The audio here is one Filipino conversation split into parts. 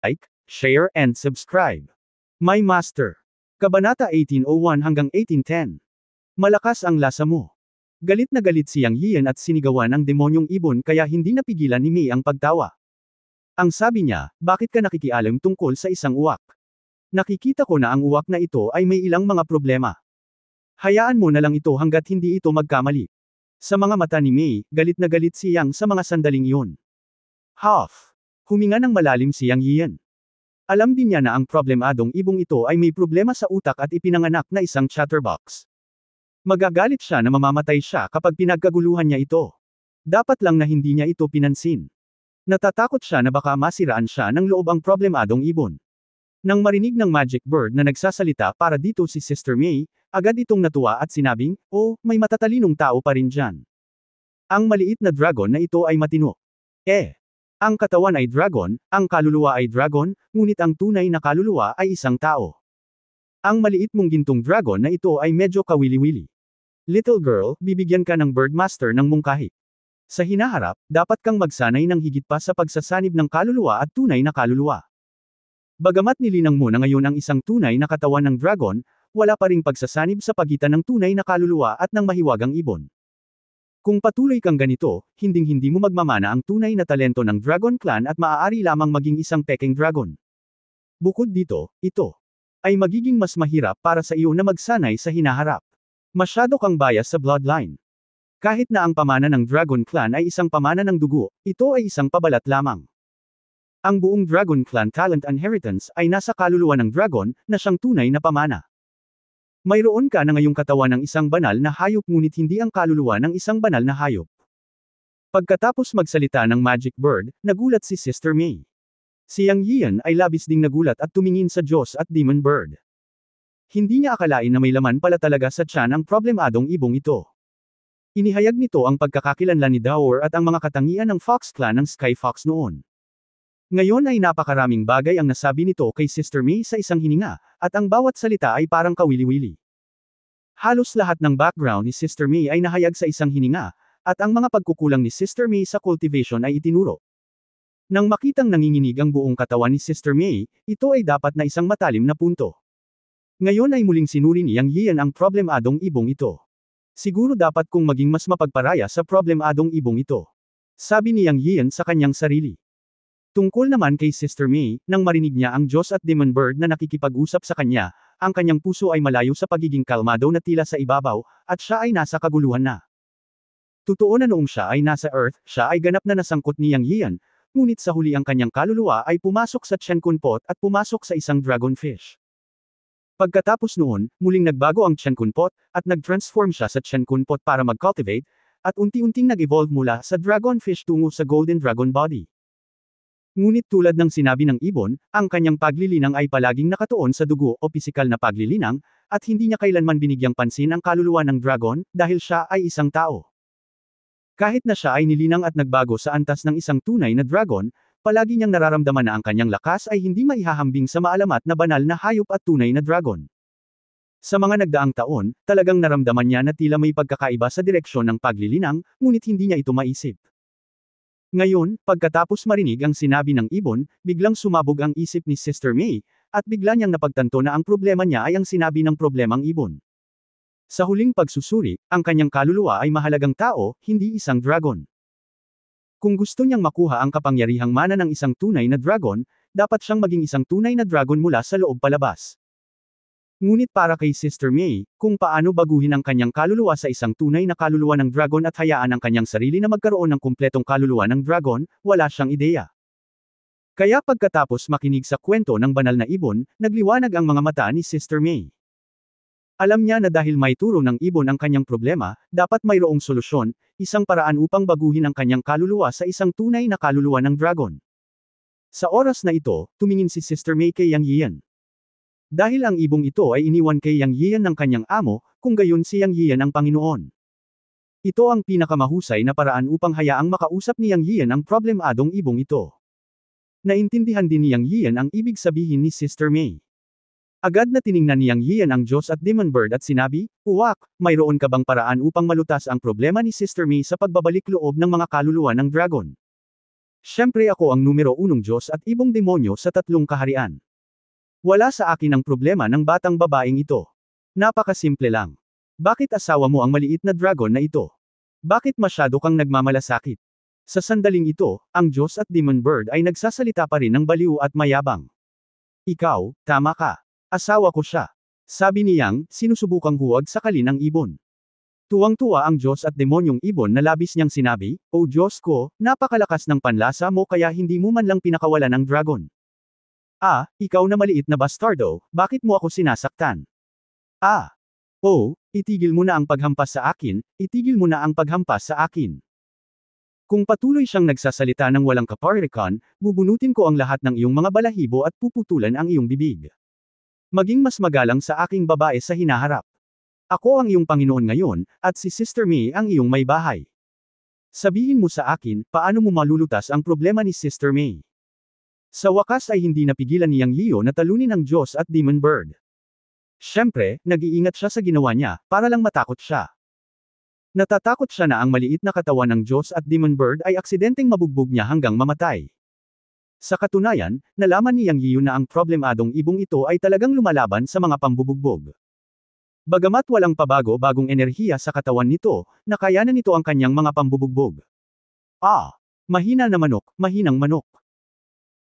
like, share and subscribe. My Master. Kabanata 1801 hanggang 1810. Malakas ang lasa mo. Galit na galit si Yang Yian at sinigawan ang demonyong ibon kaya hindi napigilan ni Mei ang pagtawa. Ang sabi niya, bakit ka nakikialam tungkol sa isang uwak? Nakikita ko na ang uwak na ito ay may ilang mga problema. Hayaan mo na lang ito hanggat hindi ito magkamali. Sa mga mata ni Mei, galit na galit si Yang sa mga sandaling iyon. Huff! Huminga ng malalim si Yang Yian. Alam din niya na ang problemadong ibong ito ay may problema sa utak at ipinanganak na isang chatterbox. Magagalit siya na mamamatay siya kapag pinagkaguluhan niya ito. Dapat lang na hindi niya ito pinansin. Natatakot siya na baka masiraan siya ng loob ang problemadong ibon. Nang marinig ng Magic Bird na nagsasalita para dito si Sister Mei, agad itong natuwa at sinabing, oh, may matatalinong tao pa rin dyan. Ang maliit na dragon na ito ay matino. Ang katawan ay dragon, ang kaluluwa ay dragon, ngunit ang tunay na kaluluwa ay isang tao. Ang maliit mong gintong dragon na ito ay medyo kawili-wili. Little girl, bibigyan ka ng Birdmaster ng mungkahi. Sa hinaharap, dapat kang magsanay ng higit pa sa pagsasanib ng kaluluwa at tunay na kaluluwa. Bagamat nilinang mo na ngayon ang isang tunay na katawan ng dragon, wala pa ring pagsasanib sa pagitan ng tunay na kaluluwa at ng mahiwagang ibon. Kung patuloy kang ganito, hinding-hindi mo magmamana ang tunay na talento ng Dragon Clan at maaari lamang maging isang peking dragon. Bukod dito, ito ay magiging mas mahirap para sa iyo na magsanay sa hinaharap. Masyado kang bias sa bloodline. Kahit na ang pamana ng Dragon Clan ay isang pamana ng dugo, ito ay isang pabalat lamang. Ang buong Dragon Clan talent inheritance ay nasa kaluluwa ng dragon, na siyang tunay na pamana. Mayroon ka na ngayong katawan ng isang banal na hayop ngunit hindi ang kaluluwa ng isang banal na hayop. Pagkatapos magsalita ng Magic Bird, nagulat si Sister Mei. Si Yang Yian ay labis ding nagulat at tumingin sa Diyos at Demon Bird. Hindi niya akalain na may laman pala talaga sa tiyan ang problemadong ibong ito. Inihayag nito ang pagkakakilanlan ni Dower at ang mga katangian ng Fox Clan ng Sky Fox noon. Ngayon ay napakaraming bagay ang nasabi nito kay Sister Mei sa isang hininga, at ang bawat salita ay parang kawili-wili. Halos lahat ng background ni Sister Mei ay nahayag sa isang hininga, at ang mga pagkukulang ni Sister Mei sa cultivation ay itinuro. Nang makitang nanginginig ang buong katawan ni Sister Mei, ito ay dapat na isang matalim na punto. Ngayon ay muling sinuri ni Yang Yian ang problemadong ibong ito. Siguro dapat kong maging mas mapagparaya sa problemadong ibong ito. Sabi ni Yang Yian sa kanyang sarili. Tungkol naman kay Sister Mei, nang marinig niya ang Diyos at Demon Bird na nakikipag-usap sa kanya, ang kanyang puso ay malayo sa pagiging kalmado na tila sa ibabaw, at siya ay nasa kaguluhan na. Totoo na noong siya ay nasa Earth, siya ay ganap na nasangkot ni Yang Yian, ngunit sa huli ang kanyang kaluluwa ay pumasok sa Chen Kun Pot at pumasok sa isang dragonfish. Pagkatapos noon, muling nagbago ang Chen Kun Pot, at nag-transform siya sa Chen Kun Pot para mag-cultivate, at unti-unting nag-evolve mula sa dragonfish tungo sa Golden Dragon Body. Ngunit tulad ng sinabi ng ibon, ang kanyang paglilinang ay palaging nakatuon sa dugo o pisikal na paglilinang, at hindi niya kailanman binigyang pansin ang kaluluwa ng dragon, dahil siya ay isang tao. Kahit na siya ay nilinang at nagbago sa antas ng isang tunay na dragon, palagi niyang nararamdaman na ang kanyang lakas ay hindi maihahambing sa maalamat na banal na hayop at tunay na dragon. Sa mga nagdaang taon, talagang naramdaman niya na tila may pagkakaiba sa direksyon ng paglilinang, ngunit hindi niya ito maisip. Ngayon, pagkatapos marinig ang sinabi ng ibon, biglang sumabog ang isip ni Sister Mei, at bigla niyang napagtanto na ang problema niya ay ang sinabi ng problemang ibon. Sa huling pagsusuri, ang kanyang kaluluwa ay mahalagang tao, hindi isang dragon. Kung gusto niyang makuha ang kapangyarihang mana ng isang tunay na dragon, dapat siyang maging isang tunay na dragon mula sa loob palabas. Ngunit para kay Sister Mei, kung paano baguhin ang kanyang kaluluwa sa isang tunay na kaluluwa ng dragon at hayaan ang kanyang sarili na magkaroon ng kumpletong kaluluwa ng dragon, wala siyang ideya. Kaya pagkatapos makinig sa kwento ng banal na ibon, nagliwanag ang mga mata ni Sister Mei. Alam niya na dahil may turo ng ibon ang kanyang problema, dapat mayroong solusyon, isang paraan upang baguhin ang kanyang kaluluwa sa isang tunay na kaluluwa ng dragon. Sa oras na ito, tumingin si Sister Mei kay Yang Yian. Dahil ang ibong ito ay iniwan kay Yang Yian ng kanyang amo, kung gayon si Yang Yian ang Panginoon. Ito ang pinakamahusay na paraan upang hayaang makausap ni Yang Yian ang problemadong ibong ito. Naintindihan din ni Yang Yian ang ibig sabihin ni Sister Mei. Agad na tiningnan ni Yang Yian ang Diyos at Demon Bird at sinabi, "Uwak, mayroon ka bang paraan upang malutas ang problema ni Sister Mei sa pagbabalik loob ng mga kaluluwa ng dragon?" Siyempre ako ang numero unong Diyos at ibong demonyo sa tatlong kaharian. Wala sa akin ang problema ng batang babaeng ito. Napakasimple lang. Bakit asawa mo ang maliit na dragon na ito? Bakit masyado kang nagmamalasakit? Sa sandaling ito, ang Diyos at Demon Bird ay nagsasalita pa rin ng baliw at mayabang. Ikaw, tama ka. Asawa ko siya. Sabi niyang, sinusubukang huwag sakalin ang ibon. Tuwang-tuwa ang Diyos at demonyong ibon na labis niyang sinabi, "O Diyos ko, napakalakas ng panlasa mo kaya hindi mo man lang pinakawalan ang dragon." Ah, ikaw na maliit na bastardo, bakit mo ako sinasaktan? Ah. Oh, itigil mo na ang paghampas sa akin, itigil mo na ang paghampas sa akin. Kung patuloy siyang nagsasalita ng walang kaparikan, bubunutin ko ang lahat ng iyong mga balahibo at puputulan ang iyong bibig. Maging mas magalang sa aking babae sa hinaharap. Ako ang iyong Panginoon ngayon, at si Sister May ang iyong may bahay. Sabihin mo sa akin, paano mo malulutas ang problema ni Sister May? Sa wakas ay hindi napigilan niyang Leo na talunin ang Diyos at Demon Bird. Siyempre, nag-iingat siya sa ginawa niya, para lang matakot siya. Natatakot siya na ang maliit na katawan ng Diyos at Demon Bird ay aksidenteng mabugbog niya hanggang mamatay. Sa katunayan, nalaman niyang Leo na ang problemadong ibong ito ay talagang lumalaban sa mga pambubugbog. Bagamat walang pabago-bagong enerhiya sa katawan nito, nakayanan nito ang kanyang mga pambubugbog. Ah! Mahina na manok, mahinang manok.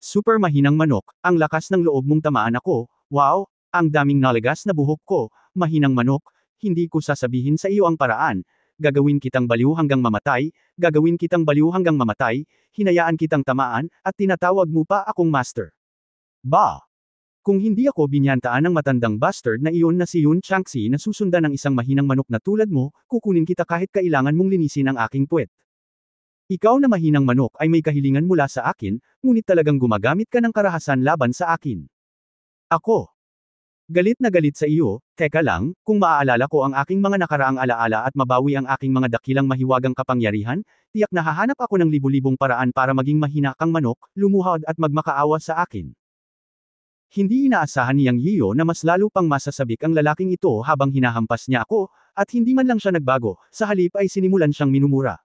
Super mahinang manok, ang lakas ng loob mong tamaan ako, wow, ang daming nalagas na buhok ko, mahinang manok, hindi ko sasabihin sa iyo ang paraan, gagawin kitang baliw hanggang mamatay, gagawin kitang baliw hanggang mamatay, hinayaan kitang tamaan, at tinatawag mo pa akong master. Ba! Kung hindi ako binyantaan ng matandang bastard na iyon na si Yun Changxi na susundan ng isang mahinang manok na tulad mo, kukunin kita kahit kailangan mong linisin ang aking puwet. Ikaw na mahinang manok ay may kahilingan mula sa akin, ngunit talagang gumagamit ka ng karahasan laban sa akin. Ako. Galit na galit sa iyo, teka lang, kung maaalala ko ang aking mga nakaraang alaala at mabawi ang aking mga dakilang mahiwagang kapangyarihan, tiyak na hahanap ako ng libu-libong paraan para maging mahina kang manok, lumuhod at magmakaawa sa akin. Hindi inaasahan niyang Leo na mas lalo pang masasabik ang lalaking ito habang hinahampas niya ako, at hindi man lang siya nagbago, sa halip ay sinimulan siyang minumura.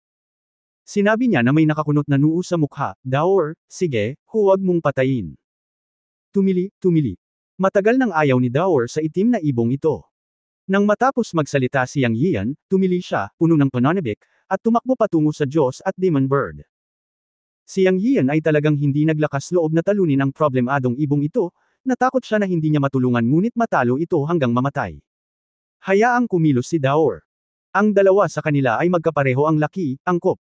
Sinabi niya na may nakakunot na noo sa mukha, Daor, sige, huwag mong patayin. Tumili. Matagal nang ayaw ni Daor sa itim na ibong ito. Nang matapos magsalita si Yang Yian, tumili siya, puno ng pananabik, at tumakbo patungo sa Diyos at Demon Bird. Si Yang Yian ay talagang hindi naglakas loob na talunin ang problemadong ibong ito, natakot siya na hindi niya matulungan ngunit matalo ito hanggang mamatay. Hayaang kumilos si Daor. Ang dalawa sa kanila ay magkapareho ang laki, angkop.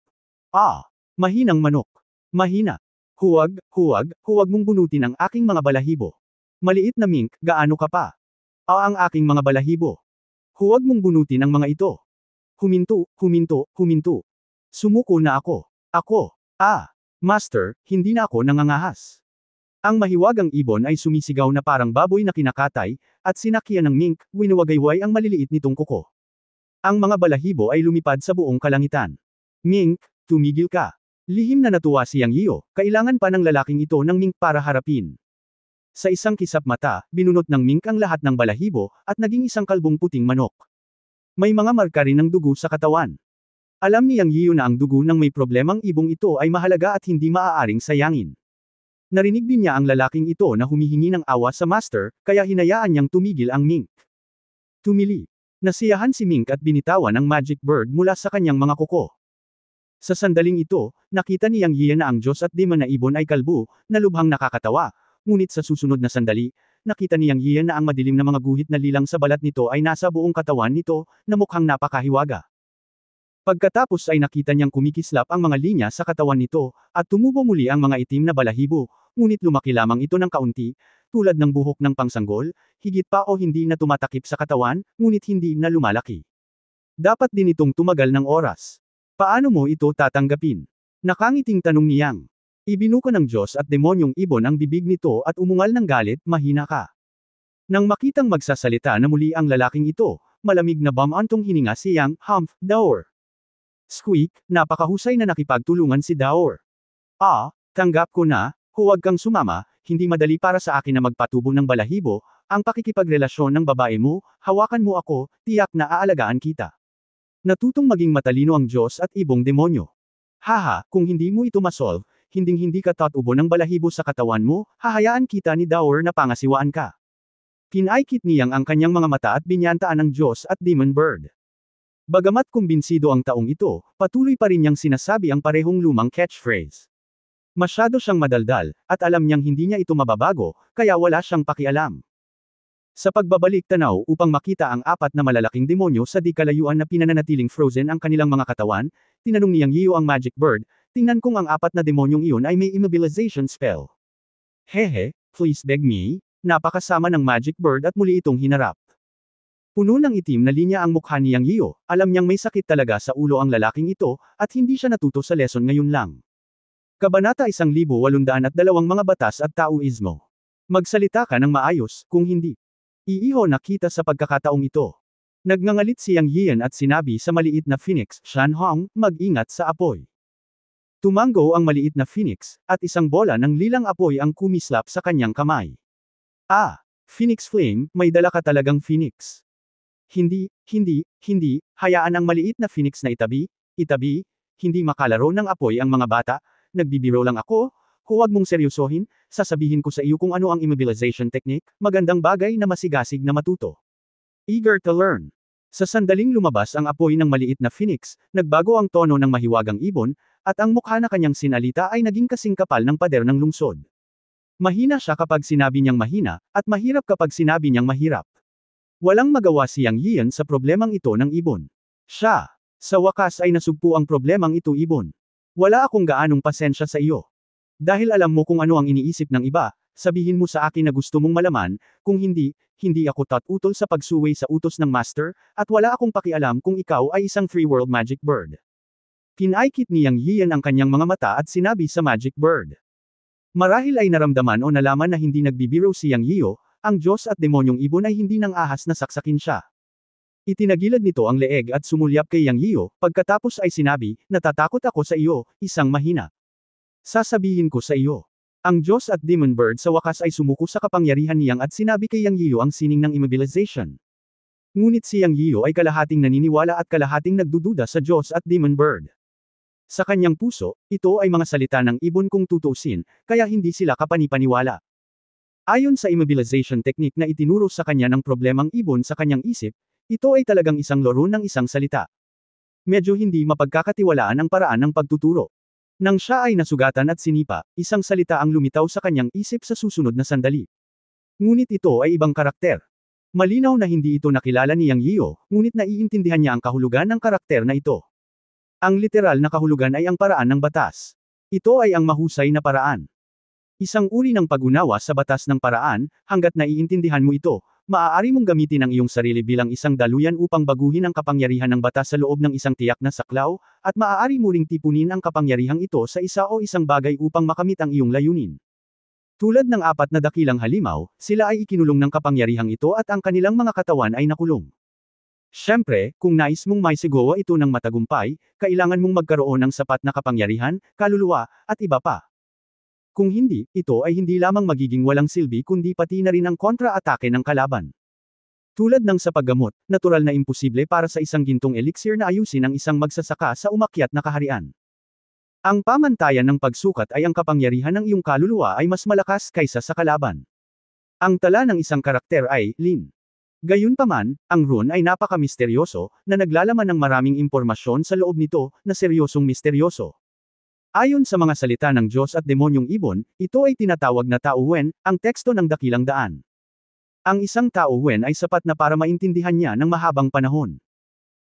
Ah! Mahinang manok. Mahina. Huwag mong bunutin ang aking mga balahibo. Maliit na mink, gaano ka pa? Ang aking mga balahibo. Huwag mong bunutin ang mga ito. Huminto. Sumuko na ako. Master, hindi na ako nangangahas. Ang mahiwagang ibon ay sumisigaw na parang baboy na kinakatay, at sinakyan ng mink, winuwagayway ang maliliit nitong kuko. Ang mga balahibo ay lumipad sa buong kalangitan. Mink, tumigil ka. Lihim na natuwa si Yang Leo, kailangan pa ng lalaking ito ng mink para harapin. Sa isang kisap mata, binunot ng mink ang lahat ng balahibo, at naging isang kalbong puting manok. May mga marka rin ng dugo sa katawan. Alam ni Yang Leo na ang dugo ng may problemang ibong ito ay mahalaga at hindi maaaring sayangin. Narinig din niya ang lalaking ito na humihingi ng awa sa master, kaya hinayaan niyang tumigil ang mink. Tumili. Nasiyahan si Mink at binitawan ang magic bird mula sa kanyang mga kuko. Sa sandaling ito, nakita ni Yang Yian na ang Diyos at Demon na ibon ay kalbo, na lubhang nakakatawa, ngunit sa susunod na sandali, nakita ni Yang Yian na ang madilim na mga guhit na lilang sa balat nito ay nasa buong katawan nito, na mukhang napakahiwaga. Pagkatapos ay nakita niyang kumikislap ang mga linya sa katawan nito, at tumubo muli ang mga itim na balahibo, ngunit lumaki lamang ito ng kaunti, tulad ng buhok ng pangsanggol, higit pa o hindi na tumatakip sa katawan, ngunit hindi na lumalaki. Dapat din itong tumagal ng oras. Paano mo ito tatanggapin? Nakangiting tanong ni Yang. Ibinuko ng Diyos at demonyong ibon ang bibig nito at umungal ng galit, mahina ka. Nang makitang magsasalita na muli ang lalaking ito, malamig na bamantong hininga si Yang, Daor. Squeak, napakahusay na nakipagtulungan si Daor. Tanggap ko na, huwag kang sumama, hindi madali para sa akin na magpatubo ng balahibo, ang pakikipagrelasyon ng babae mo, hawakan mo ako, tiyak na aalagaan kita. Natutong maging matalino ang Diyos at ibong demonyo. Haha, kung hindi mo ito masolve, hinding-hindi ka tatubo ng balahibo sa katawan mo, hahayaan kita ni Dower na pangasiwaan ka. Pinaikit niyang ang kanyang mga mata at binyantaan ng Diyos at Demon Bird. Bagamat kumbinsido ang taong ito, patuloy pa rin niyang sinasabi ang parehong lumang catchphrase. Masyado siyang madaldal, at alam niyang hindi niya ito mababago, kaya wala siyang pakialam. Sa pagbabalik tanaw upang makita ang apat na malalaking demonyo sa di kalayuan na pinananatiling frozen ang kanilang mga katawan, tinanong ni Yang Yiu ang Magic Bird, tingnan kung ang apat na demonyong iyon ay may immobilization spell. Hehe, please beg me, napakasama ng Magic Bird at muli itong hinarap. Puno ng itim na linya ang mukha ni Yang Yiu, alam niyang may sakit talaga sa ulo ang lalaking ito, at hindi siya natuto sa lesson ngayon lang. Kabanata 1802 mga batas at Taoismo. Magsalita ka ng maayos, kung hindi. Iiho na kita sa pagkakataong ito. Nagngangalit si Yang Yian at sinabi sa maliit na phoenix, Shan Hong, mag-ingat sa apoy. Tumango ang maliit na phoenix, at isang bola ng lilang apoy ang kumislap sa kanyang kamay. Ah! Phoenix Flame, may dala ka talagang phoenix. Hindi, hayaan ang maliit na phoenix na itabi, hindi makalaro ng apoy ang mga bata, nagbibiro lang ako, huwag mong seryosohin, sasabihin ko sa iyo kung ano ang immobilization technique, magandang bagay na masigasig na matuto. Eager to learn. Sa sandaling lumabas ang apoy ng maliit na phoenix, nagbago ang tono ng mahiwagang ibon, at ang mukha na kanyang sinalita ay naging kasing kapal ng pader ng lungsod. Mahina siya kapag sinabi niyang mahina, at mahirap kapag sinabi niyang mahirap. Walang magawa si Yang Yian sa problemang ito ng ibon. Siya, sa wakas ay nasugpo ang problemang ito ibon. Wala akong gaanong pasensya sa iyo. Dahil alam mo kung ano ang iniisip ng iba, sabihin mo sa akin na gusto mong malaman, kung hindi ako tatutol sa pagsuway sa utos ng Master, at wala akong pakialam kung ikaw ay isang Free World Magic Bird. Pinaikit ni Yang Yian ang kanyang mga mata at sinabi sa Magic Bird. Marahil ay naramdaman o nalaman na hindi nagbibiro si Yang Yiu, ang Diyos at demonyong ibon ay hindi nang ahas na saksakin siya. Itinagilad nito ang leeg at sumulyap kay Yang Yiu, pagkatapos ay sinabi, natatakot ako sa iyo, isang mahina. Sasabihin ko sa iyo. Ang Diyos at Demon Bird sa wakas ay sumuko sa kapangyarihan niyang at sinabi kay Yang Yiu ang sining ng immobilization. Ngunit si Yang Yiu ay kalahating naniniwala at kalahating nagdududa sa Diyos at Demon Bird. Sa kanyang puso, ito ay mga salita ng ibon kung tutuusin, kaya hindi sila kapanipaniwala. Ayon sa immobilization technique na itinuro sa kanya ng problemang ibon sa kanyang isip, ito ay talagang isang laro ng isang salita. Medyo hindi mapagkakatiwalaan ang paraan ng pagtuturo. Nang siya ay nasugatan at sinipa, isang salita ang lumitaw sa kanyang isip sa susunod na sandali. Ngunit ito ay ibang karakter. Malinaw na hindi ito nakilala ni Yang Yiu, ngunit naiintindihan niya ang kahulugan ng karakter na ito. Ang literal na kahulugan ay ang paraan ng batas. Ito ay ang mahusay na paraan. Isang uri ng pag-unawa sa batas ng paraan, hanggat naiintindihan mo ito, maaari mong gamitin ang iyong sarili bilang isang daluyan upang baguhin ang kapangyarihan ng batas sa loob ng isang tiyak na saklaw, at maaari mo ring tipunin ang kapangyarihang ito sa isa o isang bagay upang makamit ang iyong layunin. Tulad ng apat na dakilang halimaw, sila ay ikinulong ng kapangyarihang ito at ang kanilang mga katawan ay nakulong. Siyempre, kung nais mong maisigawa ito ng matagumpay, kailangan mong magkaroon ng sapat na kapangyarihan, kaluluwa, at iba pa. Kung hindi, ito ay hindi lamang magiging walang silbi kundi pati na rin ang kontra-atake ng kalaban. Tulad ng sa paggamot, natural na imposible para sa isang gintong elixir na ayusin ang isang magsasaka sa umakyat na kaharian. Ang pamantayan ng pagsukat ay ang kapangyarihan ng iyong kaluluwa ay mas malakas kaysa sa kalaban. Ang tala ng isang karakter ay, Lin. Gayunpaman, ang rune ay napaka-misteryoso, na naglalaman ng maraming impormasyon sa loob nito, na seryosong misteryoso. Ayon sa mga salita ng Diyos at demonyong ibon, ito ay tinatawag na Tao Wen, ang teksto ng dakilang daan. Ang isang Tao Wen ay sapat na para maintindihan niya ng mahabang panahon.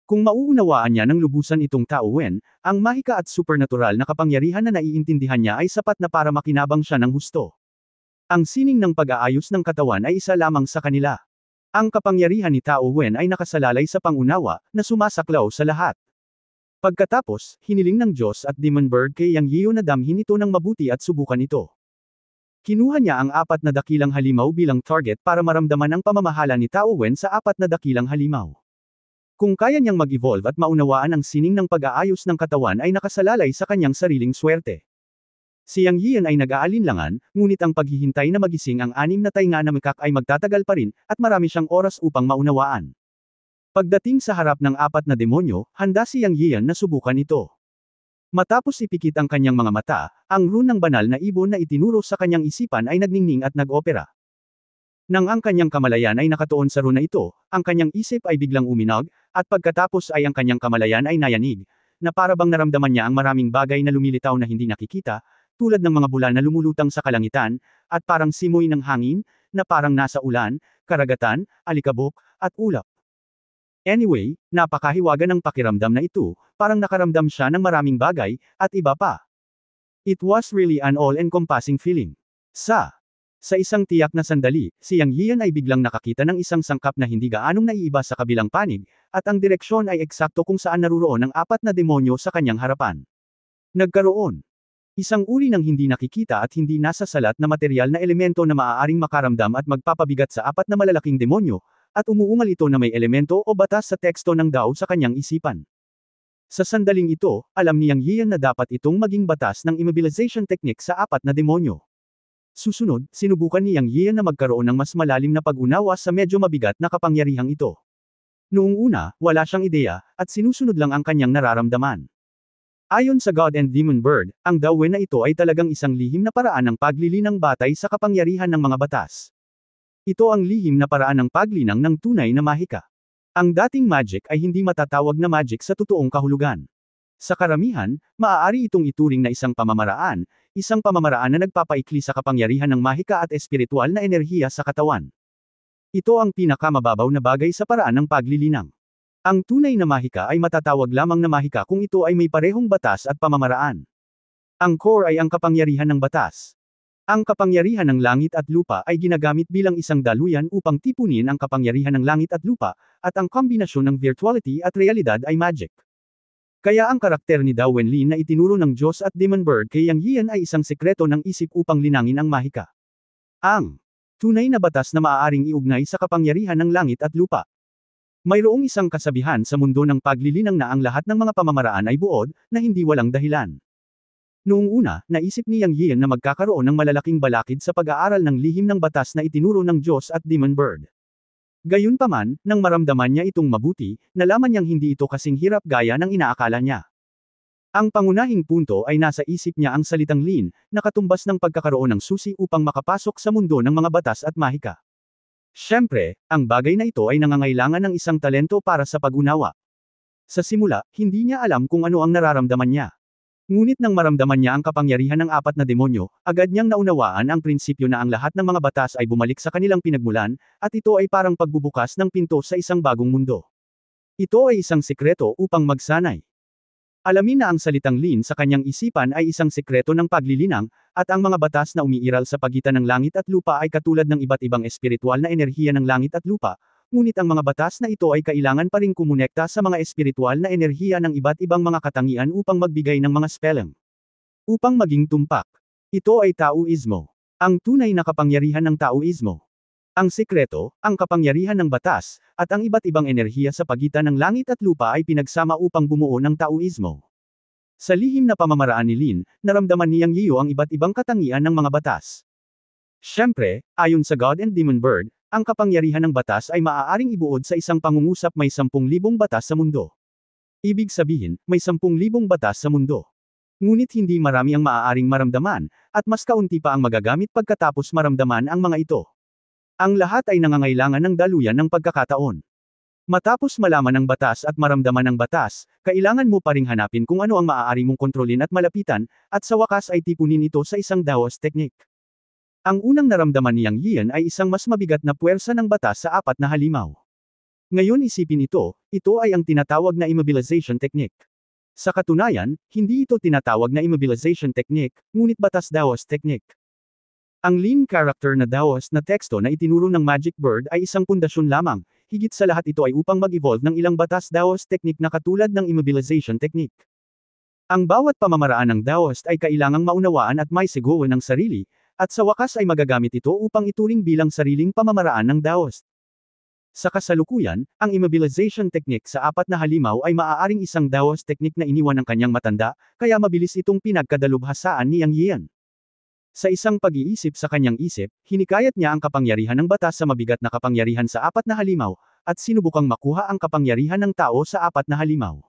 Kung mauunawaan niya ng lubusan itong Tao Wen, ang mahika at supernatural na kapangyarihan na naiintindihan niya ay sapat na para makinabang siya ng husto. Ang sining ng pag-aayos ng katawan ay isa lamang sa kanila. Ang kapangyarihan ni Tao Wen ay nakasalalay sa pangunawa, na sumasaklaw sa lahat. Pagkatapos, hiniling ng Diyos at Demon Bird kay Yang Yiu na damhin ito ng mabuti at subukan ito. Kinuha niya ang apat na dakilang halimaw bilang target para maramdaman ang pamamahala ni Tao Wen sa apat na dakilang halimaw. Kung kaya niyang mag-evolve at maunawaan ang sining ng pag-aayos ng katawan ay nakasalalay sa kanyang sariling swerte. Si Yang Yian ay nag-aalinlangan, ngunit ang paghihintay na magising ang anim na tainga na mikak ay magtatagal pa rin, at marami siyang oras upang maunawaan. Pagdating sa harap ng apat na demonyo, handa si Yang Yian na subukan ito. Matapos ipikit ang kanyang mga mata, ang rune ng banal na ibon na itinuro sa kanyang isipan ay nagningning at nag-opera. Nang ang kanyang kamalayan ay nakatuon sa rune na ito, ang kanyang isip ay biglang uminog, at pagkatapos ay ang kanyang kamalayan ay nayanig, na para bang naramdaman niya ang maraming bagay na lumilitaw na hindi nakikita, tulad ng mga bulan na lumulutang sa kalangitan, at parang simoy ng hangin, na parang nasa ulan, karagatan, alikabok, at ulap. Anyway, napakahiwaga ng pakiramdam na ito, parang nakaramdam siya ng maraming bagay, at iba pa. It was really an all-encompassing feeling. Sa isang tiyak na sandali, si Yang Yian ay biglang nakakita ng isang sangkap na hindi gaanong naiiba sa kabilang panig, at ang direksyon ay eksakto kung saan naruroon ang 4 na demonyo sa kanyang harapan. Nagkaroon isang uri ng hindi nakikita at hindi nasasalat na materyal na elemento na maaaring makaramdam at magpapabigat sa 4 na malalaking demonyo, at umuungal ito na may elemento o batas sa teksto ng Dao sa kanyang isipan. Sa sandaling ito, alam ni Yang Yian na dapat itong maging batas ng immobilization technique sa 4 na demonyo. Susunod, sinubukan ni Yang Yian na magkaroon ng mas malalim na pag-unawa sa medyo mabigat na kapangyarihang ito. Noong una, wala siyang ideya, at sinusunod lang ang kanyang nararamdaman. Ayon sa God and Demon Bird, ang Dawen na ito ay talagang isang lihim na paraan ng paglilinang batay sa kapangyarihan ng mga batas. Ito ang lihim na paraan ng paglinang ng tunay na mahika. Ang dating magic ay hindi matatawag na magic sa totoong kahulugan. Sa karamihan, maaari itong ituring na isang pamamaraan na nagpapaikli sa kapangyarihan ng mahika at espiritual na enerhiya sa katawan. Ito ang pinakamababaw na bagay sa paraan ng paglilinang. Ang tunay na mahika ay matatawag lamang na mahika kung ito ay may parehong batas at pamamaraan. Ang core ay ang kapangyarihan ng batas. Ang kapangyarihan ng langit at lupa ay ginagamit bilang isang daluyan upang tipunin ang kapangyarihan ng langit at lupa, at ang kombinasyon ng virtuality at realidad ay magic. Kaya ang karakter ni Dao Wenlin na itinuro ng Diyos at Demon Bird kay Yang Yian ay isang sekreto ng isip upang linangin ang mahika. Ang tunay na batas na maaaring iugnay sa kapangyarihan ng langit at lupa. Mayroong isang kasabihan sa mundo ng paglilinang na ang lahat ng mga pamamaraan ay buod, na hindi walang dahilan. Noong una, naisip ni Yang Yian na magkakaroon ng malalaking balakid sa pag-aaral ng lihim ng batas na itinuro ng Diyos at Demon Bird. Gayunpaman, nang maramdaman niya itong mabuti, nalaman niyang hindi ito kasing hirap gaya ng inaakala niya. Ang pangunahing punto ay nasa isip niya ang salitang Lin, na katumbas ng pagkakaroon ng susi upang makapasok sa mundo ng mga batas at mahika. Siyempre, ang bagay na ito ay nangangailangan ng isang talento para sa pag-unawa. Sa simula, hindi niya alam kung ano ang nararamdaman niya. Ngunit nang maramdaman niya ang kapangyarihan ng 4 na demonyo, agad niyang naunawaan ang prinsipyo na ang lahat ng mga batas ay bumalik sa kanilang pinagmulan, at ito ay parang pagbubukas ng pinto sa isang bagong mundo. Ito ay isang sikreto upang magsanay. Alamin na ang salitang Lin sa kanyang isipan ay isang sikreto ng paglilinang, at ang mga batas na umiiral sa pagitan ng langit at lupa ay katulad ng iba't ibang espiritual na enerhiya ng langit at lupa, ngunit ang mga batas na ito ay kailangan pa ring kumonekta sa mga espiritual na enerhiya ng iba't ibang mga katangian upang magbigay ng mga spelling. Upang maging tumpak. Ito ay Taoismo. Ang tunay na kapangyarihan ng Taoismo. Ang sikreto, ang kapangyarihan ng batas, at ang iba't ibang enerhiya sa pagitan ng langit at lupa ay pinagsama upang bumuo ng Taoismo. Sa lihim na pamamaraan ni Lin, naramdaman ni Yang Yiu ang iba't ibang katangian ng mga batas. Siyempre, ayon sa God and Demon Bird, ang kapangyarihan ng batas ay maaaring ibuod sa isang pangungusap may 10,000 batas sa mundo. Ibig sabihin, may 10,000 batas sa mundo. Ngunit hindi marami ang maaaring maramdaman, at mas kaunti pa ang magagamit pagkatapos maramdaman ang mga ito. Ang lahat ay nangangailangan ng daluyan ng pagkakataon. Matapos malaman ang batas at maramdaman ang batas, kailangan mo pa ring hanapin kung ano ang maaari mong kontrolin at malapitan, at sa wakas ay tipunin ito sa isang Daos technique. Ang unang naramdaman ni Yang Yian ay isang mas mabigat na puwersa ng batas sa 4 na halimaw. Ngayon isipin ito ay ang tinatawag na immobilization technique. Sa katunayan, hindi ito tinatawag na immobilization technique, ngunit batas Daos technique. Ang Lin character na Daos na teksto na itinuro ng Magic Bird ay isang pundasyon lamang, higit sa lahat ito ay upang mag-evolve ng ilang batas Daos technique na katulad ng immobilization technique. Ang bawat pamamaraan ng Daos ay kailangang maunawaan at may sigawan ng sarili, at sa wakas ay magagamit ito upang ituring bilang sariling pamamaraan ng Daos. Sa kasalukuyan, ang immobilization technique sa 4 na halimaw ay maaaring isang Daos technique na iniwan ng kanyang matanda, kaya mabilis itong pinagkadalubhasaan ni Yang Yian. Sa isang pag-iisip sa kanyang isip, hinikayat niya ang kapangyarihan ng batas sa mabigat na kapangyarihan sa 4 na halimaw, at sinubukang makuha ang kapangyarihan ng tao sa 4 na halimaw.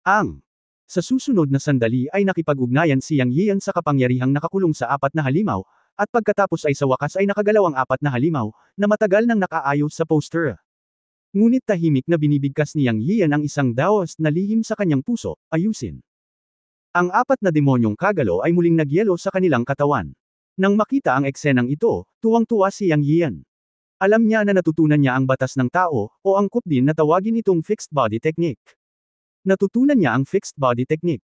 Ang Sa susunod na sandali ay nakipag-ugnayan si Yang Yian sa kapangyarihang nakakulong sa 4 na halimaw, at pagkatapos ay sa wakas ay nakagalaw ang 4 na halimaw, na matagal nang nakaayos sa poster. Ngunit tahimik na binibigkas ni Yang Yian ang isang Daoist na lihim sa kanyang puso, ayusin. Ang 4 na demonyong kagalo ay muling nagyelo sa kanilang katawan. Nang makita ang eksenang ito, tuwang-tuwa si Yang Yian. Alam niya na natutunan niya ang batas ng tao, o angkop din na tawagin itong fixed body technique. Natutunan niya ang fixed body technique.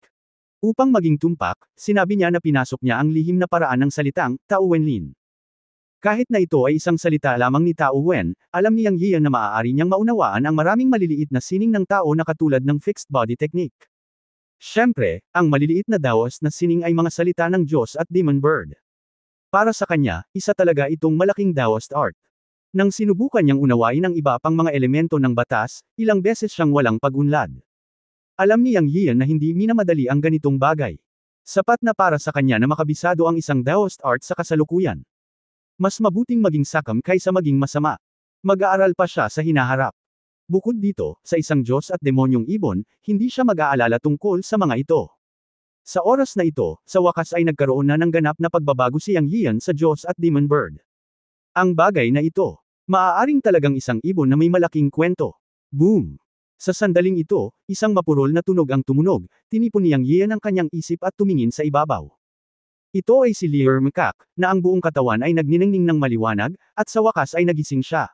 Upang maging tumpak, sinabi niya na pinasok niya ang lihim na paraan ng salitang, Tao Wenlin. Kahit na ito ay isang salita lamang ni Tao Wen, alam ni Yang Yian na maaari niyang maunawaan ang maraming maliliit na sining ng tao na katulad ng fixed body technique. Siyempre, ang maliliit na Daoist na sining ay mga salita ng Diyos at Demon Bird. Para sa kanya, isa talaga itong malaking Daoist art. Nang sinubukan niyang unawain ang iba pang mga elemento ng batas, ilang beses siyang walang pag-unlad. Alam ni Yang Yian na hindi minamadali ang ganitong bagay. Sapat na para sa kanya na makabisado ang isang Daoist art sa kasalukuyan. Mas mabuting maging sakam kaysa maging masama. Mag-aaral pa siya sa hinaharap. Bukod dito, sa isang Diyos at demonyong ibon, hindi siya mag-aalala tungkol sa mga ito. Sa oras na ito, sa wakas ay nagkaroon na ng ganap na pagbabago si Yang Yian sa Diyos at Demon Bird. Ang bagay na ito, maaaring talagang isang ibon na may malaking kwento. Boom! Sa sandaling ito, isang mapurol na tunog ang tumunog, tinipon ni Yang Yian ang kanyang isip at tumingin sa ibabaw. Ito ay si Lear Macaque, na ang buong katawan ay nagniningning ng maliwanag, at sa wakas ay nagising siya.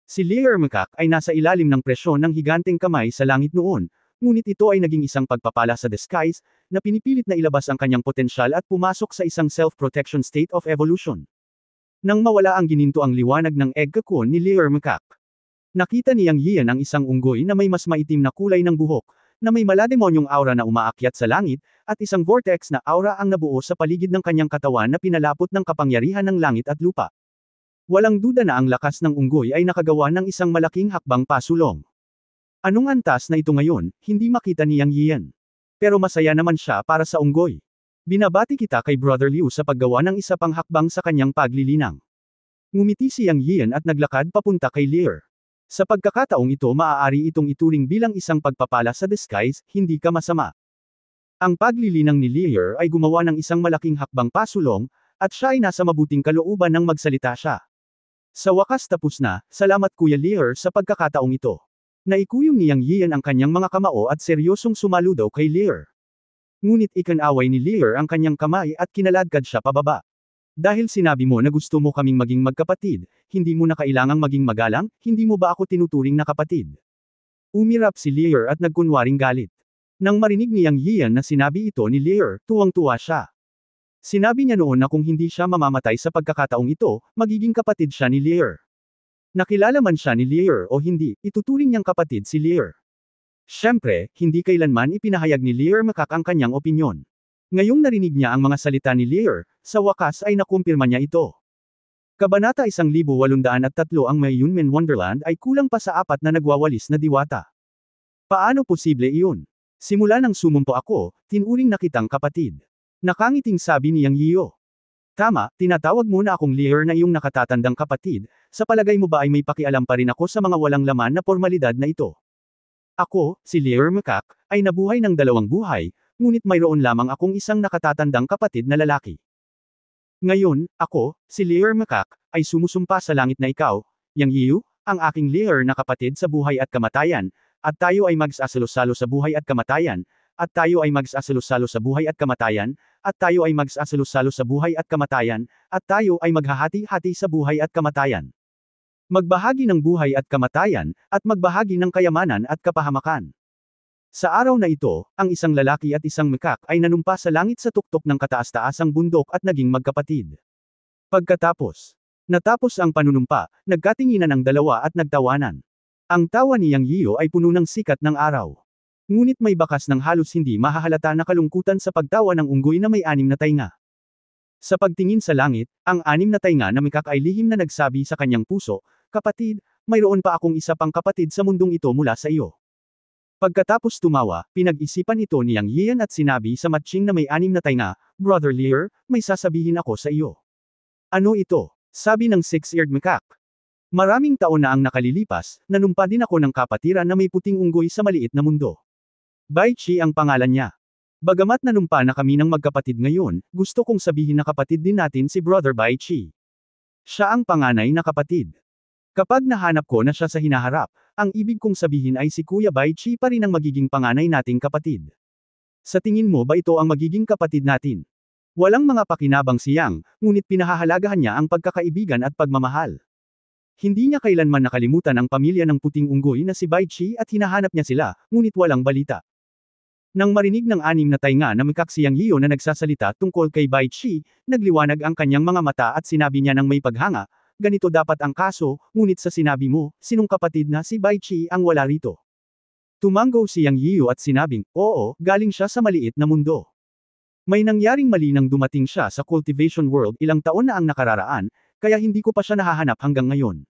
Si Lear Macaque ay nasa ilalim ng presyon ng higanteng kamay sa langit noon, ngunit ito ay naging isang pagpapala sa disguise, na pinipilit na ilabas ang kanyang potensyal at pumasok sa isang self-protection state of evolution. Nang mawala ang gininto ang liwanag ng egg cocoon ni Lear Macaque, nakita ni Yang Yian ang isang unggoy na may mas maitim na kulay ng buhok, na may malademonyong aura na umaakyat sa langit, at isang vortex na aura ang nabuo sa paligid ng kanyang katawan na pinalapot ng kapangyarihan ng langit at lupa. Walang duda na ang lakas ng unggoy ay nakagawa ng isang malaking hakbang pasulong. Anong antas na ito ngayon, hindi makita ni Yang Yian. Pero masaya naman siya para sa unggoy. Binabati kita kay Brother Liu sa paggawa ng isa pang hakbang sa kanyang paglilinang. Ngumiti si Yang Yian at naglakad papunta kay Lear. Sa pagkakataong ito maaari itong ituring bilang isang pagpapala sa disguise, hindi ka masama. Ang paglilinang ni Lear ay gumawa ng isang malaking hakbang pasulong, at siya ay nasa mabuting kalooban nang magsalita siya. Sa wakas tapos na, salamat Kuya Lear sa pagkakataong ito. Naikuyong ni Yang Yian ang kanyang mga kamao at seryosong sumaludaw kay Lear. Ngunit ikinaway ni Lear ang kanyang kamay at kinaladkad siya pababa. Dahil sinabi mo na gusto mo kaming maging magkapatid, hindi mo na kailangang maging magalang, hindi mo ba ako tinuturing na kapatid? Umirap si Lear at nagkunwaring galit. Nang marinig ni Yang Yian na sinabi ito ni Lear, tuwang-tuwa siya. Sinabi niya noon na kung hindi siya mamamatay sa pagkakataong ito, magiging kapatid siya ni Lear. Nakilala man siya ni Lear o hindi, ituturing niyang kapatid si Lear. Siyempre, hindi kailanman ipinahayag ni Lear Macaque ang kanyang opinyon. Ngayong narinig niya ang mga salita ni Lear, sa wakas ay nakumpirma niya ito. Kabanata 1803 ang May Yunmen Wonderland ay kulang pa sa 4 na nagwawalis na diwata. Paano posible iyon? Simula nang sumumpo ako, tinuring na kitang kapatid. Nakangiting sabi ni Yang Yiyo. Tama, tinatawag mo na akong Lear na iyong nakatatandang kapatid, sa palagay mo ba ay may pakialam pa rin ako sa mga walang laman na formalidad na ito? Ako, si Lear Macaque, ay nabuhay ng 2 buhay, ngunit mayroon lamang akong isang nakatatandang kapatid na lalaki. Ngayon, ako, si Lear Macaque, ay sumusumpa sa langit na ikaw, Yang Yiyu, ang aking Lear na kapatid sa buhay at kamatayan, at tayo ay magsasalo-salo sa buhay at kamatayan, at tayo ay magsasalo-salo sa buhay at kamatayan, at tayo ay magsasalo-salo sa buhay at kamatayan, at tayo ay maghahati-hati sa buhay at kamatayan. Magbahagi ng buhay at kamatayan, at magbahagi ng kayamanan at kapahamakan. Sa araw na ito, ang isang lalaki at isang Macaque ay nanumpa sa langit sa tuktok ng kataas-taasang bundok at naging magkapatid. Natapos ang panunumpa, nagkatinginan ang dalawa at nagtawanan. Ang tawa ni Yang Yiyo ay puno ng sikat ng araw. Ngunit may bakas ng halos hindi mahahalata na kalungkutan sa pagtawa ng unggoy na may 6 na tainga. Sa pagtingin sa langit, ang 6 na tainga na Macaque ay lihim na nagsabi sa kanyang puso, kapatid, mayroon pa akong isa pang kapatid sa mundong ito mula sa iyo. Pagkatapos tumawa, pinag-isipan ito ni Yang Yian at sinabi sa matching na may 6 na tainga, Brother Lear, may sasabihin ako sa iyo. Ano ito? Sabi ng 6-eared Macaque. Maraming taon na ang nakalilipas, nanumpa din ako ng kapatiran na may puting unggoy sa maliit na mundo. Bai Chi ang pangalan niya. Bagamat nanumpa na kami ng magkapatid ngayon, gusto kong sabihin na kapatid din natin si Brother Bai Chi. Siya ang panganay na kapatid. Kapag nahanap ko na siya sa hinaharap, ang ibig kong sabihin ay si Kuya Bai Chi pa rin ang magiging panganay nating kapatid. Sa tingin mo ba ito ang magiging kapatid natin? Walang mga pakinabang si Yang, ngunit pinahahalagahan niya ang pagkakaibigan at pagmamahal. Hindi niya kailanman nakalimutan ang pamilya ng puting unggoy na si Bai Chi at hinahanap niya sila, ngunit walang balita. Nang marinig ng anim na tainga na mikak si Yang Yiyo na nagsasalita tungkol kay Bai Chi, nagliwanag ang kanyang mga mata at sinabi niya ng may paghanga, ganito dapat ang kaso, ngunit sa sinabi mo, sinong kapatid na si Bai Chi ang wala rito? Tumango si Yang Yiyo at sinabing, oo, galing siya sa maliit na mundo. May nangyaring mali nang dumating siya sa cultivation world ilang taon na ang nakararaan, kaya hindi ko pa siya nahahanap hanggang ngayon.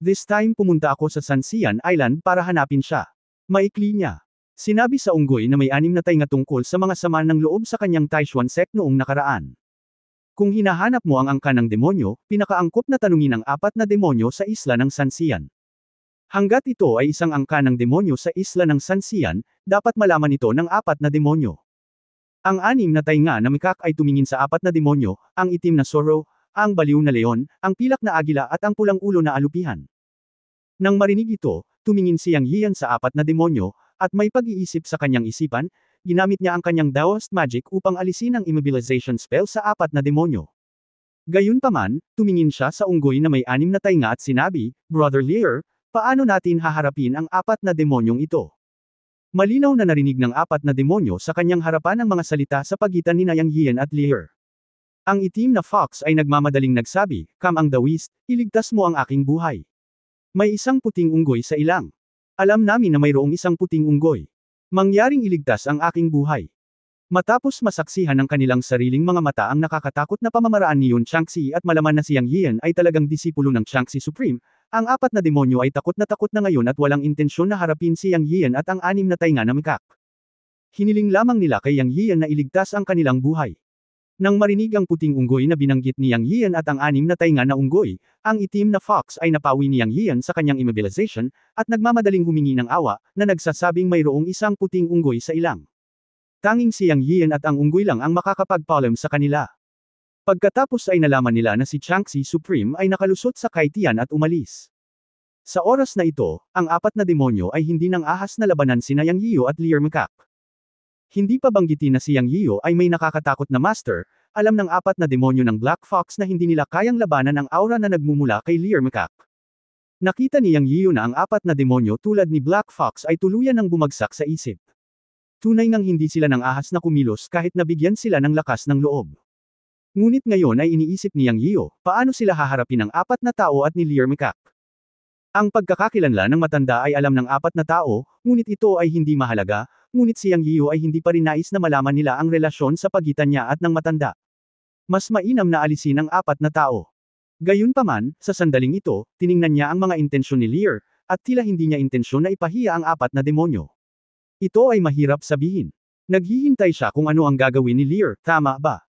This time pumunta ako sa Sanxian Island para hanapin siya. Maikli niya. Sinabi sa unggoy na may anim na tainga tungkol sa mga sama ng loob sa kanyang Taishuan sect noong nakaraan. Kung hinahanap mo ang angka ng demonyo, pinakaangkop na tanungin ang apat na demonyo sa isla ng Sanxian. Hanggat ito ay isang angka ng demonyo sa isla ng Sanxian, dapat malaman ito ng apat na demonyo. Ang anim na tainga na mikak ay tumingin sa apat na demonyo, ang itim na soro, ang baliw na leon, ang pilak na agila at ang pulang ulo na alupihan. Nang marinig ito, tumingin si Yang Yiyan sa apat na demonyo, at may pag-iisip sa kanyang isipan, ginamit niya ang kanyang Daoist magic upang alisin ang immobilization spell sa apat na demonyo. Gayunpaman, tumingin siya sa unggoy na may anim na tainga at sinabi, Brother Lear, paano natin haharapin ang apat na demonyong ito? Malinaw na narinig ng apat na demonyo sa kanyang harapan ang mga salita sa pagitan ni Yang Yiyan at Lear. Ang itim na fox ay nagmamadaling nagsabi, Come ang Daoist, iligtas mo ang aking buhay. May isang puting unggoy sa ilang. Alam namin na mayroong isang puting unggoy. Mangyaring iligtas ang aking buhay. Matapos masaksihan ng kanilang sariling mga mata ang nakakatakot na pamamaraan ni Yun Changxi at malaman na si Yang Yiyan ay talagang disipulo ng Changxi Supreme, ang apat na demonyo ay takot na ngayon at walang intensyon na harapin si Yang Yiyan at ang anim na tainga na mikak. Hiniling lamang nila kay Yang Yiyan na iligtas ang kanilang buhay. Nang marinig ang puting unggoy na binanggit ni Yang Yiyan at ang anim na tainga na unggoy, ang itim na fox ay napawi ni Yang Yiyan sa kanyang immobilization, at nagmamadaling humingi ng awa, na nagsasabing mayroong isang puting unggoy sa ilang. Tanging si Yang Yiyan at ang unggoy lang ang makakapagpaalam sa kanila. Pagkatapos ay nalaman nila na si Changxi Supreme ay nakalusot sa kaitian at umalis. Sa oras na ito, ang apat na demonyo ay hindi nang ahas na labanan sina Yang Yiyo at Lear Mikak. Hindi pa banggitin na si Yang Yiyo ay may nakakatakot na master, alam ng apat na demonyo ng Black Fox na hindi nila kayang labanan ang aura na nagmumula kay Lear Mikak. Nakita ni Yang Yiyo na ang apat na demonyo tulad ni Black Fox ay tuluyan ng bumagsak sa isip. Tunay ngang hindi sila nang ahas na kumilos kahit nabigyan sila ng lakas ng loob. Ngunit ngayon ay iniisip ni Yang Yiyo, paano sila haharapin ng apat na tao at ni Lear Mikak. Ang pagkakakilanlan ng matanda ay alam ng apat na tao, ngunit ito ay hindi mahalaga, ngunit si Yang Yiyo ay hindi pa rin nais na malaman nila ang relasyon sa pagitan niya at ng matanda. Mas mainam na alisin ang apat na tao. Gayunpaman, sa sandaling ito, tiningnan niya ang mga intensyon ni Lear, at tila hindi niya intensyon na ipahiya ang apat na demonyo. Ito ay mahirap sabihin. Naghihintay siya kung ano ang gagawin ni Lear, tama ba?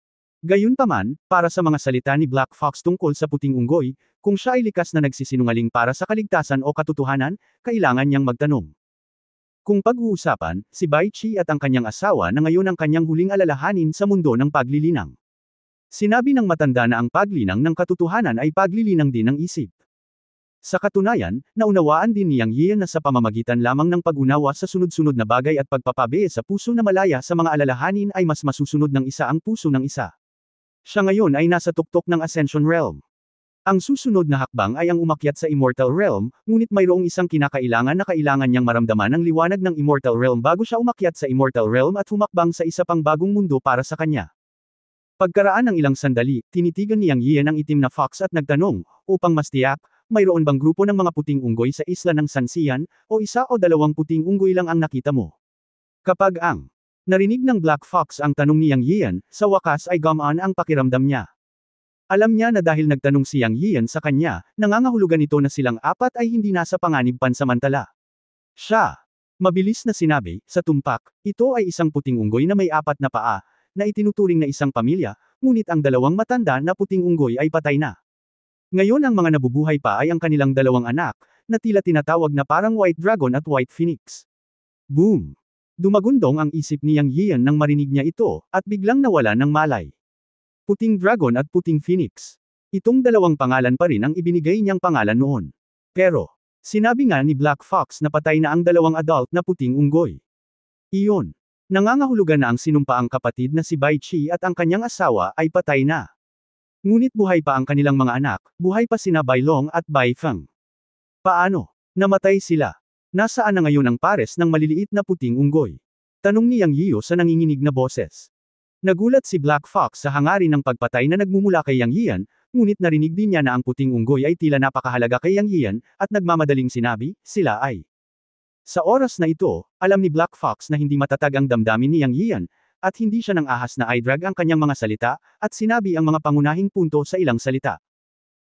Gayunpaman, para sa mga salita ni Black Fox tungkol sa puting unggoy, kung siya ay likas na nagsisinungaling para sa kaligtasan o katotohanan, kailangan niyang magtanong. Kung pag-uusapan, si Bai Chi at ang kanyang asawa na ngayon ang kanyang huling alalahanin sa mundo ng paglilinang. Sinabi ng matanda na ang paglinang ng katotohanan ay paglilinang din ng isip. Sa katunayan, naunawaan din ni Yang Yiyan na sa pamamagitan lamang ng pag-unawa sa sunod-sunod na bagay at pagpapabe sa puso na malaya sa mga alalahanin ay mas masusunod ng isa ang puso ng isa. Siya ngayon ay nasa tuktok ng Ascension Realm. Ang susunod na hakbang ay ang umakyat sa Immortal Realm, ngunit mayroong isang kinakailangan na kailangan niyang maramdaman ang liwanag ng Immortal Realm bago siya umakyat sa Immortal Realm at humakbang sa isa pang bagong mundo para sa kanya. Pagkaraan ng ilang sandali, tinitigan ni Yang Yiyan ang itim na fox at nagtanong, upang mas tiyak, mayroon bang grupo ng mga puting unggoy sa isla ng Sanxian, o isa o dalawang puting unggoy lang ang nakita mo? Kapag ang narinig ng Black Fox ang tanong ni Yang Yiyan, sa wakas ay gumaan ang pakiramdam niya. Alam niya na dahil nagtanong si Yang Yiyan sa kanya, nangangahulugan ito na silang apat ay hindi nasa panganib pansamantala. Siya, mabilis na sinabi, sa tumpak, ito ay isang puting unggoy na may apat na paa, na itinuturing na isang pamilya, ngunit ang dalawang matanda na puting unggoy ay patay na. Ngayon ang mga nabubuhay pa ay ang kanilang dalawang anak, na tila tinatawag na parang White Dragon at White Phoenix. Boom! Dumagundong ang isip ni Yang Yian nang marinig niya ito, at biglang nawala ng malay. Puting Dragon at Puting Phoenix. Itong dalawang pangalan pa rin ang ibinigay niyang pangalan noon. Pero, sinabi nga ni Black Fox na patay na ang dalawang adult na puting unggoy. Iyon. Nangangahulugan na ang sinumpaang kapatid na si Bai Chi at ang kanyang asawa ay patay na. Ngunit buhay pa ang kanilang mga anak, buhay pa sina Bai Long at Bai Feng. Paano? Namatay sila. Nasaan na ngayon ang pares ng maliliit na puting unggoy? Tanong ni Yang Yiyo sa nanginginig na boses. Nagulat si Black Fox sa hangarin ng pagpatay na nagmumula kay Yang Yian, ngunit narinig din niya na ang puting unggoy ay tila napakahalaga kay Yang Yian, at nagmamadaling sinabi, sila ay. Sa oras na ito, alam ni Black Fox na hindi matatag ang damdamin ni Yang Yian, at hindi siya nang ahas na idrag ang kanyang mga salita, at sinabi ang mga pangunahing punto sa ilang salita.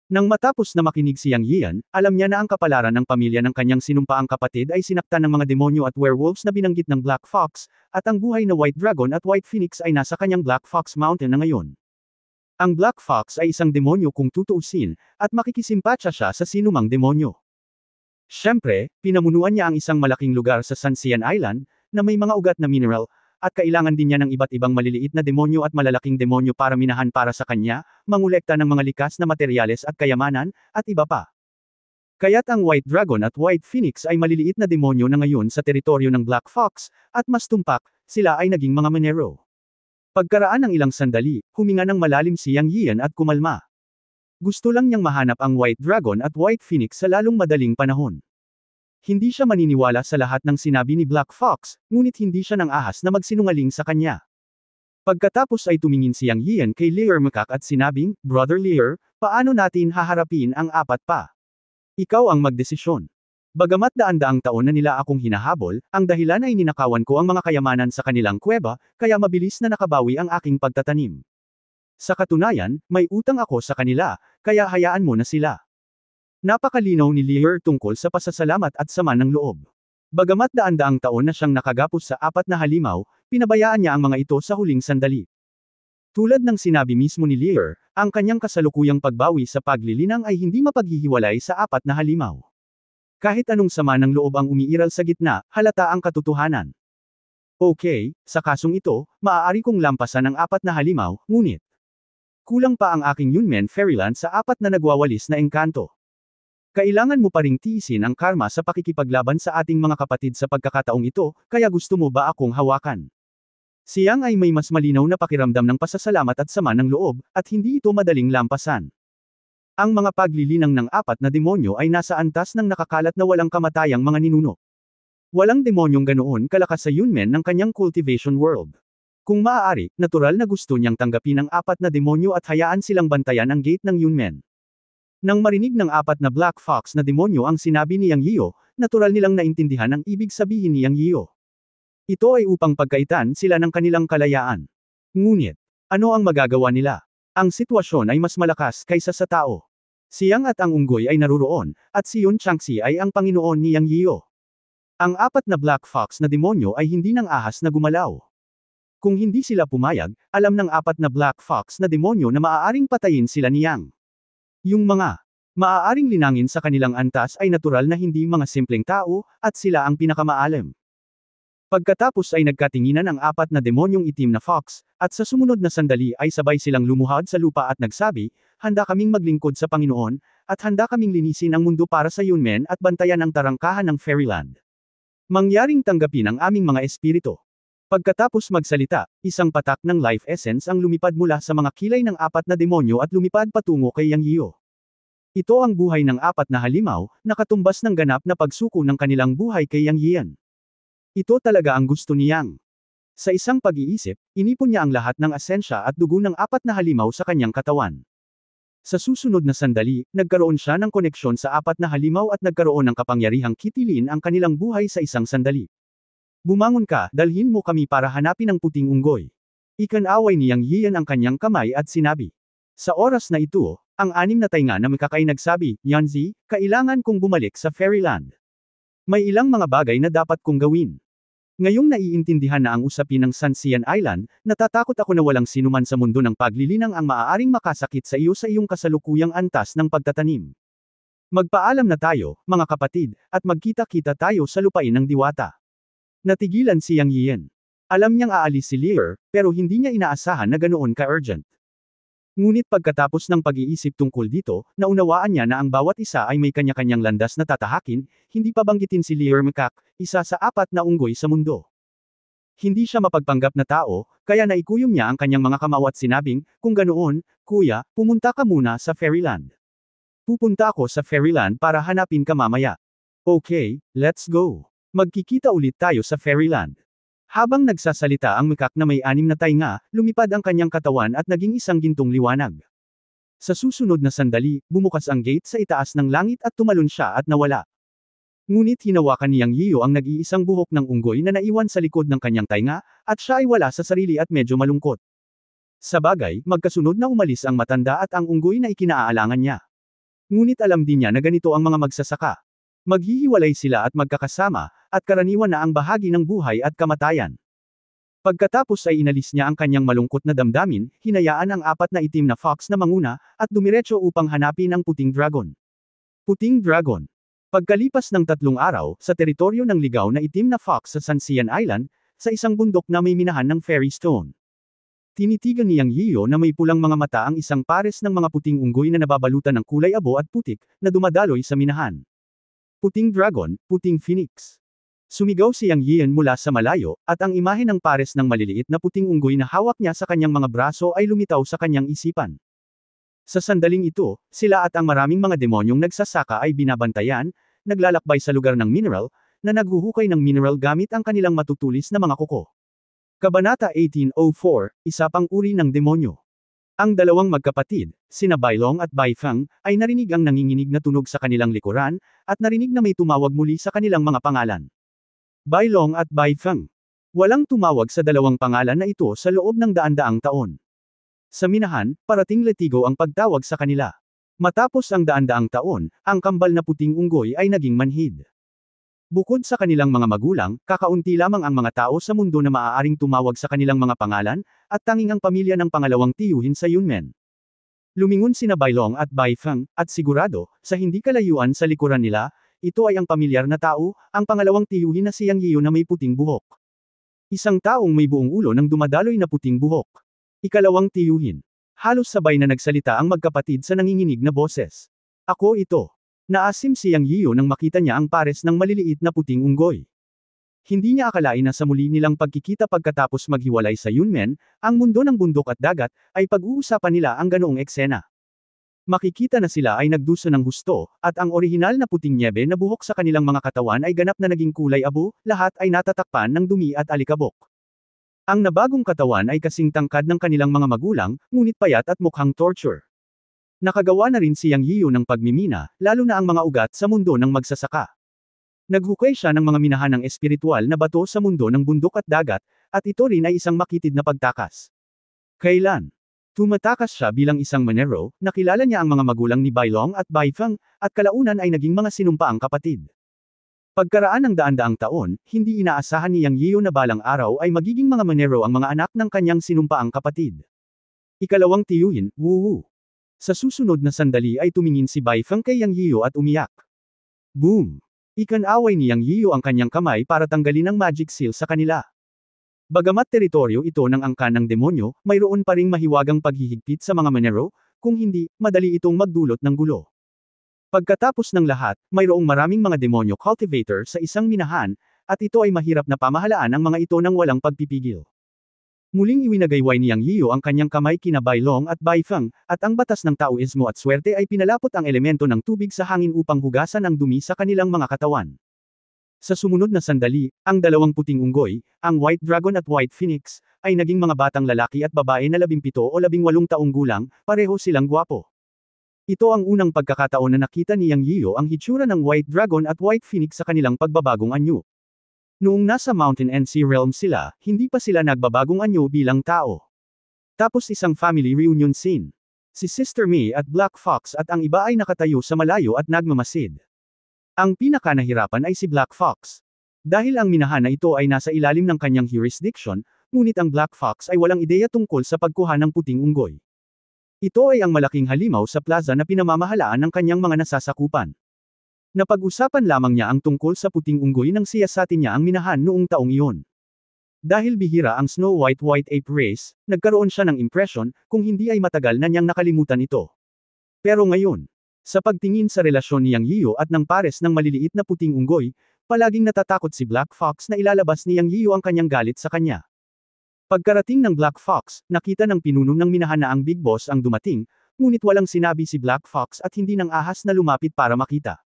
Nang matapos na makinig si Yang Yian, alam niya na ang kapalaran ng pamilya ng kanyang sinumpaang kapatid ay sinaktan ng mga demonyo at werewolves na binanggit ng Black Fox, at ang buhay na White Dragon at White Phoenix ay nasa kanyang Black Fox Mountain na ngayon. Ang Black Fox ay isang demonyo kung tutuusin, at makikisimpatya siya sa sinumang demonyo. Siyempre, pinamunuan niya ang isang malaking lugar sa Sanxian Island, na may mga ugat na mineral, at kailangan din niya ng iba't ibang maliliit na demonyo at malalaking demonyo para minahan para sa kanya, mangolekta ng mga likas na materyales at kayamanan, at iba pa. Kaya't ang White Dragon at White Phoenix ay maliliit na demonyo na ngayon sa teritoryo ng Black Fox, at mas tumpak, sila ay naging mga Manero. Pagkaraan ng ilang sandali, huminga ng malalim si Yang Yian at kumalma. Gusto lang niyang mahanap ang White Dragon at White Phoenix sa lalong madaling panahon. Hindi siya maniniwala sa lahat ng sinabi ni Black Fox, ngunit hindi siya nang ahas na magsinungaling sa kanya. Pagkatapos ay tumingin si Yang Yian kay Lear Makak at sinabing, Brother Lear, paano natin haharapin ang apat pa? Ikaw ang magdesisyon. Bagamat daan-daang taon na nila akong hinahabol, ang dahilan ay ninakawan ko ang mga kayamanan sa kanilang kuweba, kaya mabilis na nakabawi ang aking pagtatanim. Sa katunayan, may utang ako sa kanila, kaya hayaan mo na sila. Napakalinaw ni Lear tungkol sa pasasalamat at sama ng loob. Bagamat daan-daang taon na siyang nakagapos sa apat na halimaw, pinabayaan niya ang mga ito sa huling sandali. Tulad ng sinabi mismo ni Lear, ang kanyang kasalukuyang pagbawi sa paglilinang ay hindi mapaghihiwalay sa apat na halimaw. Kahit anong sama ng loob ang umiiral sa gitna, halata ang katotohanan. Okay, sa kasong ito, maaari kong lampasan ang apat na halimaw, ngunit kulang pa ang aking Yunmen Fairyland sa apat na nagwawalis na engkanto. Kailangan mo pa ring tiisin ang karma sa pakikipaglaban sa ating mga kapatid sa pagkakataong ito, kaya gusto mo ba akong hawakan? Si Yang ay may mas malinaw na pakiramdam ng pasasalamat at sama ng loob, at hindi ito madaling lampasan. Ang mga paglilinang ng apat na demonyo ay nasa antas ng nakakalat na walang kamatayang mga ninuno. Walang demonyong ganoon kalakas sa Yunmen ng kanyang cultivation world. Kung maaari, natural na gusto niyang tanggapin ang apat na demonyo at hayaan silang bantayan ang gate ng Yunmen. Nang marinig ng apat na Black Fox na demonyo ang sinabi ni Yang Yiyo, natural nilang naintindihan ang ibig sabihin ni Yang Yiyo. Ito ay upang pagkaitan sila ng kanilang kalayaan. Ngunit, ano ang magagawa nila? Ang sitwasyon ay mas malakas kaysa sa tao. Si Yang at ang unggoy ay naruroon, at si Yun Changxi ay ang Panginoon ni Yang Yiyo. Ang apat na Black Fox na demonyo ay hindi nang ahas na gumalaw. Kung hindi sila pumayag, alam ng apat na Black Fox na demonyo na maaaring patayin sila ni Yang. Yung mga maaaring linangin sa kanilang antas ay natural na hindi mga simpleng tao, at sila ang pinakamaalam. Pagkatapos ay nagkatinginan ang apat na demonyong itim na fox, at sa sumunod na sandali ay sabay silang lumuhad sa lupa at nagsabi, handa kaming maglingkod sa Panginoon, at handa kaming linisin ang mundo para sa Yunmen at bantayan ang tarangkahan ng Fairyland. Mangyaring tanggapin ang aming mga espiritu. Pagkatapos magsalita, isang patak ng life essence ang lumipad mula sa mga kilay ng apat na demonyo at lumipad patungo kay Yang Yiyo. Ito ang buhay ng apat na halimaw, nakatumbas ng ganap na pagsuko ng kanilang buhay kay Yang Yian. Ito talaga ang gusto ni Yang. Sa isang pag-iisip, inipon niya ang lahat ng asensya at dugo ng apat na halimaw sa kanyang katawan. Sa susunod na sandali, nagkaroon siya ng koneksyon sa apat na halimaw at nagkaroon ng kapangyarihang kitilin ang kanilang buhay sa isang sandali. Bumangon ka, dalhin mo kami para hanapin ang puting unggoy. Ikanaway ni Yang Yian ang kanyang kamay at sinabi. Sa oras na ito, ang anim na tainga na makakay nagsabi, Yanzi, kailangan kong bumalik sa Fairyland. May ilang mga bagay na dapat kong gawin. Ngayong naiintindihan na ang usapin ng Sanxian Island, natatakot ako na walang sinuman sa mundo ng paglilinang ang maaaring makasakit sa iyo sa iyong kasalukuyang antas ng pagtatanim. Magpaalam na tayo, mga kapatid, at magkita-kita tayo sa lupain ng diwata. Natigilan si Yang Yian. Alam niyang aalis si Lear, pero hindi niya inaasahan na ganoon ka-urgent. Ngunit pagkatapos ng pag-iisip tungkol dito, naunawaan niya na ang bawat isa ay may kanya-kanyang landas na tatahakin, hindi pa banggitin si Lear Macaque, isa sa 4 na unggoy sa mundo. Hindi siya mapagpanggap na tao, kaya naikuyom niya ang kanyang mga kamao at sinabing, kung ganoon, kuya, pumunta ka muna sa Fairyland. Pupunta ako sa Fairyland para hanapin ka mamaya. Okay, let's go. Magkikita ulit tayo sa Fairyland. Habang nagsasalita ang Macaque na may 6 na tainga, lumipad ang kanyang katawan at naging isang gintong liwanag. Sa susunod na sandali, bumukas ang gate sa itaas ng langit at tumalon siya at nawala. Ngunit hinawakan ni Yang Yiyo ang nag-iisang buhok ng unggoy na naiwan sa likod ng kanyang tainga, at siya ay wala sa sarili at medyo malungkot. Sa bagay, magkasunod na umalis ang matanda at ang unggoy na ikinaalangan niya. Ngunit alam din niya na ganito ang mga magsasaka. Maghihiwalay sila at magkakasama, at karaniwan na ang bahagi ng buhay at kamatayan. Pagkatapos ay inalis niya ang kanyang malungkot na damdamin, hinayaan ang 4 na itim na fox na manguna, at dumiretso upang hanapin ang puting dragon. Puting dragon. Pagkalipas ng 3 araw, sa teritoryo ng ligaw na itim na fox sa Sanxian Island, sa isang bundok na may minahan ng fairy stone. Tinitigan ni Yang Yiyo na may pulang mga mata ang isang pares ng mga puting unggoy na nababalutan ng kulay abo at putik, na dumadaloy sa minahan. Puting dragon, puting phoenix. Sumigaw si Yang Yian mula sa malayo, at ang imahe ng pares ng maliliit na puting unggoy na hawak niya sa kanyang mga braso ay lumitaw sa kanyang isipan. Sa sandaling ito, sila at ang maraming mga demonyong nagsasaka ay binabantayan, naglalakbay sa lugar ng mineral, na naghuhukay ng mineral gamit ang kanilang matutulis na mga kuko. Kabanata 1804, isa pang uri ng demonyo. Ang dalawang magkapatid, sina Bailong at Baifeng, ay narinig ang nanginginig na tunog sa kanilang likuran, at narinig na may tumawag muli sa kanilang mga pangalan. Bailong at Baifeng. Walang tumawag sa dalawang pangalan na ito sa loob ng daan-daang taon. Sa minahan, parating letigo ang pagtawag sa kanila. Matapos ang daan-daang taon, ang kambal na puting unggoy ay naging manhid. Bukod sa kanilang mga magulang, kakaunti lamang ang mga tao sa mundo na maaaring tumawag sa kanilang mga pangalan, at tanging ang pamilya ng pangalawang tiyuhin sa Yunmen. Lumingon sina Bailong at Baifeng, at sigurado, sa hindi kalayuan sa likuran nila, ito ay ang pamilyar na tao, ang pangalawang tiyuhin na si Yang Yiyo na may puting buhok. Isang taong may buong ulo ng dumadaloy na puting buhok. Ikalawang tiyuhin. Halos sabay na nagsalita ang magkapatid sa nanginginig na boses. Ako ito. Naasim si Yang Yiyo nang makita niya ang pares ng maliliit na puting unggoy. Hindi niya akalain na sa muli nilang pagkikita pagkatapos maghiwalay sa Yunmen, ang mundo ng bundok at dagat, ay pag-uusapan nila ang ganoong eksena. Makikita na sila ay nagdusa ng husto, at ang orihinal na puting nyebe na buhok sa kanilang mga katawan ay ganap na naging kulay abo, lahat ay natatakpan ng dumi at alikabok. Ang nabagong katawan ay kasing tangkad ng kanilang mga magulang, ngunit payat at mukhang torture. Nakagawa na rin si Yang Yiyo ng pagmimina, lalo na ang mga ugat sa mundo ng magsasaka. Naghukay siya ng mga minahan ng espiritual na bato sa mundo ng bundok at dagat, at ito rin ay isang makitid na pagtakas. Kailan? Tumatakas siya bilang isang manero, nakilala niya ang mga magulang ni Bailong at Baifeng, at kalaunan ay naging mga sinumpaang kapatid. Pagkaraan ng daan-daang taon, hindi inaasahan ni Yang Yiyo na balang araw ay magiging mga manero ang mga anak ng kanyang sinumpaang kapatid. Ikalawang tiyuhin, woo. Sa susunod na sandali ay tumingin si Baifeng kay Yang Yiyo at umiyak. Boom! Ikan-away ni Yang Yiyo ang kanyang kamay para tanggalin ang magic seal sa kanila. Bagamat teritoryo ito ng angkan ng demonyo, mayroon pa ring mahiwagang paghihigpit sa mga manero, kung hindi, madali itong magdulot ng gulo. Pagkatapos ng lahat, mayroong maraming mga demonyo cultivator sa isang minahan, at ito ay mahirap na pamahalaan ang mga ito ng walang pagpipigil. Muling iwinagayway ni Yang Yiyo ang kanyang kamay kina Bailong at Baifeng, at ang batas ng Taoismo at swerte ay pinalapot ang elemento ng tubig sa hangin upang hugasan ang dumi sa kanilang mga katawan. Sa sumunod na sandali, ang dalawang puting unggoy, ang White Dragon at White Phoenix, ay naging mga batang lalaki at babae na 17 o 18 taong gulang, pareho silang gwapo. Ito ang unang pagkakataon na nakita ni Yang Yiyo ang hitsura ng White Dragon at White Phoenix sa kanilang pagbabagong anyo. Noong nasa Mountain and Sea Realm sila, hindi pa sila nagbabagong anyo bilang tao. Tapos isang family reunion scene. Si Sister May at Black Fox at ang iba ay nakatayo sa malayo at nagmamasid. Ang pinakanahirapan ay si Black Fox. Dahil ang minahan na ito ay nasa ilalim ng kanyang jurisdiction, ngunit ang Black Fox ay walang ideya tungkol sa pagkuha ng puting unggoy. Ito ay ang malaking halimaw sa plaza na pinamamahalaan ng kanyang mga nasasakupan. Napag-usapan lamang niya ang tungkol sa puting unggoy nang siyasatin niya ang minahan noong taong iyon. Dahil bihira ang Snow White White Ape Race, nagkaroon siya ng impresyon, kung hindi ay matagal na niyang nakalimutan ito. Pero ngayon, sa pagtingin sa relasyon ni Yang Yiyo at ng pares ng maliliit na puting unggoy, palaging natatakot si Black Fox na ilalabas ni Yang Yiyo ang kanyang galit sa kanya. Pagkarating ng Black Fox, nakita ng pinuno ng minahan na ang Big Boss ang dumating, ngunit walang sinabi si Black Fox at hindi ng ahas na lumapit para makita.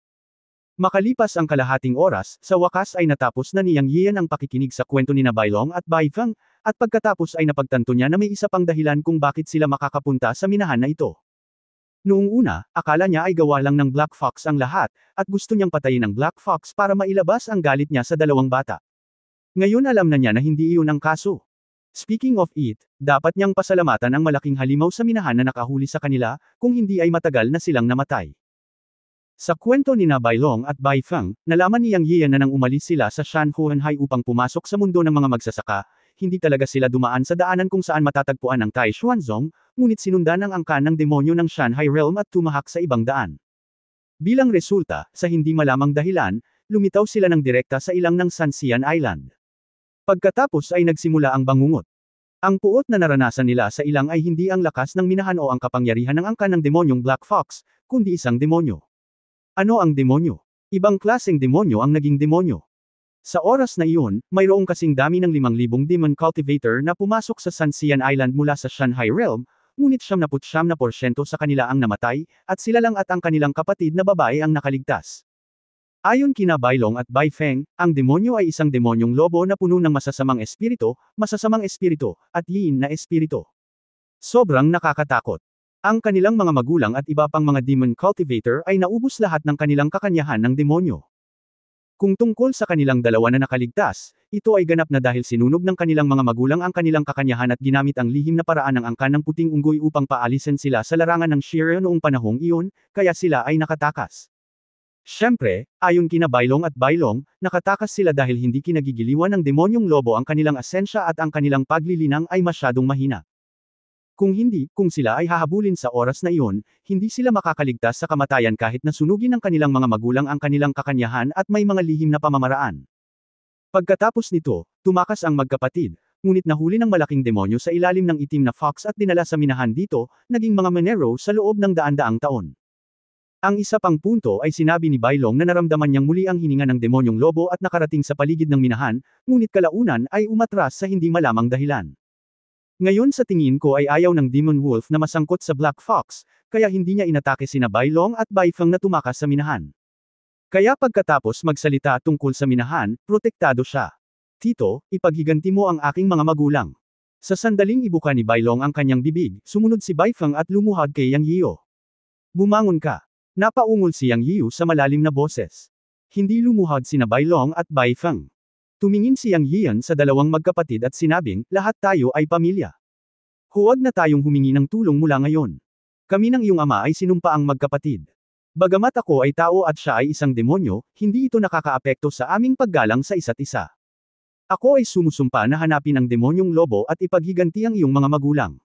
Makalipas ang kalahating oras, sa wakas ay natapos na ni Yang Yiyan ang pakikinig sa kwento ni na Bailong at Bai Feng, at pagkatapos ay napagtanto niya na may isa pang dahilan kung bakit sila makakapunta sa minahan na ito. Noong una, akala niya ay gawa lang ng Black Fox ang lahat, at gusto niyang patayin ang Black Fox para mailabas ang galit niya sa dalawang bata. Ngayon alam na niya na hindi iyon ang kaso. Speaking of it, dapat niyang pasalamatan ang malaking halimaw sa minahan na nakahuli sa kanila, kung hindi ay matagal na silang namatay. Sa kwento ni na Bailong at Bai Feng, nalaman ni Yang Yiyan na nang umalis sila sa Shanhuanhai upang pumasok sa mundo ng mga magsasaka, hindi talaga sila dumaan sa daanan kung saan matatagpuan ang Tai Xuanzong, ngunit sinundan ang angkan ng demonyo ng Shanhai Realm at tumahak sa ibang daan. Bilang resulta, sa hindi malamang dahilan, lumitaw sila ng direkta sa ilang ng Sanxian Island. Pagkatapos ay nagsimula ang bangungot. Ang puot na naranasan nila sa ilang ay hindi ang lakas ng minahan o ang kapangyarihan ng angkan ng demonyong Black Fox, kundi isang demonyo. Ano ang demonyo? Ibang klaseng demonyo ang naging demonyo. Sa oras na iyon, mayroong kasing dami ng 5,000 demon cultivator na pumasok sa Sanxian Island mula sa Shanhai Realm, ngunit 99% sa kanila ang namatay, at sila lang at ang kanilang kapatid na babae ang nakaligtas. Ayon kina Bailong at Bai Feng, ang demonyo ay isang demonyong lobo na puno ng masasamang espiritu, at yin na espiritu. Sobrang nakakatakot. Ang kanilang mga magulang at iba pang mga demon cultivator ay naubos lahat ng kanilang kakanyahan ng demonyo. Kung tungkol sa kanilang dalawa na nakaligtas, ito ay ganap na dahil sinunog ng kanilang mga magulang ang kanilang kakanyahan at ginamit ang lihim na paraan ng angkan ng puting unggoy upang paalisin sila sa larangan ng Shiryu noong panahong iyon, kaya sila ay nakatakas. Siyempre, ayon kina Bailong at Bailong, nakatakas sila dahil hindi kinagigiliwan ng demonyong lobo ang kanilang asensya at ang kanilang paglilinang ay masyadong mahina. Kung sila ay hahabulin sa oras na iyon, hindi sila makakaligtas sa kamatayan kahit na sunugin ng kanilang mga magulang ang kanilang kakanyahan at may mga lihim na pamamaraan. Pagkatapos nito, tumakas ang magkapatid, ngunit nahuli ng malaking demonyo sa ilalim ng itim na fox at dinala sa minahan dito, naging mga Monero sa loob ng daan-daang taon. Ang isa pang punto ay sinabi ni Bailong na naramdaman niyang muli ang hininga ng demonyong lobo at nakarating sa paligid ng minahan, ngunit kalaunan ay umatras sa hindi malamang dahilan. Ngayon sa tingin ko ay ayaw ng Demon Wolf na masangkot sa Black Fox, kaya hindi niya inatake sina Bailong at Bai Feng na tumakas sa minahan. Kaya pagkatapos magsalita tungkol sa minahan, protektado siya. Tito, ipaghiganti mo ang aking mga magulang. Sa sandaling ibuka ni Bailong ang kanyang bibig, sumunod si Bai Feng at lumuhod kay Yang Yiyo. Bumangon ka. Napaungol si Yang Yiyo sa malalim na boses. Hindi lumuhod sina Bailong at Bai Feng. Tumingin si Yang Yiyan sa dalawang magkapatid at sinabing, lahat tayo ay pamilya. Huwag na tayong humingi ng tulong mula ngayon. Kami ng iyong ama ay sinumpa ang magkapatid. Bagamat ako ay tao at siya ay isang demonyo, hindi ito nakakaapekto sa aming paggalang sa isa't isa. Ako ay sumusumpa na hanapin ang demonyong lobo at ipaghiganti ang iyong mga magulang.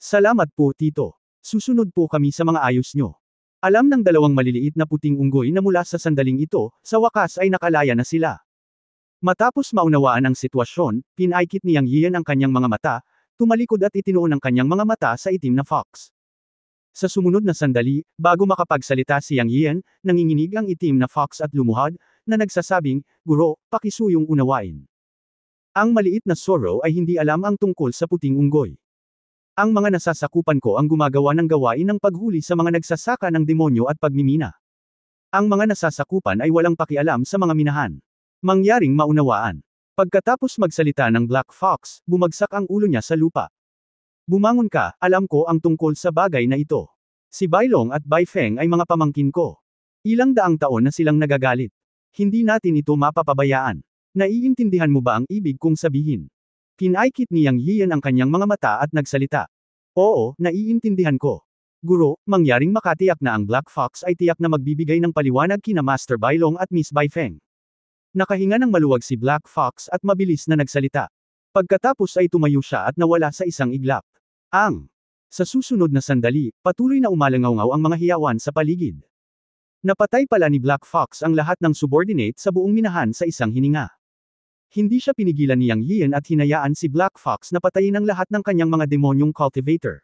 Salamat po, Tito. Susunod po kami sa mga ayos nyo. Alam ng dalawang maliliit na puting unggoy na mula sa sandaling ito, sa wakas ay nakalaya na sila. Matapos maunawaan ang sitwasyon, pinaikit ni Yang Yiyan ang kanyang mga mata, tumalikod at itinuon ang kanyang mga mata sa itim na fox. Sa sumunod na sandali, bago makapagsalita si Yang Yiyan, nanginginig ang itim na fox at lumuhod, na nagsasabing, Guro, pakisuyong unawain. Ang maliit na Zoro ay hindi alam ang tungkol sa puting unggoy. Ang mga nasasakupan ko ang gumagawa ng gawain ng paghuli sa mga nagsasaka ng demonyo at pagmimina. Ang mga nasasakupan ay walang pakialam sa mga minahan. Mangyaring maunawaan. Pagkatapos magsalita ng Black Fox, bumagsak ang ulo niya sa lupa. Bumangon ka, alam ko ang tungkol sa bagay na ito. Si Bailong at Bai Feng ay mga pamangkin ko. Ilang daang taon na silang nagagalit. Hindi natin ito mapapabayaan. Naiintindihan mo ba ang ibig kong sabihin? Pinaikit ni Yang Yiyan ang kanyang mga mata at nagsalita. Oo, naiintindihan ko. Guro, mangyaring makatiyak na ang Black Fox ay tiyak na magbibigay ng paliwanag kina Master Bailong at Miss Bai Feng. Nakahinga ng maluwag si Black Fox at mabilis na nagsalita. Pagkatapos ay tumayo siya at nawala sa isang iglap. Sa susunod na sandali, patuloy na umalangaw ang mga hiyawan sa paligid. Napatay pala ni Black Fox ang lahat ng subordinate sa buong minahan sa isang hininga. Hindi siya pinigilan ni Yang Yian at hinayaan si Black Fox na patayin ang lahat ng kanyang mga demonyong cultivator.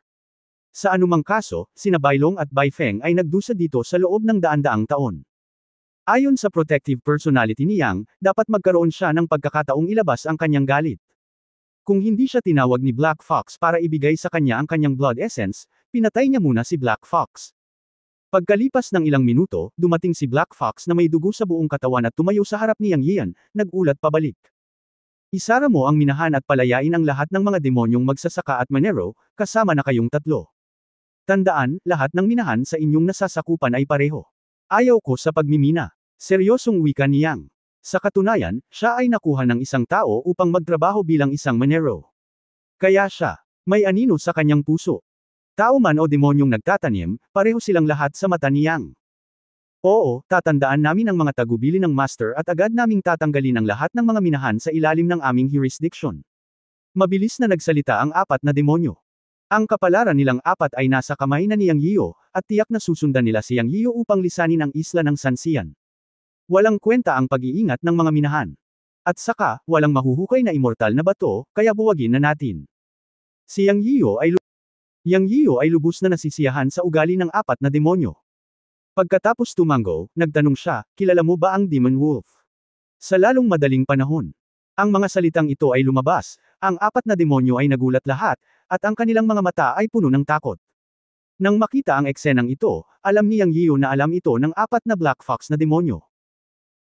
Sa anumang kaso, sina Bailong at Bai Feng ay nagdusa dito sa loob ng daan-daang taon. Ayon sa protective personality ni Yang, dapat magkaroon siya ng pagkakataong ilabas ang kanyang galit. Kung hindi siya tinawag ni Black Fox para ibigay sa kanya ang kanyang blood essence, pinatay niya muna si Black Fox. Pagkalipas ng ilang minuto, dumating si Black Fox na may dugo sa buong katawan at tumayo sa harap ni Yang Yian, nagulat pabalik. Isara mo ang minahan at palayain ang lahat ng mga demonyong magsasaka at manero, kasama na kayong tatlo. Tandaan, lahat ng minahan sa inyong nasasakupan ay pareho. Ayaw ko sa pagmimina. Seryosong wika ni Yang. Sa katunayan, siya ay nakuha ng isang tao upang magtrabaho bilang isang manero. Kaya siya, may anino sa kanyang puso. Tao man o demonyong nagtatanim, pareho silang lahat sa mata ni Yang. Oo, tatandaan namin ang mga tagubili ng master at agad naming tatanggalin ang lahat ng mga minahan sa ilalim ng aming jurisdiction. Mabilis na nagsalita ang apat na demonyo. Ang kapalaran nilang apat ay nasa kamay na ni Yang Yiyo, at tiyak na susundan nila si Yang Yiyo upang lisanin ang isla ng Sansian. Walang kwenta ang pag-iingat ng mga minahan. At saka, walang mahuhukay na immortal na bato, kaya buwagin na natin. Si Yang Yiyo ay lubos na nasisiyahan sa ugali ng apat na demonyo. Pagkatapos tumango, nagtanong siya, kilala mo ba ang Demon Wolf? Sa lalong madaling panahon. Ang mga salitang ito ay lumabas, ang apat na demonyo ay nagulat lahat, at ang kanilang mga mata ay puno ng takot. Nang makita ang eksenang ito, alam ni Yang Yiyo na alam ito ng apat na Black Fox na demonyo.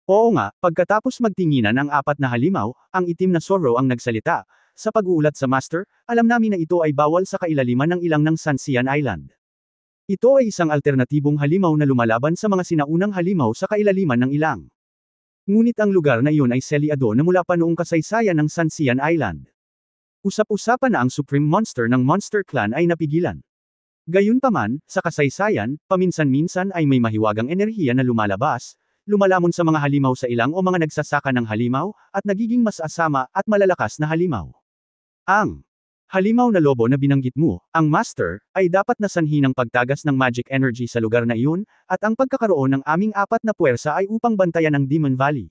Oo nga, pagkatapos magtinginan ang apat na halimaw, ang itim na Zorro ang nagsalita. Sa pag-uulat sa Master, alam namin na ito ay bawal sa kailaliman ng ilang ng Sansian Island. Ito ay isang alternatibong halimaw na lumalaban sa mga sinaunang halimaw sa kailaliman ng ilang. Ngunit ang lugar na iyon ay selyado na mula pa noong kasaysayan ng Sansian Island. Usap-usapan na ang Supreme Monster ng Monster Clan ay napigilan. Gayunpaman, sa kasaysayan, paminsan-minsan ay may mahiwagang enerhiya na lumalabas, lumalamon sa mga halimaw sa ilang o mga nagsasaka ng halimaw, at nagiging mas asama at malalakas na halimaw. Ang halimaw na lobo na binanggit mo, ang Master, ay dapat na sanhi ng pagtagas ng magic energy sa lugar na iyon, at ang pagkakaroon ng aming apat na puwersa ay upang bantayan ang Demon Valley.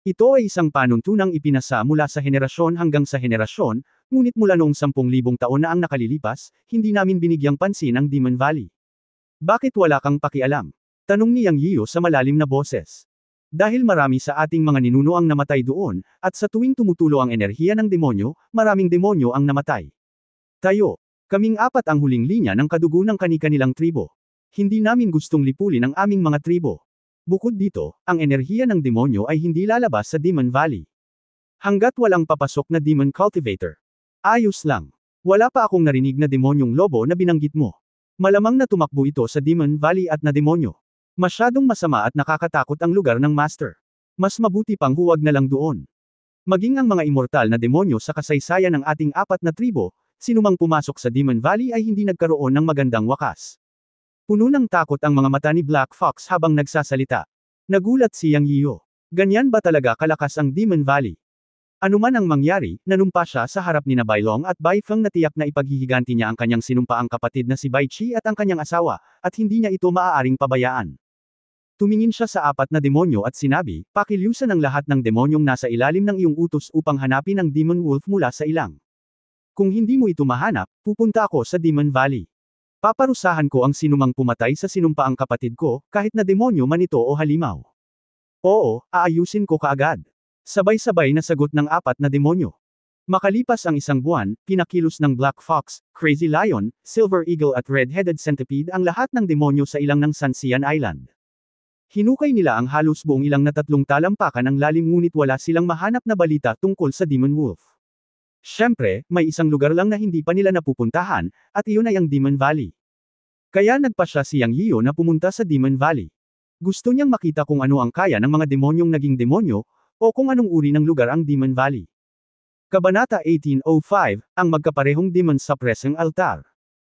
Ito ay isang panuntunang ipinasa mula sa henerasyon hanggang sa henerasyon, ngunit mula noong 10,000 taon na ang nakalilipas, hindi namin binigyang pansin ang Demon Valley. Bakit wala kang pakialam? Tanong ni Yang Yiyo sa malalim na boses. Dahil marami sa ating mga ninuno ang namatay doon, at sa tuwing tumutulo ang enerhiya ng demonyo, maraming demonyo ang namatay. Tayo, kaming apat ang huling linya ng kadugo ng kani-kanilang tribo. Hindi namin gustong lipulin ang aming mga tribo. Bukod dito, ang enerhiya ng demonyo ay hindi lalabas sa Demon Valley. Hanggat walang papasok na Demon Cultivator. Ayos lang. Wala pa akong narinig na demonyong lobo na binanggit mo. Malamang na tumakbo ito sa Demon Valley at na demonyo. Masyadong masama at nakakatakot ang lugar ng Master. Mas mabuti pang huwag na lang doon. Maging ang mga immortal na demonyo sa kasaysayan ng ating apat na tribo, sinumang pumasok sa Demon Valley ay hindi nagkaroon ng magandang wakas. Puno ng takot ang mga mata ni Black Fox habang nagsasalita. Nagulat si Yang Yiyo. Ganyan ba talaga kalakas ang Demon Valley? Anuman ang mangyari, nanumpa siya sa harap ni na Bailong at Bai Feng na tiyak na ipaghihiganti niya ang kanyang sinumpaang kapatid na si Bai Qi at ang kanyang asawa, at hindi niya ito maaaring pabayaan. Tumingin siya sa apat na demonyo at sinabi, pakilusan ang lahat ng demonyong nasa ilalim ng iyong utos upang hanapin ang Demon Wolf mula sa ilang. Kung hindi mo ito mahanap, pupunta ako sa Demon Valley. Paparusahan ko ang sinumang pumatay sa sinumpaang kapatid ko, kahit na demonyo man ito o halimaw. Oo, aayusin ko kaagad. Sabay-sabay na sagot ng apat na demonyo. Makalipas ang isang buwan, pinakilos ng Black Fox, Crazy Lion, Silver Eagle at Red-Headed Centipede ang lahat ng demonyo sa ilang ng Sansian Island. Hinukay nila ang halos buong ilang na 3 talampakan ang lalim ngunit wala silang mahanap na balita tungkol sa Demon Wolf. Siyempre, may isang lugar lang na hindi pa nila napupuntahan, at iyon ay ang Demon Valley. Kaya nagpa siya si Yang Yiyo na pumunta sa Demon Valley. Gusto niyang makita kung ano ang kaya ng mga demonyong naging demonyo, o kung anong uri ng lugar ang Demon Valley. Kabanata 1805, ang magkaparehong Demon Suppressing Altar.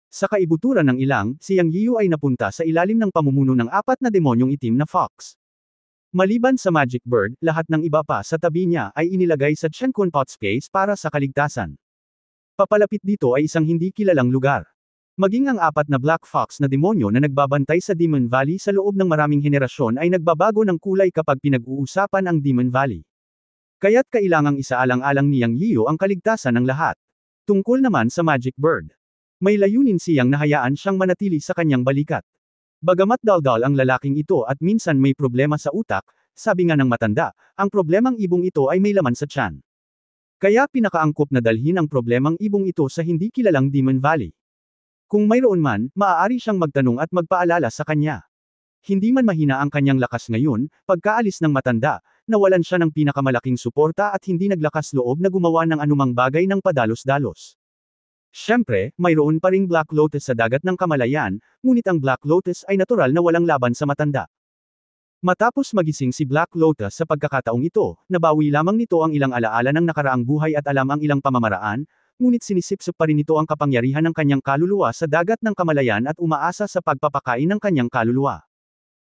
Sa kaibuturan ng ilang, si Yang Yiyo ay napunta sa ilalim ng pamumuno ng apat na demonyong itim na fox. Maliban sa Magic Bird, lahat ng iba pa sa tabi niya ay inilagay sa Chenkun Pot Space para sa kaligtasan. Papalapit dito ay isang hindi kilalang lugar. Maging ang 4 na Black Fox na demonyo na nagbabantay sa Demon Valley sa loob ng maraming henerasyon ay nagbabago ng kulay kapag pinag-uusapan ang Demon Valley. Kaya't kailangang isaalang-alang ni Yang Yiyo ang kaligtasan ng lahat. Tungkol naman sa Magic Bird. May layunin siyang nahayaan siyang manatili sa kanyang balikat. Bagamat daldal ang lalaking ito at minsan may problema sa utak, sabi nga ng matanda, ang problemang ibong ito ay may laman sa tiyan. Kaya pinakaangkop na dalhin ang problemang ibong ito sa hindi kilalang Demon Valley. Kung mayroon man, maaari siyang magtanong at magpaalala sa kanya. Hindi man mahina ang kanyang lakas ngayon, pagkaalis ng matanda, nawalan siya ng pinakamalaking suporta at hindi naglakas loob na gumawa ng anumang bagay ng padalos-dalos. Siyempre, mayroon pa ring Black Lotus sa dagat ng Kamalayan, ngunit ang Black Lotus ay natural na walang laban sa matanda. Matapos magising si Black Lotus sa pagkakataong ito, nabawi lamang nito ang ilang alaala ng nakaraang buhay at alam ang ilang pamamaraan, ngunit sinisipsip pa rin nito ang kapangyarihan ng kanyang kaluluwa sa dagat ng Kamalayan at umaasa sa pagpapakain ng kanyang kaluluwa.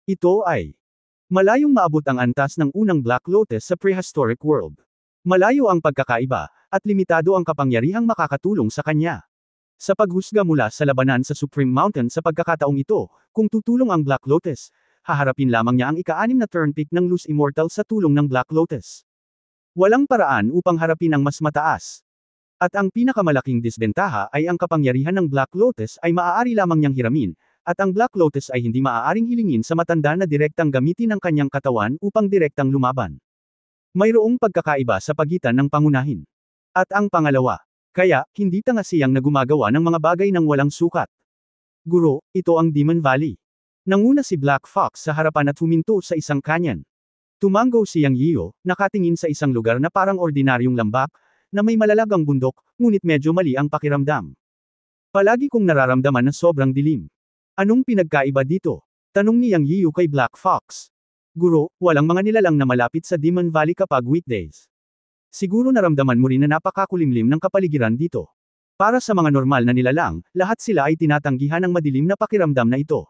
Ito ay malayong maabot ang antas ng unang Black Lotus sa prehistoric world. Malayo ang pagkakaiba, at limitado ang kapangyarihang makakatulong sa kanya. Sa paghusga mula sa labanan sa Supreme Mountain sa pagkakataong ito, kung tutulong ang Black Lotus, haharapin lamang niya ang ika-6 na turn pick ng Luz Immortal sa tulong ng Black Lotus. Walang paraan upang harapin ang mas mataas. At ang pinakamalaking disbentaha ay ang kapangyarihan ng Black Lotus ay maaari lamang niyang hiramin, at ang Black Lotus ay hindi maaaring hilingin sa matanda na direktang gamitin ang kanyang katawan upang direktang lumaban. Mayroong pagkakaiba sa pagitan ng pangunahin. At ang pangalawa. Kaya, hindi tanga siyang na gumagawa ng mga bagay ng walang sukat. Guro, ito ang Demon Valley. Nanguna si Black Fox sa harapan at huminto sa isang canyon. Tumango si Yang Yiyo, nakatingin sa isang lugar na parang ordinaryong lambak, na may malalagang bundok, ngunit medyo mali ang pakiramdam. Palagi kong nararamdaman na sobrang dilim. Anong pinagkaiba dito? Tanong ni Yang Yiyo kay Black Fox. Guro, walang mga nilalang na malapit sa Demon Valley kapag weekdays. Siguro naramdaman mo rin na napakakulimlim ng kapaligiran dito. Para sa mga normal na nilalang, lahat sila ay tinatanggihan ng madilim na pakiramdam na ito.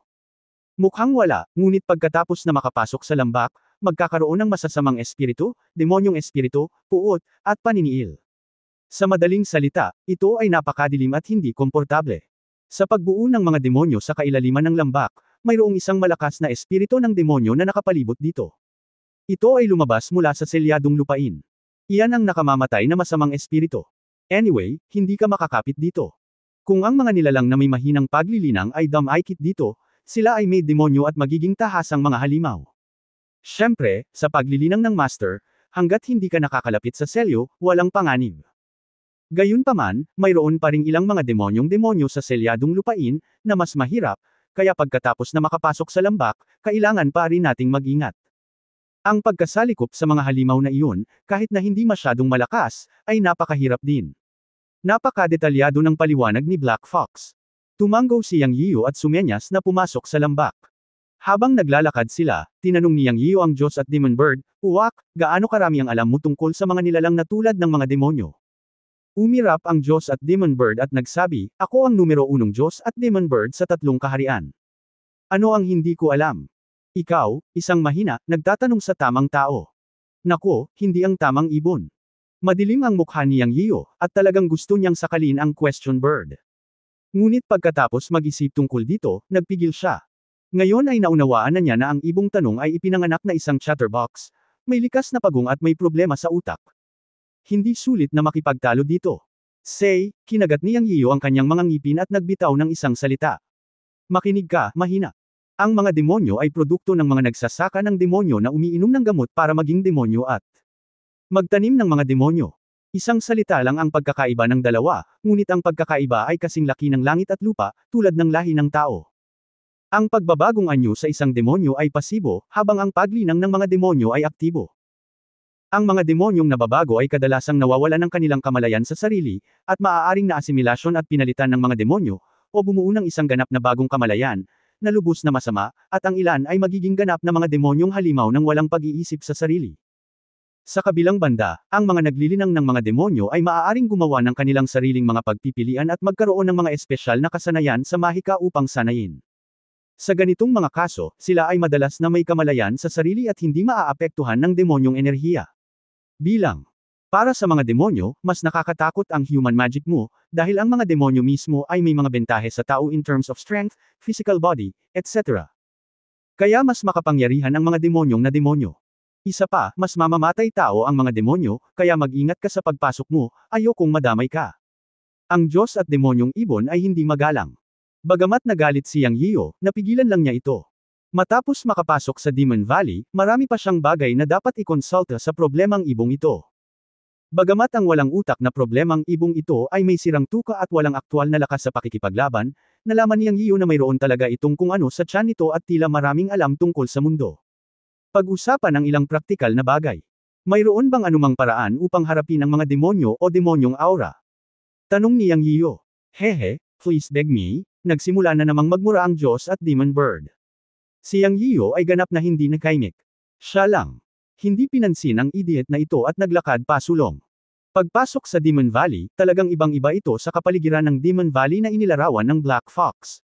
Mukhang wala, ngunit pagkatapos na makapasok sa lambak, magkakaroon ng masasamang espiritu, demonyong espiritu, puot, at paniniil. Sa madaling salita, ito ay napakadilim at hindi komportable. Sa pagbuo ng mga demonyo sa kailaliman ng lambak, mayroong isang malakas na espiritu ng demonyo na nakapalibot dito. Ito ay lumabas mula sa selyadong lupain. Iyan ang nakamamatay na masamang espiritu. Anyway, hindi ka makakapit dito. Kung ang mga nilalang na may mahinang paglilinang ay damaykit dito, sila ay may demonyo at magiging tahasang mga halimaw. Siyempre, sa paglilinang ng master, hanggat hindi ka nakakalapit sa selyo, walang panganib. Gayunpaman, mayroon pa ring ilang mga demonyong-demonyo sa selyadong lupain, na mas mahirap, kaya pagkatapos na makapasok sa lambak, kailangan pa rin nating mag-ingat. Ang pagkasalikop sa mga halimaw na iyon, kahit na hindi masyadong malakas, ay napakahirap din. Napakadetalyado ng paliwanag ni Black Fox. Tumango si Yang Yiyo at sumenyas na pumasok sa lambak. Habang naglalakad sila, tinanong ni Yang Yiyo ang Diyos at Demon Bird, "Uwak, gaano karami ang alam mo tungkol sa mga nilalang na tulad ng mga demonyo?" Umirap ang Diyos at Demon Bird at nagsabi, "Ako ang numero 1 Diyos at Demon Bird sa 3 kaharian." Ano ang hindi ko alam? Ikaw, isang mahina, nagtatanong sa tamang tao. Nako, hindi ang tamang ibon. Madilim ang mukha ni Yang Yiyo, at talagang gusto niyang sakalin ang question bird. Ngunit pagkatapos mag-isip tungkol dito, nagpigil siya. Ngayon ay naunawaan na niya na ang ibong tanong ay ipinanganak na isang chatterbox, may likas na pagong at may problema sa utak. Hindi sulit na makipagtalo dito. Say, kinagat ni Yang Yiyo ang kanyang mga ngipin at nagbitaw ng isang salita. Makinig ka, mahina. Ang mga demonyo ay produkto ng mga nagsasaka ng demonyo na umiinom ng gamot para maging demonyo at magtanim ng mga demonyo. Isang salita lang ang pagkakaiba ng dalawa, ngunit ang pagkakaiba ay kasing laki ng langit at lupa, tulad ng lahi ng tao. Ang pagbabagong anyo sa isang demonyo ay pasibo, habang ang paglinang ng mga demonyo ay aktibo. Ang mga demonyong nababago ay kadalasang nawawalan ng kanilang kamalayan sa sarili, at maaaring na-asimilasyon at pinalitan ng mga demonyo, o bumuo ng isang ganap na bagong kamalayan, na lubos na masama, at ang ilan ay magiging ganap na mga demonyong halimaw ng walang pag-iisip sa sarili. Sa kabilang banda, ang mga naglilinang ng mga demonyo ay maaaring gumawa ng kanilang sariling mga pagpipilian at magkaroon ng mga espesyal na kasanayan sa mahika upang sanayin. Sa ganitong mga kaso, sila ay madalas na may kamalayan sa sarili at hindi maaapektuhan ng demonyong enerhiya. Bilang Para sa mga demonyo, mas nakakatakot ang human magic mo, dahil ang mga demonyo mismo ay may mga bentahe sa tao in terms of strength, physical body, etc. Kaya mas makapangyarihan ang mga demonyong na demonyo. Isa pa, mas mamamatay tao ang mga demonyo, kaya mag-ingat ka sa pagpasok mo, ayokong madamay ka. Ang Diyos at demonyong ibon ay hindi magalang. Bagamat nagalit si Yang Yiyo, napigilan lang niya ito. Matapos makapasok sa Demon Valley, marami pa siyang bagay na dapat ikonsulta sa problemang ibong ito. Bagamat ang walang utak na problemang ibong ito ay may sirang tuka at walang aktwal na lakas sa pakikipaglaban, nalaman ni Yang Yiyo na mayroon talaga itong kung ano sa tiyan nito at tila maraming alam tungkol sa mundo. Pag-usapan ang ilang praktikal na bagay. Mayroon bang anumang paraan upang harapin ang mga demonyo o demonyong aura? Tanong ni Yang Yiyo. Hehe, please beg me, nagsimula na namang magmura ang Diyos at Demon Bird. Si Yang Yiyo ay ganap na hindi nakaimik. Siya lang. Hindi pinansin ang idiot na ito at naglakad pasulong. Pagpasok sa Demon Valley, talagang ibang-iba ito sa kapaligiran ng Demon Valley na inilarawan ng Black Fox.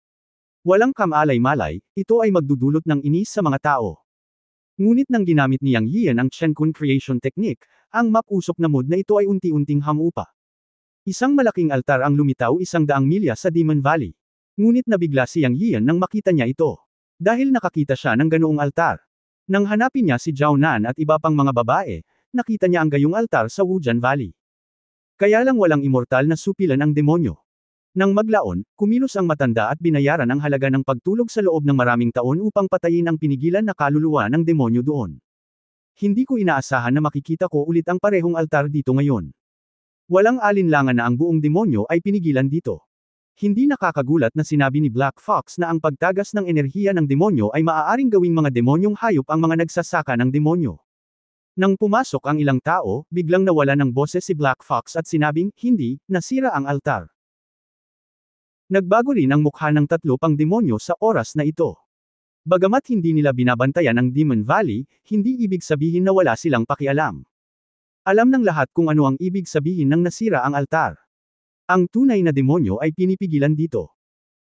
Walang kamalay-malay, ito ay magdudulot ng inis sa mga tao. Ngunit nang ginamit ni Yang Yiyan ang Chenkun Creation Technique, ang mapusok na mood na ito ay unti-unting hamupa. Isang malaking altar ang lumitaw 100 milya sa Demon Valley. Ngunit nabigla si Yang Yiyan nang makita niya ito. Dahil nakakita siya ng ganoong altar. Nang hanapin niya si Zhao Nan at iba pang mga babae, nakita niya ang gayong altar sa Wujian Valley. Kaya lang walang immortal na supilan ang demonyo. Nang maglaon, kumilos ang matanda at binayaran ang halaga ng pagtulog sa loob ng maraming taon upang patayin ang pinigilan na kaluluwa ng demonyo doon. Hindi ko inaasahan na makikita ko ulit ang parehong altar dito ngayon. Walang alinlangan na ang buong demonyo ay pinigilan dito. Hindi nakakagulat na sinabi ni Black Fox na ang pagtagas ng enerhiya ng demonyo ay maaaring gawing mga demonyong hayop ang mga nagsasaka ng demonyo. Nang pumasok ang ilang tao, biglang nawala ng boses si Black Fox at sinabing, hindi, nasira ang altar. Nagbago rin ang mukha ng 3 pang demonyo sa oras na ito. Bagamat hindi nila binabantayan ang Demon Valley, hindi ibig sabihin na wala silang pakialam. Alam ng lahat kung ano ang ibig sabihin ng nasira ang altar. Ang tunay na demonyo ay pinipigilan dito.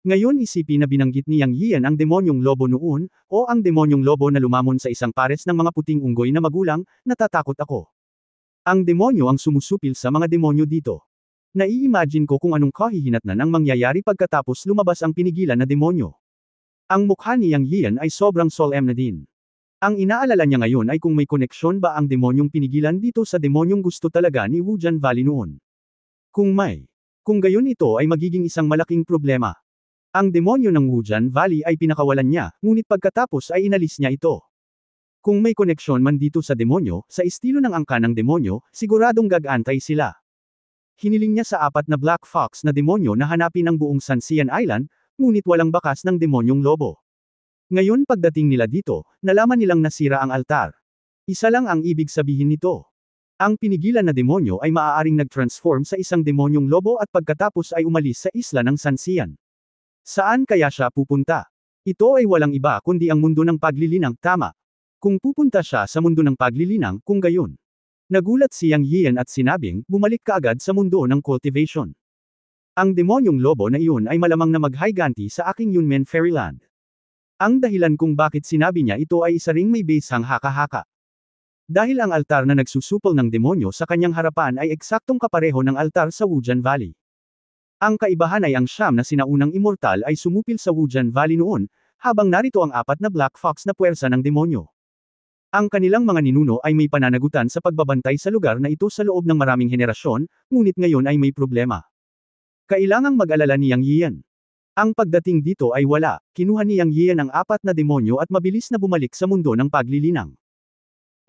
Ngayon isipin na binanggit ni Yang Yiyan ang demonyong lobo noon, o ang demonyong lobo na lumamon sa isang pares ng mga puting unggoy na magulang, natatakot ako. Ang demonyo ang sumusupil sa mga demonyo dito. Nai-imagine ko kung anong kahihinatnan ang mangyayari pagkatapos lumabas ang pinigilan na demonyo. Ang mukha ni Yang Yiyan ay sobrang solemn na din. Ang inaalala niya ngayon ay kung may koneksyon ba ang demonyong pinigilan dito sa demonyong gusto talaga ni Wujian Valley noon. Kung may. Kung gayon ito ay magiging isang malaking problema. Ang demonyo ng Wujian Valley ay pinakawalan niya, ngunit pagkatapos ay inalis niya ito. Kung may koneksyon man dito sa demonyo, sa estilo ng angka ng demonyo, siguradong gag-antay sila. Hiniling niya sa 4 na Black Fox na demonyo na hanapin ang buong Sanxian Island, ngunit walang bakas ng demonyong lobo. Ngayon pagdating nila dito, nalaman nilang nasira ang altar. Isa lang ang ibig sabihin nito. Ang pinigilan na demonyo ay maaaring nag-transform sa isang demonyong lobo at pagkatapos ay umalis sa isla ng Sanxian. Saan kaya siya pupunta? Ito ay walang iba kundi ang mundo ng paglilinang, tama. Kung pupunta siya sa mundo ng paglilinang, kung gayon. Nagulat si Yang Yiyan at sinabing, bumalik ka agad sa mundo ng cultivation. Ang demonyong lobo na iyon ay malamang na mag-higanti sa aking Yunmen Fairyland. Ang dahilan kung bakit sinabi niya ito ay isa ring may basehang haka-haka. Dahil ang altar na nagsusupol ng demonyo sa kanyang harapan ay eksaktong kapareho ng altar sa Wujian Valley. Ang kaibahan ay ang siyam na sinaunang immortal ay sumupil sa Wujian Valley noon, habang narito ang 4 na Black Fox na puwersa ng demonyo. Ang kanilang mga ninuno ay may pananagutan sa pagbabantay sa lugar na ito sa loob ng maraming henerasyon, ngunit ngayon ay may problema. Kailangang mag-alala ni Yang Yiyan. Ang pagdating dito ay wala, kinuha ni Yang Yiyan ang 4 na demonyo at mabilis na bumalik sa mundo ng paglilinang.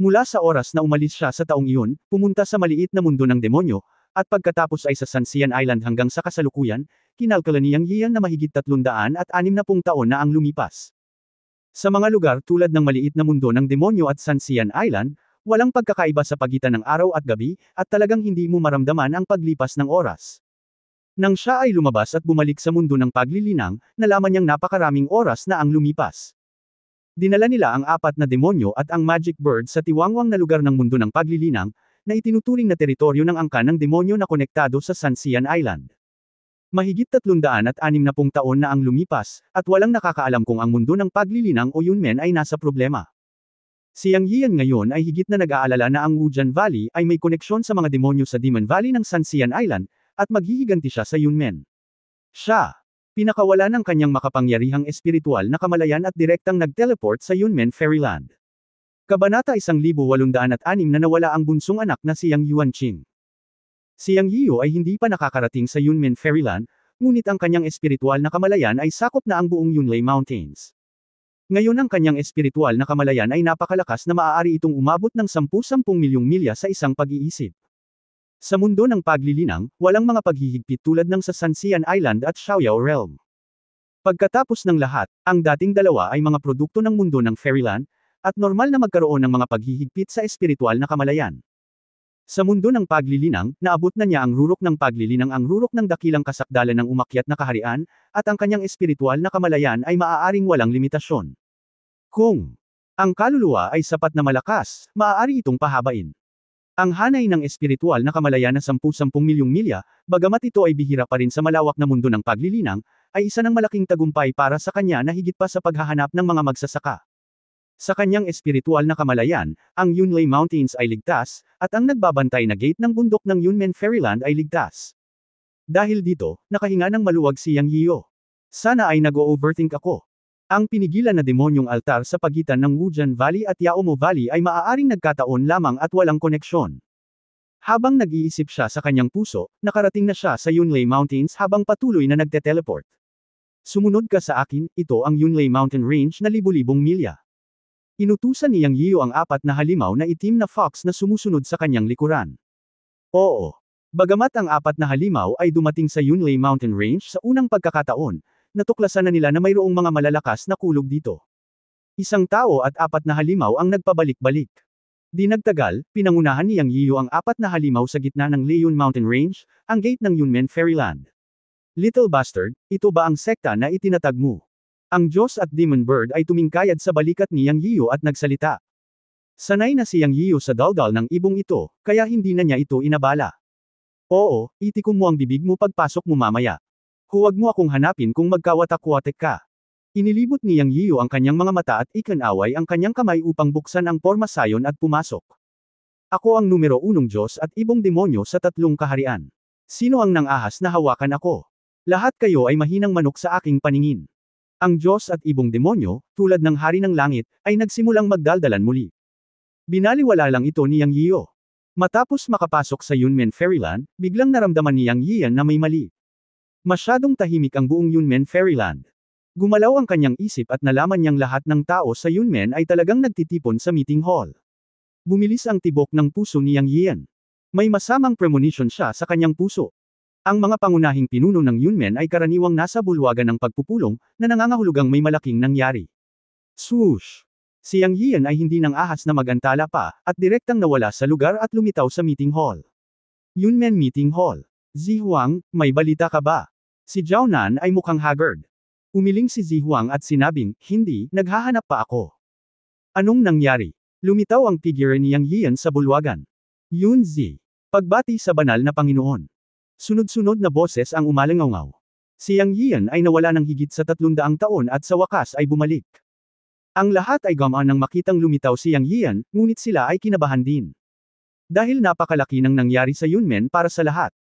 Mula sa oras na umalis siya sa taong iyon, pumunta sa maliit na mundo ng demonyo, at pagkatapos ay sa Sanxian Island hanggang sa kasalukuyan, kinalkula ni Yang Yiyan na mahigit 360 taon na ang lumipas. Sa mga lugar tulad ng maliit na mundo ng demonyo at Sanxian Island, walang pagkakaiba sa pagitan ng araw at gabi, at talagang hindi mo maramdaman ang paglipas ng oras. Nang siya ay lumabas at bumalik sa mundo ng paglilinang, nalaman niyang napakaraming oras na ang lumipas. Dinala nila ang 4 na demonyo at ang magic bird sa tiwangwang na lugar ng mundo ng paglilinang, na itinuturing na teritoryo ng angka ng demonyo na konektado sa Sanxian Island. Mahigit 360 taon na ang lumipas, at walang nakakaalam kung ang mundo ng paglilinang o Yunmen ay nasa problema. Si Yang Yian ngayon ay higit na nag-aalala na ang Wujian Valley ay may koneksyon sa mga demonyo sa Demon Valley ng Sanxian Island, at maghihiganti siya sa Yunmen. Siya, pinakawala ng kanyang makapangyarihang espiritual na kamalayan at direktang nag-teleport sa Yunmen Fairyland. Kabanata 1806 na nawala ang bunsong anak na si Yang Yuanqing. Si Yang Yiyo ay hindi pa nakakarating sa Yunmen Fairyland, ngunit ang kanyang espiritual na kamalayan ay sakop na ang buong Yunlei Mountains. Ngayon ang kanyang espiritual na kamalayan ay napakalakas na maaari itong umabot ng 10-10 milyong milya sa isang pag-iisip. Sa mundo ng paglilinang, walang mga paghihigpit tulad ng sa Sanxian Island at Xiaoyao Realm. Pagkatapos ng lahat, ang dating dalawa ay mga produkto ng mundo ng Fairyland, at normal na magkaroon ng mga paghihigpit sa espiritual na kamalayan. Sa mundo ng paglilinang, naabot na niya ang rurok ng paglilinang, ang rurok ng dakilang kasakdalan ng umakyat na kaharian, at ang kanyang espiritual na kamalayan ay maaaring walang limitasyon. Kung ang kaluluwa ay sapat na malakas, maaari itong pahabain. Ang hanay ng espiritual na kamalayan na 10-10 milyong milya, bagamat ito ay bihira pa rin sa malawak na mundo ng paglilinang, ay isa ng malaking tagumpay para sa kanya na higit pa sa paghahanap ng mga magsasaka. Sa kanyang espiritual na kamalayan, ang Yunlei Mountains ay ligtas, at ang nagbabantay na gate ng bundok ng Yunmen Fairyland ay ligtas. Dahil dito, nakahinga ng maluwag si Yang Yiyo. Sana ay nag-o-overthink ako. Ang pinigilan na demonyong altar sa pagitan ng Wujian Valley at Yaomo Valley ay maaaring nagkataon lamang at walang koneksyon. Habang nag-iisip siya sa kanyang puso, nakarating na siya sa Yunlei Mountains habang patuloy na nagte-teleport. Sumunod ka sa akin, ito ang Yunlei Mountain Range na libu-libong milya. Inutusan ni Yang Yiyo ang 4 na halimaw na itim na fox na sumusunod sa kanyang likuran. Oo. Bagamat ang 4 na halimaw ay dumating sa Yunlei Mountain Range sa unang pagkakataon, natuklasan na nila na mayroong mga malalakas na kulog dito. Isang tao at 4 na halimaw ang nagpabalik-balik. Di nagtagal, pinangunahan ni Yang Yiyo ang 4 na halimaw sa gitna ng Leon Mountain Range, ang gate ng Yunmen Fairyland. Little bastard, ito ba ang sekta na itinatag mo? Ang Diyos at Demon Bird ay tumingkayad sa balikat ni Yang Yiyo at nagsalita. Sanay na si Yang Yiyo sa daldal ng ibong ito, kaya hindi na niya ito inabala. Oo, itikom mo ang bibig mo pagpasok mo mamaya. Huwag mo akong hanapin kung magkawatak-watek ka. Inilibot ni Yang Yiyo ang kanyang mga mata at ikinaway ang kanyang kamay upang buksan ang porma sayon at pumasok. Ako ang numero 1 Diyos at ibong demonyo sa 3 kaharian. Sino ang nangahas na hawakan ako? Lahat kayo ay mahinang manok sa aking paningin. Ang Diyos at ibong demonyo, tulad ng hari ng langit, ay nagsimulang magdaldalan muli. Binaliwala lang ito ni Yang Yiyo. Matapos makapasok sa Yunmen Fairyland, biglang naramdaman ni Yang Yiyan na may mali. Masyadong tahimik ang buong Yunmen Fairyland. Gumalaw ang kanyang isip at nalaman niyang lahat ng tao sa Yunmen ay talagang nagtitipon sa meeting hall. Bumilis ang tibok ng puso ni Yang Yiyan. May masamang premonition siya sa kanyang puso. Ang mga pangunahing pinuno ng Yunmen ay karaniwang nasa bulwagan ng pagpupulong, na nangangahulugang may malaking nangyari. Swoosh! Si Yang Yiyan ay hindi nang ahas na magantala pa, at direktang nawala sa lugar at lumitaw sa meeting hall. Yunmen Meeting Hall. Zihuang, may balita ka ba? Si Zhao Nan ay mukhang haggard. Umiling si Zihuang at sinabing, hindi, naghahanap pa ako. Anong nangyari? Lumitaw ang figure ni Yang Yiyan sa bulwagan. Yunzi. Pagbati sa banal na Panginoon. Sunod-sunod na boses ang umalangaw. Si Yang Yiyan ay nawala ng higit sa 300 taon at sa wakas ay bumalik. Ang lahat ay gamaan nang makitang lumitaw si Yang Yiyan, ngunit sila ay kinabahan din. Dahil napakalaki ng nangyari sa Yunmen para sa lahat.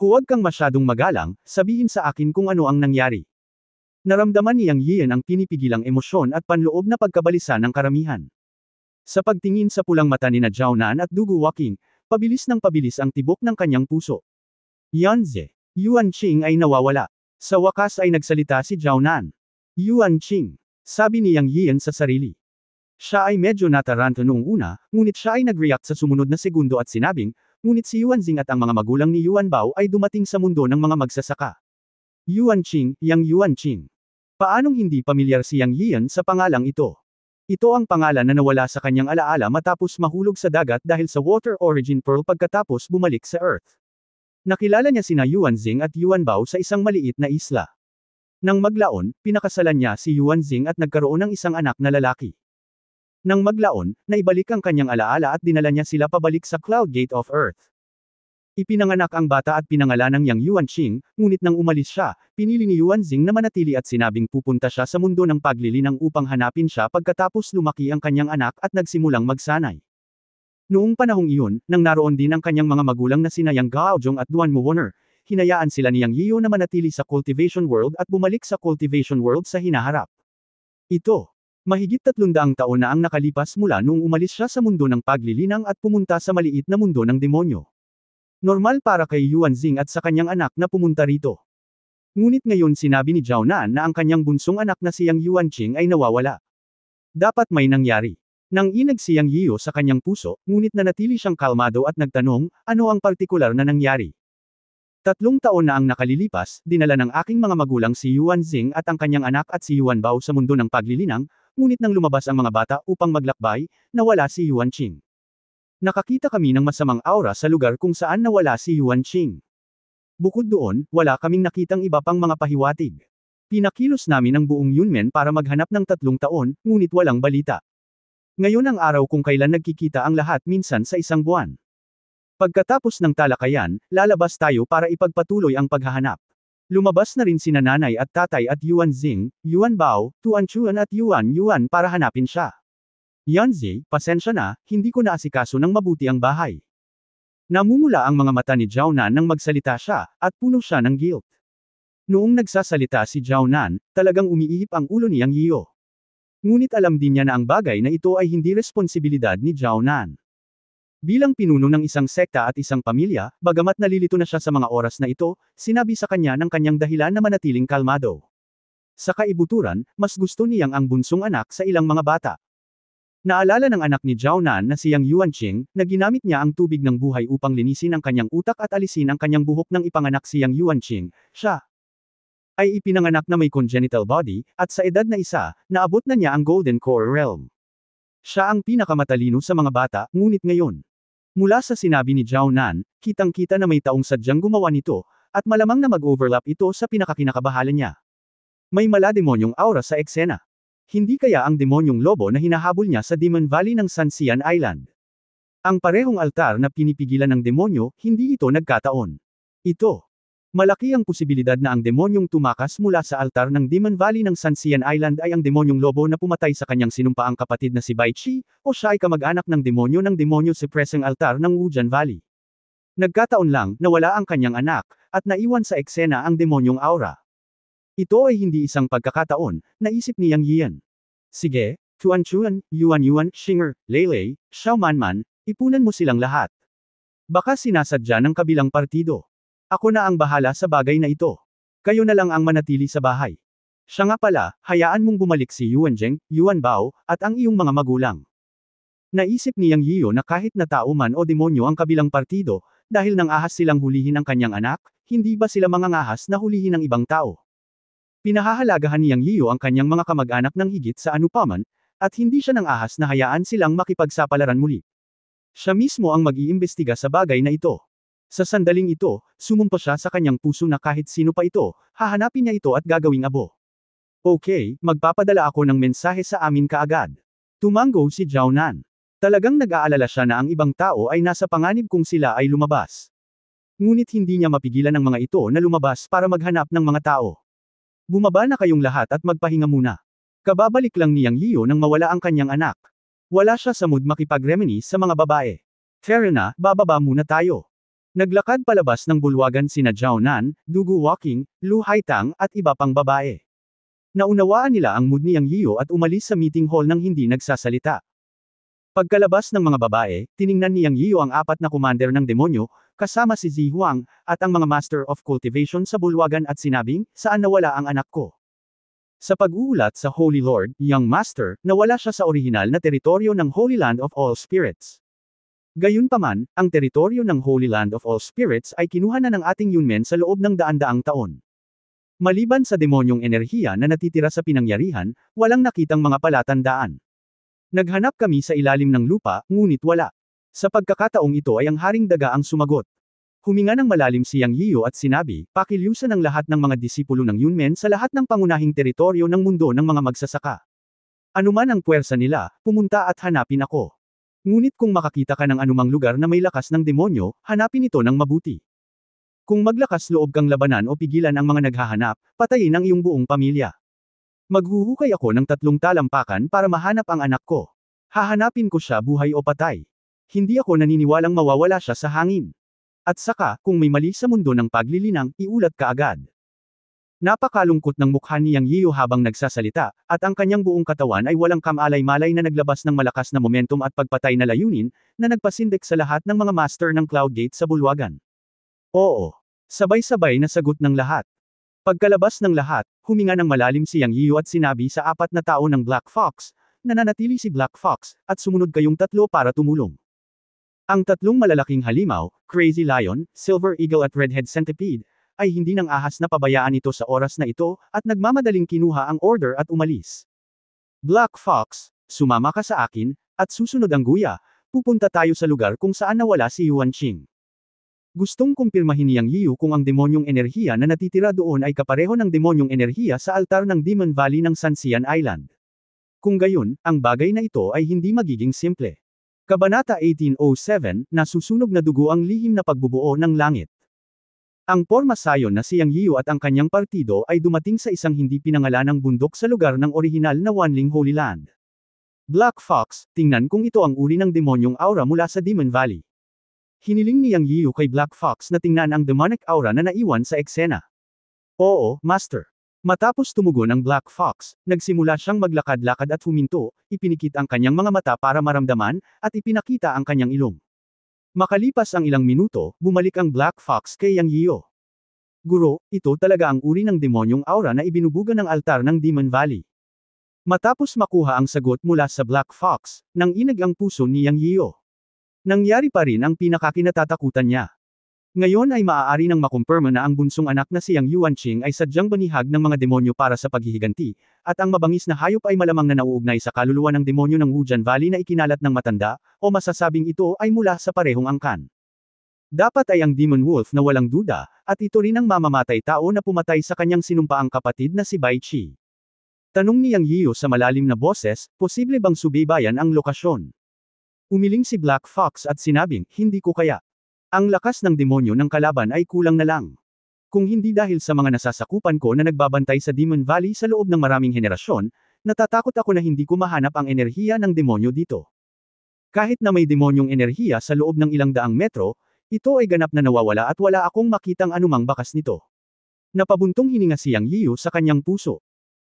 Huwag kang masyadong magalang, sabihin sa akin kung ano ang nangyari. Naramdaman ni Yang Yiyan ang pinipigilang emosyon at panloob na pagkabalisa ng karamihan. Sa pagtingin sa pulang mata ni na Zhao Nan at Dugu Waking, pabilis ng pabilis ang tibok ng kanyang puso. Yanze. Yuanqing ay nawawala. Sa wakas ay nagsalita si Zhao Nan. Yuanqing. Sabi ni Yang Yiyan sa sarili. Siya ay medyo nataranta noong una, ngunit siya ay nag-react sa sumunod na segundo at sinabing, ngunit si Yuanzing at ang mga magulang ni Yuan Bao ay dumating sa mundo ng mga magsasaka. Yuanqing, Yang Yuanqing. Paanong hindi pamilyar si Yang Yiyan sa pangalang ito? Ito ang pangalan na nawala sa kanyang alaala matapos mahulog sa dagat dahil sa water origin pearl pagkatapos bumalik sa Earth. Nakilala niya sina Yuanzing at Yuan Bao sa isang maliit na isla. Nang maglaon, pinakasalan niya si Yuanzing at nagkaroon ng isang anak na lalaki. Nang maglaon, naibalik ang kanyang alaala at dinala niya sila pabalik sa Cloud Gate of Earth. Ipinanganak ang bata at pinangalanang Yang Yuanqing, ngunit nang umalis siya, pinili ni Yuanjing na manatili at sinabing pupunta siya sa mundo ng paglilinang upang hanapin siya pagkatapos lumaki ang kanyang anak at nagsimulang magsanay. Noong panahong iyon, nang naroon din ang kanyang mga magulang na sina Yang Gaozhong at Duan Muoner, hinayaan sila ni Yang Yiyo na manatili sa Cultivation World at bumalik sa Cultivation World sa hinaharap. Ito. Mahigit 300 taon na ang nakalipas mula noong umalis siya sa mundo ng paglilinang at pumunta sa maliit na mundo ng demonyo. Normal para kay Yuanjing at sa kanyang anak na pumunta rito. Ngunit ngayon sinabi ni Zhao Nan na ang kanyang bunsong anak na siyang Yuanqing ay nawawala. Dapat may nangyari. Nang inag siyang Yiyo sa kanyang puso, ngunit nanatili siyang kalmado at nagtanong, ano ang partikular na nangyari? 3 taon na ang nakalilipas, dinala ng aking mga magulang si Yuanjing at ang kanyang anak at si Yuan Bao sa mundo ng paglilinang, ngunit nang lumabas ang mga bata upang maglakbay, nawala si Yuanqing. Nakakita kami ng masamang aura sa lugar kung saan nawala si Yuanqing. Bukod doon, wala kaming nakitang iba pang mga pahiwatig. Pinakilos namin ang buong Yunmen para maghanap ng 3 taon, ngunit walang balita. Ngayon ang araw kung kailan nagkikita ang lahat minsan sa isang buwan. Pagkatapos ng talakayan, lalabas tayo para ipagpatuloy ang paghahanap. Lumabas na rin sina nanay at tatay at Yuanjing, Yuan Bao, Tuan Chuan at Yuan para hanapin siya. Yanzi, pasensya na, hindi ko naasikaso ng mabuti ang bahay. Namumula ang mga mata ni Zhao Nan nang magsalita siya, at puno siya ng guilt. Noong nagsasalita si Zhao Nan, talagang umiihip ang ulo ni Yang Yiyo. Ngunit alam din niya na ang bagay na ito ay hindi responsibilidad ni Zhao Nan. Bilang pinuno ng isang sekta at isang pamilya, bagamat nalilito na siya sa mga oras na ito, sinabi sa kanya ng kanyang dahilan na manatiling kalmado. Sa kaibuturan, mas gusto niyang ang bunsong anak sa ilang mga bata. Naalala ng anak ni Zhao Nan na siyang Yuanqing, na ginamit niya ang tubig ng buhay upang linisin ang kanyang utak at alisin ang kanyang buhok ng ipanganak siyang Yuanqing, siya ay ipinanganak na may congenital body, at sa edad na 1, naabot na niya ang Golden Core Realm. Siya ang pinakamatalino sa mga bata, ngunit ngayon. Mula sa sinabi ni Zhao Nan, kitang-kita na may taong sadyang gumawa nito, at malamang na mag-overlap ito sa pinakakinakabahala niya. May malademonyong aura sa eksena. Hindi kaya ang demonyong lobo na hinahabol niya sa Demon Valley ng Sanxian Island. Ang parehong altar na pinipigilan ng demonyo, hindi ito nagkataon. Ito. Malaki ang posibilidad na ang demonyong tumakas mula sa altar ng Demon Valley ng Sanxian Island ay ang demonyong lobo na pumatay sa kanyang sinumpaang kapatid na si Bai Qi, o siya ay kamag-anak ng demonyo sa preseng altar ng Wujian Valley. Nagkataon lang na wala ang kanyang anak, at naiwan sa eksena ang demonyong aura. Ito ay hindi isang pagkakataon, naisip ni Yang Yiyan. Sige, Tuan Chuan, Yuan, Shinger, Lei, Xiao Manman, ipunan mo silang lahat. Baka sinasadya ng kabilang partido. Ako na ang bahala sa bagay na ito. Kayo na lang ang manatili sa bahay. Siya nga pala, hayaan mong bumalik si Yuanjing, Yuan Bao, at ang iyong mga magulang. Naisip ni Yang Yiyo na kahit na tao man o demonyo ang kabilang partido, dahil nang ahas silang hulihin ang kanyang anak, hindi ba sila mangangahas na hulihin ang ibang tao? Pinahahalagahan ni Yang Yiyo ang kanyang mga kamag-anak ng higit sa anupaman, at hindi siya nang ahas na hayaan silang makipagsapalaran muli. Siya mismo ang mag-iimbestiga sa bagay na ito. Sa sandaling ito, sumumpa siya sa kanyang puso na kahit sino pa ito, hahanapin niya ito at gagawing abo. Okay, magpapadala ako ng mensahe sa amin kaagad. Tumango si Zhao Nan. Talagang nag-aalala siya na ang ibang tao ay nasa panganib kung sila ay lumabas. Ngunit hindi niya mapigilan ang mga ito na lumabas para maghanap ng mga tao. Bumaba na kayong lahat at magpahinga muna. Kababalik lang ni Yang Yiyo nang mawala ang kanyang anak. Wala siya sa mood makipag-reminisce sa mga babae. Fair na, bababa muna tayo. Naglakad palabas ng bulwagan sina Zhao Nan, Dugu Walking, Lu Haitang at iba pang babae. Naunawaan nila ang mood ni Yang Yiyo at umalis sa meeting hall nang hindi nagsasalita. Pagkalabas ng mga babae, tiningnan ni Yang Yiyo ang 4 na commander ng demonyo, kasama si Zi Huang, at ang mga Master of Cultivation sa bulwagan at sinabing, saan nawala ang anak ko? Sa pag-uulat sa Holy Lord, Young Master, nawala siya sa orihinal na teritoryo ng Holy Land of All Spirits. Gayunpaman, ang teritoryo ng Holy Land of All Spirits ay kinuha na ng ating Yunmen sa loob ng daan-daang taon. Maliban sa demonyong enerhiya na natitira sa pinangyarihan, walang nakitang mga palatandaan. Naghanap kami sa ilalim ng lupa, ngunit wala. Sa pagkakataong ito ay ang Haring Daga ang sumagot. Huminga ng malalim si Yang Yiyo at sinabi, pakilyusan ng lahat ng mga disipulo ng Yunmen sa lahat ng pangunahing teritoryo ng mundo ng mga magsasaka. Anuman ang puwersa nila, pumunta at hanapin ako. Ngunit kung makakita ka ng anumang lugar na may lakas ng demonyo, hanapin ito ng mabuti. Kung maglakas loob kang labanan o pigilan ang mga naghahanap, patayin ang iyong buong pamilya. Maghuhukay ako ng 3 talampakan para mahanap ang anak ko. Hahanapin ko siya buhay o patay. Hindi ako naniniwalang mawawala siya sa hangin. At saka, kung may mali sa mundo ng paglilinang, iulat ka agad. Napakalungkot ng mukha ni Yang Yiyo habang nagsasalita, at ang kanyang buong katawan ay walang kamalay-malay na naglabas ng malakas na momentum at pagpatay na layunin, na nagpasindik sa lahat ng mga master ng Cloud Gate sa bulwagan. Oo. Sabay-sabay na sagot ng lahat. Pagkalabas ng lahat, huminga ng malalim si Yang Yiyo at sinabi sa 4 na tao ng Black Fox, nananatili si Black Fox, at sumunod kayong 3 para tumulong. Ang 3 malalaking halimaw, Crazy Lion, Silver Eagle at Redhead Centipede, ay hindi nang ahas na pabayaan ito sa oras na ito, at nagmamadaling kinuha ang order at umalis. Black Fox, sumama ka sa akin, at susunod ang guya, pupunta tayo sa lugar kung saan nawala si Yuan Qing. Gustong kumpirmahin ni Yang Yiyo kung ang demonyong enerhiya na natitira doon ay kapareho ng demonyong enerhiya sa altar ng Demon Valley ng Sanxian Island. Kung gayon, ang bagay na ito ay hindi magiging simple. Kabanata 1807, nasusunog na dugo ang lihim na pagbubuo ng langit. Ang porma sayon na si Yang Yiyo at ang kanyang partido ay dumating sa isang hindi pinangalanang bundok sa lugar ng orihinal na Wanling Holy Land. Black Fox, tingnan kung ito ang uri ng demonyong aura mula sa Demon Valley. Hiniling ni Yang Yiyo kay Black Fox na tingnan ang demonic aura na naiwan sa eksena. Oo, Master. Matapos tumugon ang Black Fox, nagsimula siyang maglakad-lakad at huminto, ipinikit ang kanyang mga mata para maramdaman, at ipinakita ang kanyang ilong. Makalipas ang ilang minuto, bumalik ang Black Fox kay Yang Yiyo. Guro, ito talaga ang uri ng demonyong aura na ibinubuga ng altar ng Demon Valley. Matapos makuha ang sagot mula sa Black Fox, nanginig ang puso ni Yang Yiyo. Nangyari pa rin ang pinakakinatatakutan niya. Ngayon ay maaari nang makumpirma na ang bunsong anak na si Yang Yuan Qing ay sadyang banihag ng mga demonyo para sa paghihiganti, at ang mabangis na hayop ay malamang na nauugnay sa kaluluwa ng demonyo ng Wujian Valley na ikinalat ng matanda, o masasabing ito ay mula sa parehong angkan. Dapat ay ang Demon Wolf na walang duda, at ito rin ang mamamatay tao na pumatay sa kanyang sinumpaang kapatid na si Bai Qi. Tanong ni Yang Yiyo sa malalim na boses, posible bang subaybayan ang lokasyon? Umiling si Black Fox at sinabing, hindi ko kaya. Ang lakas ng demonyo ng kalaban ay kulang na lang. Kung hindi dahil sa mga nasasakupan ko na nagbabantay sa Demon Valley sa loob ng maraming henerasyon, natatakot ako na hindi ko mahanap ang enerhiya ng demonyo dito. Kahit na may demonyong enerhiya sa loob ng ilang daang metro, ito ay ganap na nawawala at wala akong makitang anumang bakas nito. Napabuntong hininga si Yang Yiyo sa kanyang puso.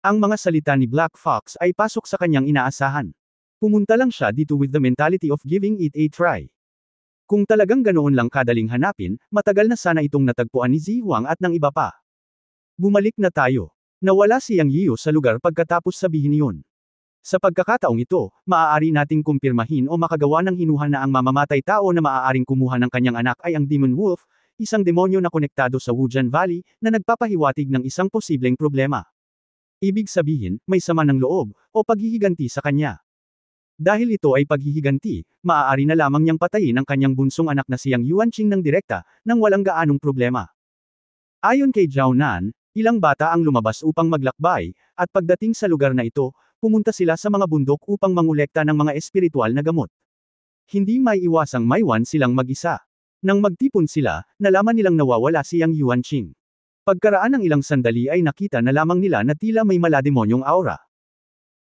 Ang mga salita ni Black Fox ay pasok sa kanyang inaasahan. Pumunta lang siya dito with the mentality of giving it a try. Kung talagang ganoon lang kadaling hanapin, matagal na sana itong natagpuan ni Zi Huang at ng iba pa. Bumalik na tayo. Nawala si Yang Yiyo sa lugar pagkatapos sabihin iyon. Sa pagkakataong ito, maaari nating kumpirmahin o makagawa ng hinuhan na ang mamamatay tao na maaaring kumuha ng kanyang anak ay ang Demon Wolf, isang demonyo na konektado sa Wujian Valley, na nagpapahiwatig ng isang posibleng problema. Ibig sabihin, may sama ng loob, o paghihiganti sa kanya. Dahil ito ay paghihiganti, maaari na lamang niyang patayin ang kanyang bunsong anak na si Yang Yuan Qing ng direkta, nang walang gaanong problema. Ayon kay Zhao Nan, ilang bata ang lumabas upang maglakbay, at pagdating sa lugar na ito, pumunta sila sa mga bundok upang mangolekta ng mga espiritual na gamot. Hindi may iwasang maiwan silang mag-isa. Nang magtipon sila, nalaman nilang nawawala si Yang Yuan Qing. Pagkaraan ng ilang sandali ay nakita na lamang nila na tila may malademonyong aura.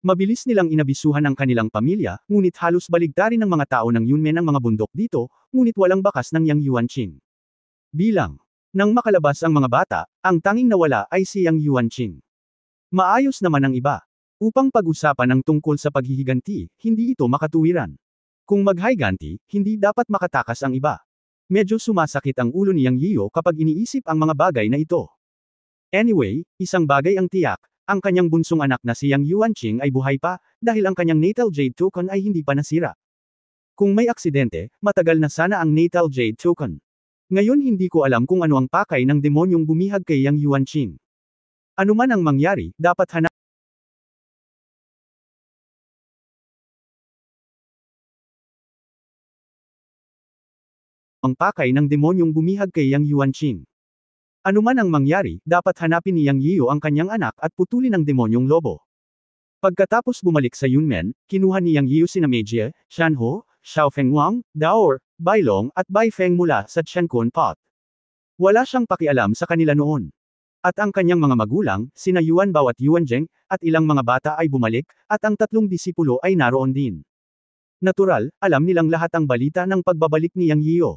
Mabilis nilang inabisuhan ang kanilang pamilya, ngunit halos baligtarin ng mga tao ng Yunmen ang mga bundok dito, ngunit walang bakas ng Yang Yuan Qing. Bilang. Nang makalabas ang mga bata, ang tanging nawala ay si Yang Yuan Qing. Maayos naman ang iba. Upang pag-usapan ang tungkol sa paghihiganti, hindi ito makatuwiran. Kung maghiganti, hindi dapat makatakas ang iba. Medyo sumasakit ang ulo ni Yang Yiyo kapag iniisip ang mga bagay na ito. Anyway, isang bagay ang tiyak, ang kanyang bunsong anak na si Yang Yuan Qing ay buhay pa, dahil ang kanyang natal jade token ay hindi pa nasira. Kung may aksidente, matagal na sana ang natal jade token. Ngayon hindi ko alam kung ano ang pakay ng demonyong bumihag kay Yang Yuan Qing. Ano man ang mangyari, dapat hanapin ang pakay ng demonyong bumihag kay Yang Yuan Qing. Ano man ang mangyari, dapat hanapin ni Yang Yiyo ang kanyang anak at putulin ang demonyong lobo. Pagkatapos bumalik sa Yunmen, kinuha ni Yang Yiyo sina Meijie, Shanho, Xiaofeng Wang, Daor, Bailong, at Baifeng mula sa Chenkun Pot. Wala siyang pakialam sa kanila noon. At ang kanyang mga magulang, sina Yuan Bao at Yuan Zheng, at ilang mga bata ay bumalik, at ang tatlong disipulo ay naroon din. Natural, alam nilang lahat ang balita ng pagbabalik ni Yang Yiyo.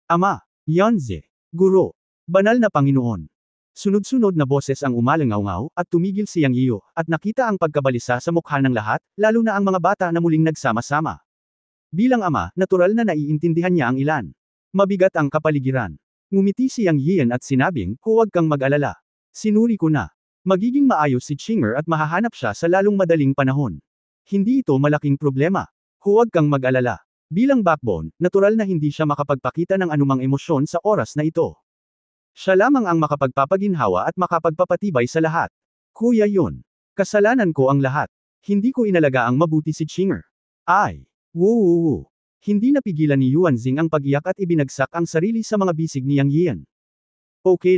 Ama, Yanzi, Guro, Banal na Panginoon. Sunod-sunod na boses ang umalangaw-ngaw, at tumigil si Yang Yiyo, at nakita ang pagkabalisa sa mukha ng lahat, lalo na ang mga bata na muling nagsama-sama. Bilang ama, natural na naiintindihan niya ang ilan. Mabigat ang kapaligiran. Ngumiti si Yang Yiyan at sinabing, huwag kang mag-alala. Sinuri ko na. Magiging maayos si Chinger at mahahanap siya sa lalong madaling panahon. Hindi ito malaking problema. Huwag kang mag-alala. Bilang backbone, natural na hindi siya makapagpakita ng anumang emosyon sa oras na ito. Siya lamang ang makapagpapaginhawa at makapagpapatibay sa lahat. Kuya yun. Kasalanan ko ang lahat. Hindi ko inalaga ang mabuti si Chinger. Ay. Woo. Hindi napigilan ni Yuan Zing ang pag-iyak at ibinagsak ang sarili sa mga bisig ni Yang Yiyan. Okay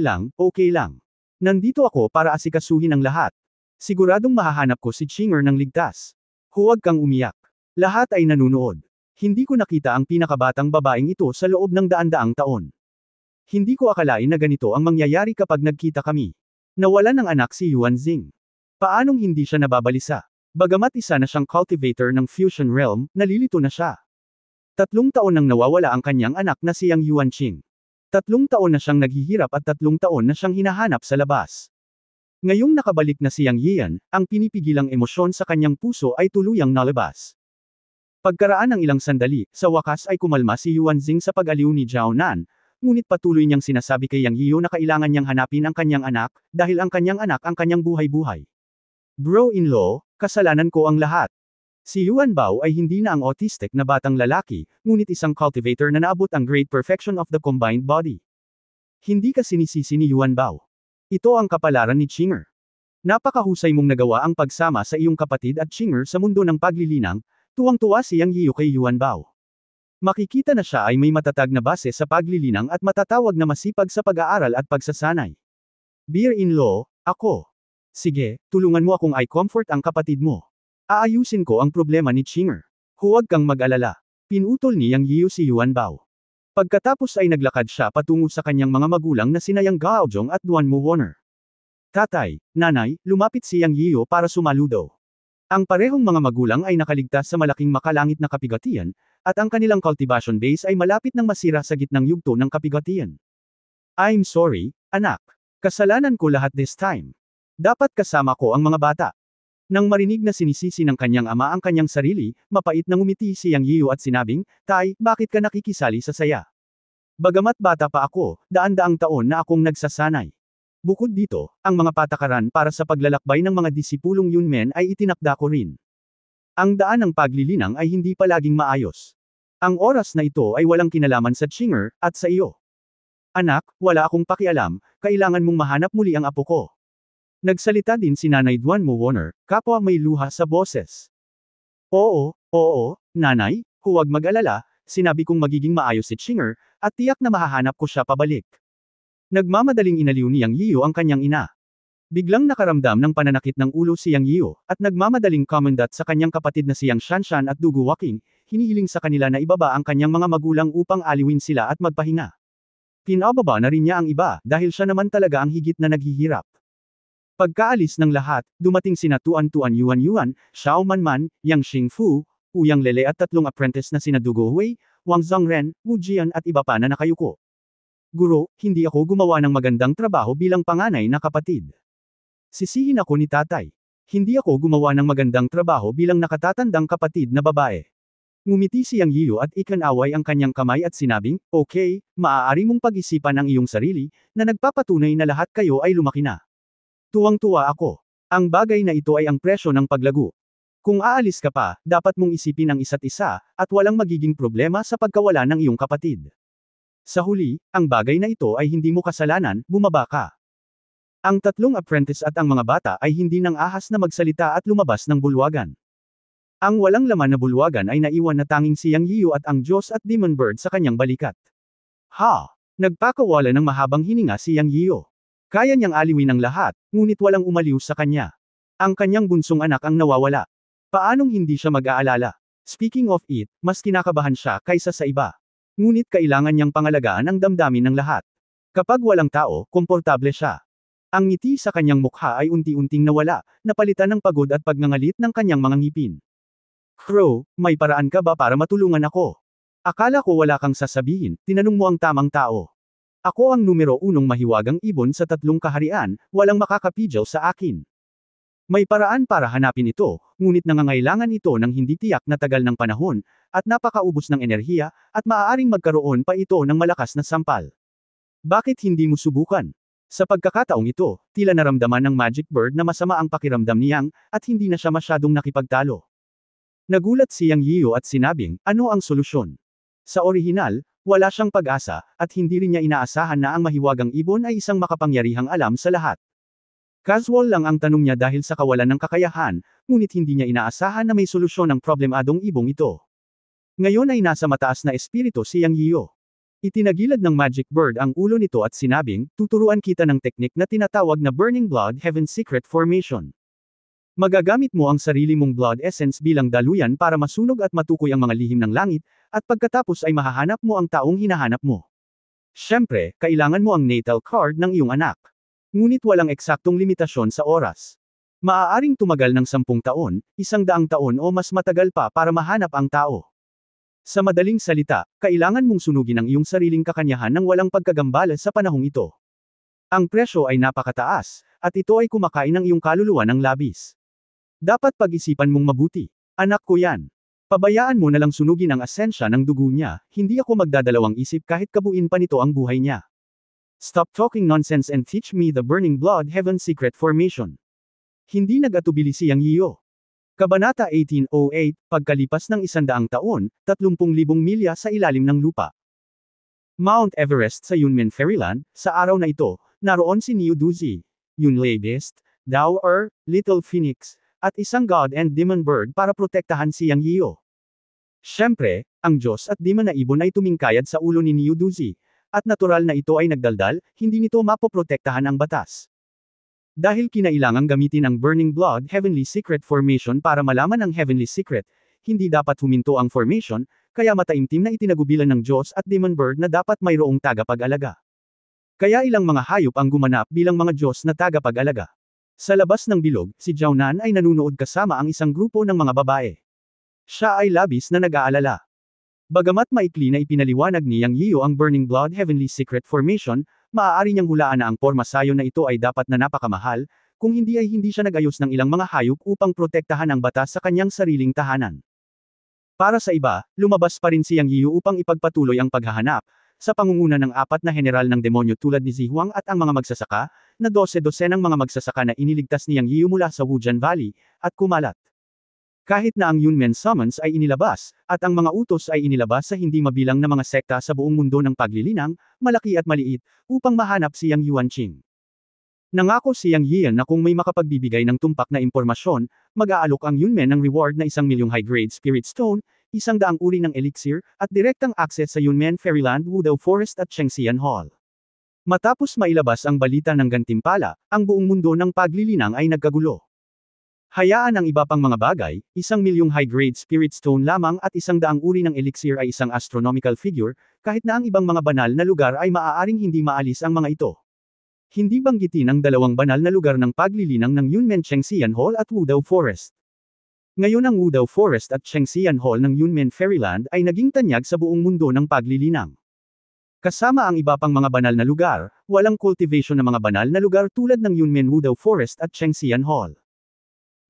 lang. Nandito ako para asikasuhin ang lahat. Siguradong mahahanap ko si Chinger ng ligtas. Huwag kang umiyak. Lahat ay nanunood. Hindi ko nakita ang pinakabatang babaeng ito sa loob ng daan-daang taon. Hindi ko akalain na ganito ang mangyayari kapag nagkita kami. Nawalan ng anak si Yuan Zing. Paanong hindi siya nababalisa? Bagamat isa na siyang cultivator ng Fusion Realm, nalilito na siya. 3 taon nang nawawala ang kanyang anak na siyang Yuan Qing. 3 taon na siyang naghihirap at 3 taon na siyang hinahanap sa labas. Ngayong nakabalik na siyang Yiyan, ang pinipigilang emosyon sa kanyang puso ay tuluyang nalabas. Pagkaraan ng ilang sandali, sa wakas ay kumalma si Yuan Zing sa pag-aliw ni Zhao Nan, ngunit patuloy niyang sinasabi kay Yang Yiyo na kailangan niyang hanapin ang kanyang anak, dahil ang kanyang anak ang kanyang buhay-buhay. Bro-in-law, kasalanan ko ang lahat. Si Yuan Bao ay hindi na ang autistic na batang lalaki, ngunit isang cultivator na naabot ang great perfection of the combined body. Hindi ka sinisisi ni Yuan Bao. Ito ang kapalaran ni Chinger. Napakahusay mong nagawa ang pagsama sa iyong kapatid at Chinger sa mundo ng paglilinang, tuwang-tuwa si Yang Yiyo kay Yuan Bao. Makikita na siya ay may matatag na base sa paglilinang at matatawag na masipag sa pag-aaral at pagsasanay. Beer-in-law, ako. Sige, tulungan mo akong i-comfort ang kapatid mo. Aayusin ko ang problema ni Chinger. Huwag kang mag-alala. Pinutol ni Yang Yiyo si Yuan Bao. Pagkatapos ay naglakad siya patungo sa kanyang mga magulang na sina Yang Gaozhong at Duan Mu Warner. Tatay, nanay, lumapit si Yang Yiyo para sumaludo. Ang parehong mga magulang ay nakaligtas sa malaking makalangit na kapigatian, at ang kanilang cultivation base ay malapit nang masira sa gitnang yugto ng kapigatian. I'm sorry, anak. Kasalanan ko lahat this time. Dapat kasama ko ang mga bata. Nang marinig na sinisisi ng kanyang ama ang kanyang sarili, mapait na ngumiti si Yang Yiyo at sinabing, Tay, bakit ka nakikisali sa saya? Bagamat bata pa ako, daan-daang taon na akong nagsasanay. Bukod dito, ang mga patakaran para sa paglalakbay ng mga disipulong Yunmen ay itinakda ko rin. Ang daan ng paglilinang ay hindi palaging maayos. Ang oras na ito ay walang kinalaman sa Chinger, at sa iyo. Anak, wala akong pakialam, kailangan mong mahanap muli ang apo ko. Nagsalita din si Nanay Duan Mu Warner, kapwa may luha sa boses. Oo, nanay, huwag mag-alala, sinabi kong magiging maayos si Chinger, at tiyak na mahahanap ko siya pabalik. Nagmamadaling inaliw ni Yang Yiyo ang kanyang ina. Biglang nakaramdam ng pananakit ng ulo si Yang Yiyo, at nagmamadaling commendat sa kanyang kapatid na siyang Shanshan at Dugu Waking, hinihiling sa kanila na ibaba ang kanyang mga magulang upang aliwin sila at magpahinga. Pinababa na rin niya ang iba, dahil siya naman talaga ang higit na naghihirap. Pagkaalis ng lahat, dumating sina Tuan Yuan, Xiao Manman, Yang Xingfu, Yang Lele at 3 apprentice na sina Dugo Hui, Wang Zhongren, Wu Jian at iba pa na nakayuko. Guro, hindi ako gumawa ng magandang trabaho bilang panganay na kapatid. Sisihin ako ni tatay. Hindi ako gumawa ng magandang trabaho bilang nakatatandang kapatid na babae. Ngumiti si Yang Yiyo at ikanaway ang kanyang kamay at sinabing, okay, maaari mong pag-isipan ang iyong sarili, na nagpapatunay na lahat kayo ay lumaki na. Tuwang-tuwa ako. Ang bagay na ito ay ang presyo ng paglago. Kung aalis ka pa, dapat mong isipin ang isa't isa, at walang magiging problema sa pagkawala ng iyong kapatid. Sa huli, ang bagay na ito ay hindi mo kasalanan, bumaba ka. Ang 3 apprentice at ang mga bata ay hindi nang ahas na magsalita at lumabas ng bulwagan. Ang walang laman na bulwagan ay naiwan na tanging si Yang Yiyo at ang Diyos at Demon Bird sa kanyang balikat. Nagpakawala ng mahabang hininga si Yang Yiyo. Kaya niyang aliwin ang lahat, ngunit walang umaliw sa kanya. Ang kanyang bunsong anak ang nawawala. Paanong hindi siya mag-aalala? Speaking of it, mas kinakabahan siya kaysa sa iba. Ngunit kailangan niyang pangalagaan ang damdamin ng lahat. Kapag walang tao, komportable siya. Ang ngiti sa kanyang mukha ay unti-unting nawala, napalitan ng pagod at pagngangalit ng kanyang mga ngipin. Crow, may paraan ka ba para matulungan ako? Akala ko wala kang sasabihin, tinanong mo ang tamang tao. Ako ang numero 1 mahiwagang ibon sa 3 kaharian, walang makakapidyaw sa akin. May paraan para hanapin ito, ngunit nangangailangan ito ng hindi tiyak na tagal ng panahon, at napakaubos ng enerhiya, at maaaring magkaroon pa ito ng malakas na sampal. Bakit hindi mo subukan? Sa pagkakataong ito, tila naramdaman ng Magic Bird na masama ang pakiramdam niyang, at hindi na siya masyadong nakipagtalo. Nagulat si Yang Yiyo at sinabing, ano ang solusyon? Sa orihinal, wala siyang pag-asa, at hindi rin niya inaasahan na ang mahiwagang ibon ay isang makapangyarihang alam sa lahat. Casual lang ang tanong niya dahil sa kawalan ng kakayahan, ngunit hindi niya inaasahan na may solusyon ang problemadong ibong ito. Ngayon ay nasa mataas na espiritu si Yang Yiyo. Itinagilad ng Magic Bird ang ulo nito at sinabing, tuturuan kita ng teknik na tinatawag na Burning Blood Heaven Secret Formation. Magagamit mo ang sarili mong blood essence bilang daluyan para masunog at matukoy ang mga lihim ng langit, at pagkatapos ay mahahanap mo ang taong hinahanap mo. Siyempre, kailangan mo ang natal card ng iyong anak. Ngunit walang eksaktong limitasyon sa oras. Maaaring tumagal ng 10 taon, 100 taon o mas matagal pa para mahanap ang tao. Sa madaling salita, kailangan mong sunugin ang iyong sariling kakanyahan ng walang pagkagambala sa panahong ito. Ang presyo ay napakataas, at ito ay kumakain ng iyong kaluluwa ng labis. Dapat pag-isipan mong mabuti. Anak ko yan. Pabayaan mo na lang sunugin ang asensya ng dugo niya, hindi ako magdadalawang isip kahit kabuin pa nito ang buhay niya. Stop talking nonsense and teach me the Burning Blood Heaven Secret Formation. Hindi nag-atubili si Yang Yiyo. Kabanata 1808, pagkalipas ng 100 taon, 30,000 milya sa ilalim ng lupa. Mount Everest sa Yunmen Fairyland, sa araw na ito, naroon si Niu Duzi, Yunlei Beast, Dao Little Phoenix, at isang god and demon bird para protektahan si Yang Yiyo. Siyempre, ang Diyos at demon na ibon ay tumingkayad sa ulo ni Niu Duzi. At natural na ito ay nagdaldal, hindi nito mapoprotektahan ang batas. Dahil kinailangang gamitin ang Burning Blood Heavenly Secret Formation para malaman ang Heavenly Secret, hindi dapat huminto ang formation, kaya mataimtim na itinagubilan ng Diyos at Demon Bird na dapat mayroong tagapag-alaga. Kaya ilang mga hayop ang gumanap bilang mga Diyos na tagapag-alaga. Sa labas ng bilog, si Jiaonan ay nanunood kasama ang isang grupo ng mga babae. Siya ay labis na nag-aalala. Bagamat maikli na ipinaliwanag ni Yang Yiyo ang Burning Blood Heavenly Secret Formation, maaari niyang hulaan na ang pormasayo na ito ay dapat na napakamahal, kung hindi ay hindi siya nag-ayos ng ilang mga hayop upang protektahan ang batas sa kanyang sariling tahanan. Para sa iba, lumabas pa rin si Yang Yiyo upang ipagpatuloy ang paghahanap, sa pangunguna ng 4 na general ng demonyo tulad ni Zihuang at ang mga magsasaka, na 12-12 ng mga magsasaka na iniligtas ni Yang Yiyo mula sa Wujian Valley, at kumalat. Kahit na ang Yunmen Summons ay inilabas, at ang mga utos ay inilabas sa hindi mabilang na mga sekta sa buong mundo ng paglilinang, malaki at maliit, upang mahanap si Yang Yuanqing. Nangako si Yang Yian na kung may makapagbibigay ng tumpak na impormasyon, mag-aalok ang Yunmen ng reward na 1,000,000 high-grade Spirit Stone, 100 uri ng elixir, at direktang access sa Yunmen Fairyland Wudao Forest at Chengxian Hall. Matapos mailabas ang balita ng gantimpala, ang buong mundo ng paglilinang ay nagkagulo. Hayaan ang iba pang mga bagay, 1,000,000 high-grade Spirit Stone lamang at 100 uri ng elixir ay isang astronomical figure, kahit na ang ibang mga banal na lugar ay maaaring hindi maalis ang mga ito. Hindi banggitin ang 2 banal na lugar ng paglilinang ng Yunmen Chengxian Hall at Wudao Forest. Ngayon ang Wudao Forest at Chengxian Hall ng Yunmen Fairyland ay naging tanyag sa buong mundo ng paglilinang. Kasama ang iba pang mga banal na lugar, walang cultivation ng mga banal na lugar tulad ng Yunmen Wudao Forest at Chengxian Hall.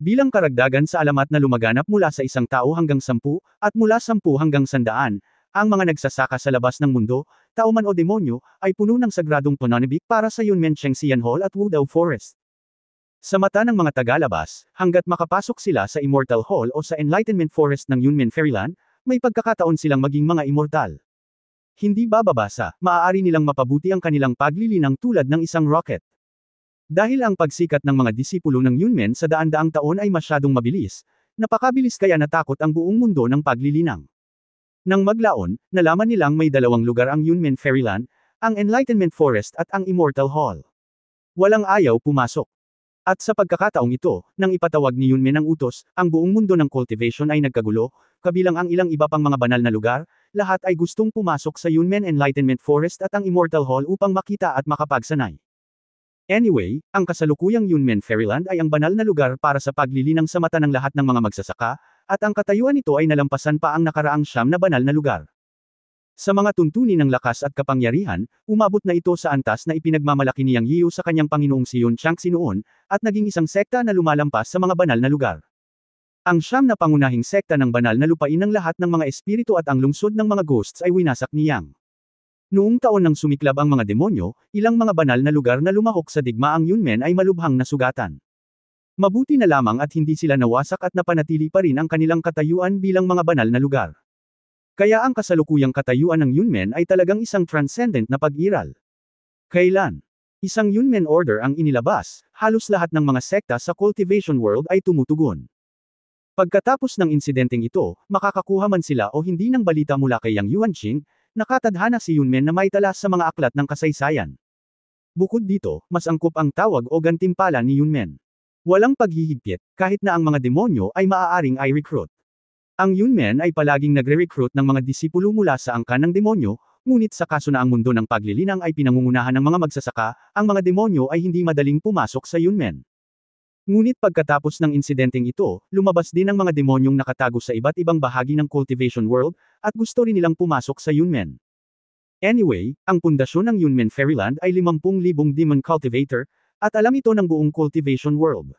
Bilang karagdagan sa alamat na lumaganap mula sa 1 tao hanggang 10, at mula 10 hanggang 100, ang mga nagsasaka sa labas ng mundo, tao man o demonyo, ay puno ng sagradong pananibik para sa Yunmen Chengxian Hall at Wudao Forest. Sa mata ng mga tagalabas, hanggat makapasok sila sa Immortal Hall o sa Enlightenment Forest ng Yunmen Fairyland, may pagkakataon silang maging mga immortal. Hindi bababasa, maaari nilang mapabuti ang kanilang paglilinang tulad ng isang rocket. Dahil ang pagsikat ng mga disipulo ng Yunmen sa daan-daang taon ay masyadong mabilis, napakabilis kaya natakot ang buong mundo ng paglilinang. Nang maglaon, nalaman nilang may 2 lugar ang Yunmen Fairyland, ang Enlightenment Forest at ang Immortal Hall. Walang ayaw pumasok. At sa pagkakataong ito, nang ipatawag ni Yunmen ang utos, ang buong mundo ng cultivation ay nagkagulo, kabilang ang ilang iba pang mga banal na lugar, lahat ay gustong pumasok sa Yunmen Enlightenment Forest at ang Immortal Hall upang makita at makapagsanay. Anyway, ang kasalukuyang Yunmen Fairyland ay ang banal na lugar para sa paglilinang sa mata ng lahat ng mga magsasaka, at ang katayuan nito ay nalampasan pa ang nakaraang 9 na banal na lugar. Sa mga tuntunin ng lakas at kapangyarihan, umabot na ito sa antas na ipinagmamalaki ni Yang Yiu sa kanyang Panginoong si Yun Changxi noon, at naging isang sekta na lumalampas sa mga banal na lugar. Ang 9 na pangunahing sekta ng banal na lupain ng lahat ng mga espiritu at ang lungsod ng mga ghosts ay winasak ni Yang. Noong taon nang sumiklab ang mga demonyo, ilang mga banal na lugar na lumahok sa digmaang Yunmen ay malubhang nasugatan. Mabuti na lamang at hindi sila nawasak at napanatili pa rin ang kanilang katayuan bilang mga banal na lugar. Kaya ang kasalukuyang katayuan ng Yunmen ay talagang isang transcendent na pag-iral. Kailan isang Yunmen order ang inilabas, halos lahat ng mga sekta sa cultivation world ay tumutugon. Pagkatapos ng insidenteng ito, makakakuha man sila o hindi ng balita mula kay Yang Yuanqing, nakatadhana si Yunmen na maitala sa mga aklat ng kasaysayan. Bukod dito, mas angkop ang tawag o gantimpala ni Yunmen. Walang paghihigpit, kahit na ang mga demonyo ay maaaring i-recruit. Ang Yunmen ay palaging nagre-recruit ng mga disipulo mula sa angkan ng demonyo, ngunit sa kaso na ang mundo ng paglilinang ay pinangungunahan ng mga magsasaka, ang mga demonyo ay hindi madaling pumasok sa Yunmen. Ngunit pagkatapos ng insidenteng ito, lumabas din ang mga demonyong nakatago sa iba't ibang bahagi ng cultivation world, at gusto rin nilang pumasok sa Yunmen. Anyway, ang pundasyon ng Yunmen Fairyland ay 50,000 demon cultivator, at alam ito ng buong cultivation world.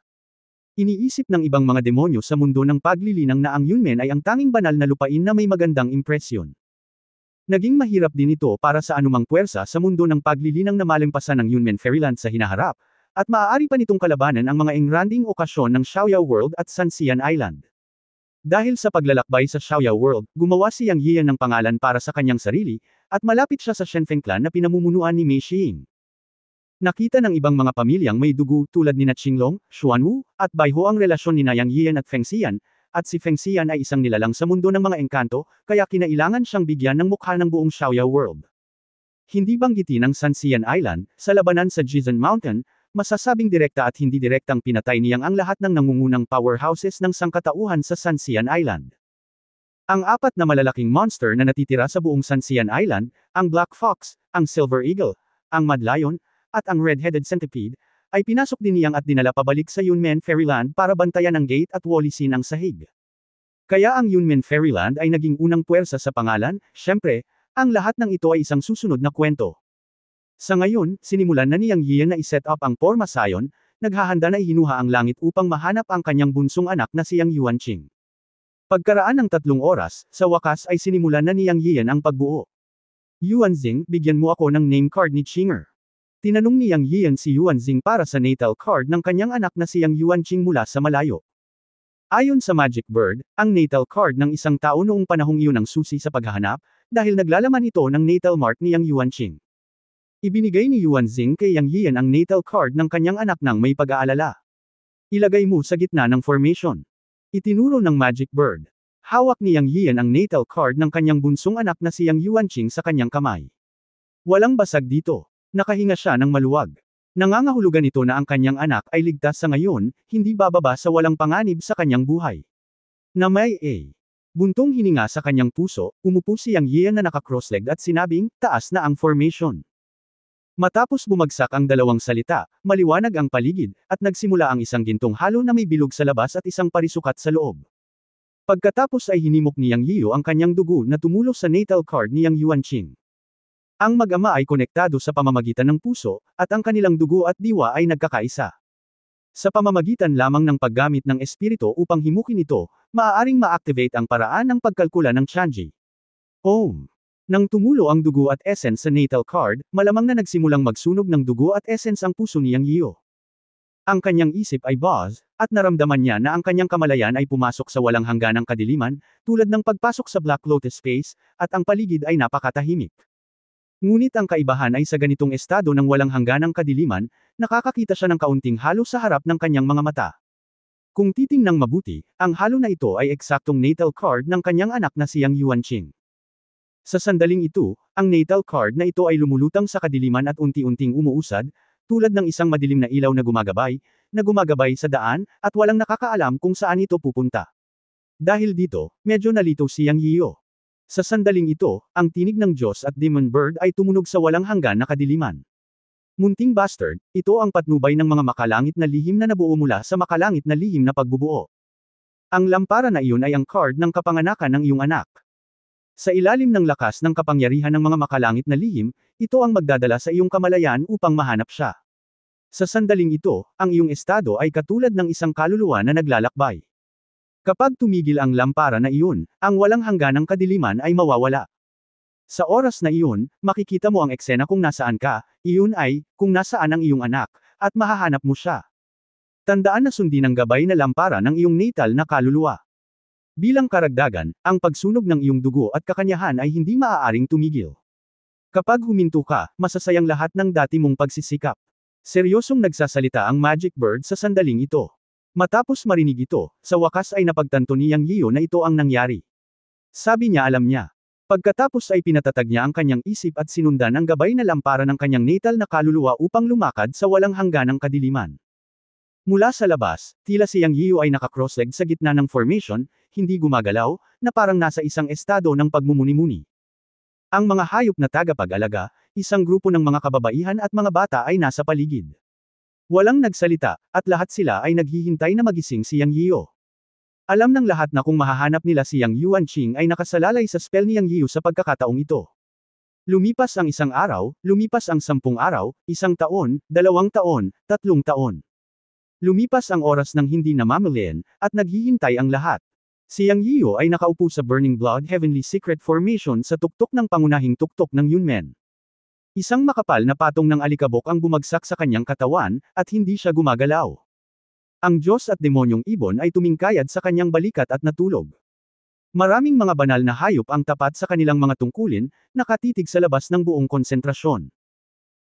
Iniisip ng ibang mga demonyo sa mundo ng paglilinang na ang Yunmen ay ang tanging banal na lupain na may magandang impresyon. Naging mahirap din ito para sa anumang puwersa sa mundo ng paglilinang na malampasan ng Yunmen Fairyland sa hinaharap, at maaari pa nitong kalabanan ang mga engranding okasyon ng Xiaoyao World at Sanxian Island. Dahil sa paglalakbay sa Xiaoyao World, gumawa si Yang Yiyan ng pangalan para sa kanyang sarili, at malapit siya sa Shenfeng clan na pinamumunuan ni Mei Xiying. Nakita ng ibang mga pamilyang may dugo tulad ni Qinglong, Xuanwu, at Baiho ang relasyon ni Yang Yiyan at Feng Xian, at si Feng Xian ay isang nilalang sa mundo ng mga engkanto, kaya kinailangan siyang bigyan ng mukha ng buong Xiaoyao World. Hindi banggitin ang Sanxian Island, sa labanan sa Jizan Mountain, masasabing direkta at hindi direktang pinatay niyang ang lahat ng nangungunang powerhouses ng sangkatauhan sa Sanxian Island. Ang 4 na malalaking monster na natitira sa buong Sanxian Island, ang Black Fox, ang Silver Eagle, ang Mad Lion, at ang Red-Headed Centipede, ay pinasok din niyang at dinala pabalik sa Yunmen Fairyland para bantayan ang gate at walisin ang sahig. Kaya ang Yunmen Fairyland ay naging unang puwersa sa pangalan, syempre, ang lahat ng ito ay isang susunod na kwento. Sa ngayon, sinimulan na ni Yang Yiyan na i-set up ang Porma Sion, naghahanda na ihinuha ang langit upang mahanap ang kanyang bunsong anak na si Yang Yuanqing. Pagkaraan ng 3 oras, sa wakas ay sinimulan na ni Yang Yiyan ang pagbuo. Yuanqing, bigyan mo ako ng name card ni Qinger. Tinanong ni Yang Yiyan si Yuanqing para sa natal card ng kanyang anak na si Yang Yuanqing mula sa malayo. Ayon sa Magic Bird, ang natal card ng isang tao noong panahong iyon ang susi sa paghahanap, dahil naglalaman ito ng natal mark ni Yang Yuanqing. Ibinigay ni Yuanqing kay Yang Yiyan ang natal card ng kanyang anak nang may pag-aalala. Ilagay mo sa gitna ng formation. Itinuro ng Magic Bird. Hawak ni Yang Yiyan ang natal card ng kanyang bunsong anak na si Yang Yuanqing sa kanyang kamay. Walang basag dito. Nakahinga siya ng maluwag. Nangangahulugan ito na ang kanyang anak ay ligtas sa ngayon, hindi bababa sa walang panganib sa kanyang buhay. Na may buntong hininga sa kanyang puso, umupo si Yang Yiyan na naka-cross-legged at sinabing, taas na ang formation. Matapos bumagsak ang dalawang salita, maliwanag ang paligid, at nagsimula ang isang gintong halo na may bilog sa labas at isang parisukat sa loob. Pagkatapos ay hinimok ni Yang Yiyo ang kanyang dugo na tumulo sa natal card ni Yang Yuanqing. Ang mag-ama ay konektado sa pamamagitan ng puso, at ang kanilang dugo at diwa ay nagkakaisa. Sa pamamagitan lamang ng paggamit ng espiritu upang himukin ito, maaaring ma-activate ang paraan ng pagkalkula ng Chanji. Nang tumulo ang dugo at essence sa natal card, malamang na nagsimulang magsunog ng dugo at essence ang puso ni Yang Yiyo. Ang kanyang isip ay buzz, at naramdaman niya na ang kanyang kamalayan ay pumasok sa walang hangganang kadiliman, tulad ng pagpasok sa Black Lotus Space, at ang paligid ay napakatahimik. Ngunit ang kaibahan ay sa ganitong estado ng walang hangganang kadiliman, nakakakita siya ng kaunting halo sa harap ng kanyang mga mata. Kung titingnang mabuti, ang halo na ito ay eksaktong natal card ng kanyang anak na si Yang Yuanqing. Sa sandaling ito, ang natal card na ito ay lumulutang sa kadiliman at unti-unting umuusad, tulad ng isang madilim na ilaw na gumagabay, na gumagabay sa daan, at walang nakakaalam kung saan ito pupunta. Dahil dito, medyo nalito si Yang Yiyo. Sa sandaling ito, ang tinig ng Diyos at Demon Bird ay tumunog sa walang hanggan na kadiliman. Munting bastard, ito ang patnubay ng mga makalangit na lihim na nabuo mula sa makalangit na lihim na pagbubuo. Ang lampara na iyon ay ang card ng kapanganakan ng iyong anak. Sa ilalim ng lakas ng kapangyarihan ng mga makalangit na lihim, ito ang magdadala sa iyong kamalayan upang mahanap siya. Sa sandaling ito, ang iyong estado ay katulad ng isang kaluluwa na naglalakbay. Kapag tumigil ang lampara na iyon, ang walang hangganang kadiliman ay mawawala. Sa oras na iyon, makikita mo ang eksena kung nasaan ka, iyon ay, kung nasaan ang iyong anak, at mahahanap mo siya. Tandaan na sundin ang gabay na lampara ng iyong natal na kaluluwa. Bilang karagdagan, ang pagsunog ng iyong dugo at kakanyahan ay hindi maaaring tumigil. Kapag huminto ka, masasayang lahat ng dati mong pagsisikap. Seryosong nagsasalita ang Magic Bird sa sandaling ito. Matapos marinig ito, sa wakas ay napagtanto ni Yang Yiyo na ito ang nangyari. Sabi niya alam niya. Pagkatapos ay pinatatag niya ang kanyang isip at sinundan ang gabay na lampara ng kanyang natal na kaluluwa upang lumakad sa walang hangganang kadiliman. Mula sa labas, tila si Yang Yiyo ay nakakrossleg sa gitna ng formation, hindi gumagalaw, na parang nasa isang estado ng pagmumuni-muni. Ang mga hayop na tagapag-alaga, isang grupo ng mga kababaihan at mga bata ay nasa paligid. Walang nagsalita, at lahat sila ay naghihintay na magising si Yang Yiyo. Alam ng lahat na kung mahahanap nila si Yang Yuanqing ay nakasalalay sa spell ni Yang Yiyo sa pagkakataong ito. Lumipas ang isang araw, lumipas ang 10 araw, 1 taon, 2 taon, 3 taon. Lumipas ang oras ng hindi namamalayan, at naghihintay ang lahat. Si Yang Yiyo ay nakaupo sa Burning Blood Heavenly Secret Formation sa tuktok ng pangunahing tuktok ng Yunmen. Isang makapal na patong ng alikabok ang bumagsak sa kanyang katawan, at hindi siya gumagalaw. Ang Diyos at demonyong ibon ay tumingkayad sa kanyang balikat at natulog. Maraming mga banal na hayop ang tapat sa kanilang mga tungkulin, nakatitig sa labas ng buong konsentrasyon.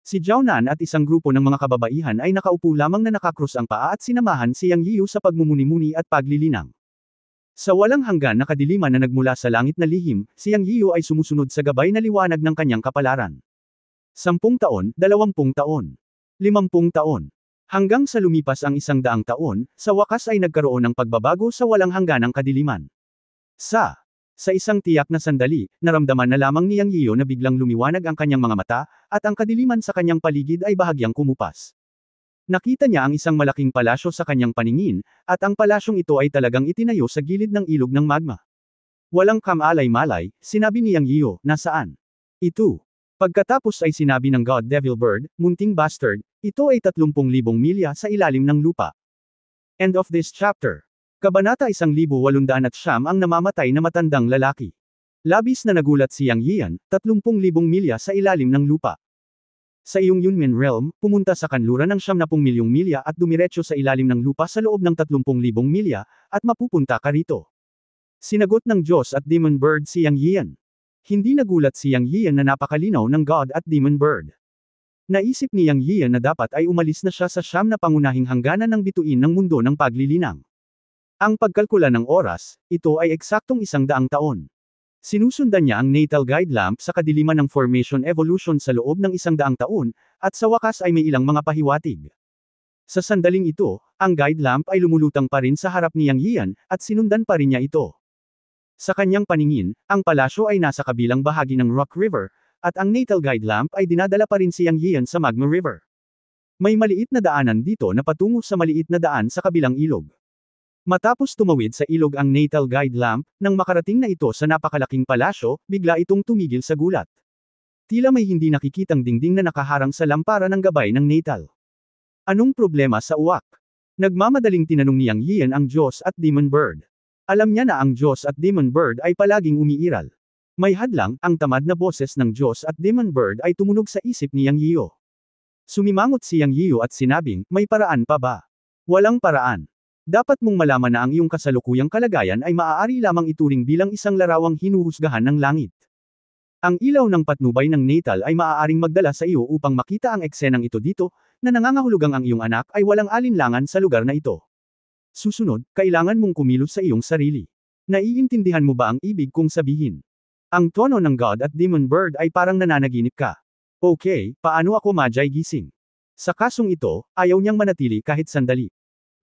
Si Jiaonan at isang grupo ng mga kababaihan ay nakaupo lamang na nakakrus ang paa at sinamahan si Yang Yiyo sa pagmumuni-muni at paglilinang. Sa walang hanggan na kadiliman na nagmula sa langit na lihim, si Yang Yiyo ay sumusunod sa gabay na liwanag ng kanyang kapalaran. 10 taon, 20 taon, 50 taon. Hanggang sa lumipas ang 100 taon, sa wakas ay nagkaroon ng pagbabago sa walang hangganang kadiliman. Sa isang tiyak na sandali, naramdaman na lamang ni Yang Yiyo na biglang lumiwanag ang kanyang mga mata, at ang kadiliman sa kanyang paligid ay bahagyang kumupas. Nakita niya ang isang malaking palasyo sa kanyang paningin, at ang palasyong ito ay talagang itinayo sa gilid ng ilog ng magma. Walang kamalay-malay, sinabi ni Yang Yiyo, nasaan? Ito. Pagkatapos ay sinabi ng God Devil Bird, munting bastard, ito ay 30,000 milya sa ilalim ng lupa. End of this chapter. Kabanata 1809 ang namamatay na matandang lalaki. Labis na nagulat si Yang Yiyan, 30,000 milya sa ilalim ng lupa. Sa iyong Yunmen Realm, pumunta sa kanluran ng 70 milyong milya at dumiretso sa ilalim ng lupa sa loob ng 30,000 milya, at mapupunta ka rito. Sinagot ng Diyos at Demon Bird si Yang Yiyan. Hindi nagulat si Yang Yiyan na napakalinaw ng God at Demon Bird. Naisip ni Yang Yiyan na dapat ay umalis na siya sa siyam na pangunahing hangganan ng bituin ng mundo ng paglilinang. Ang pagkalkula ng oras, ito ay eksaktong 100 taon. Sinusundan niya ang natal guide lamp sa kadiliman ng formation evolution sa loob ng 100 taon, at sa wakas ay may ilang mga pahiwatig. Sa sandaling ito, ang guide lamp ay lumulutang pa rin sa harap ni Yang Yiyan, at sinundan pa rin niya ito. Sa kanyang paningin, ang palasyo ay nasa kabilang bahagi ng Rock River, at ang natal guide lamp ay dinadala pa rin si Yang Yiyan sa Magma River. May maliit na daanan dito na patungo sa maliit na daan sa kabilang ilog. Matapos tumawid sa ilog ang natal guide lamp, nang makarating na ito sa napakalaking palasyo, bigla itong tumigil sa gulat. Tila may hindi nakikitang dingding na nakaharang sa lampara ng gabay ng natal. Anong problema sa uwak? Nagmamadaling tinanong ni Yang Yiyan ang Diyos at Demon Bird. Alam niya na ang Diyos at Demon Bird ay palaging umiiral. May hadlang, ang tamad na boses ng Diyos at Demon Bird ay tumunog sa isip ni Yang Yiyo. Sumimangot si Yang Yiyo at sinabing, may paraan pa ba? Walang paraan. Dapat mong malaman na ang iyong kasalukuyang kalagayan ay maaari lamang ituring bilang isang larawang hinuhusgahan ng langit. Ang ilaw ng patnubay ng natal ay maaaring magdala sa iyo upang makita ang eksenang ito dito, na nangangahulugang ang iyong anak ay walang alinlangan sa lugar na ito. Susunod, kailangan mong kumilos sa iyong sarili. Naiintindihan mo ba ang ibig kong sabihin? Ang tono ng God at Demon Bird ay parang nananaginip ka. Okay, paano ako Magi gising? Sa kasong ito, ayaw niyang manatili kahit sandali.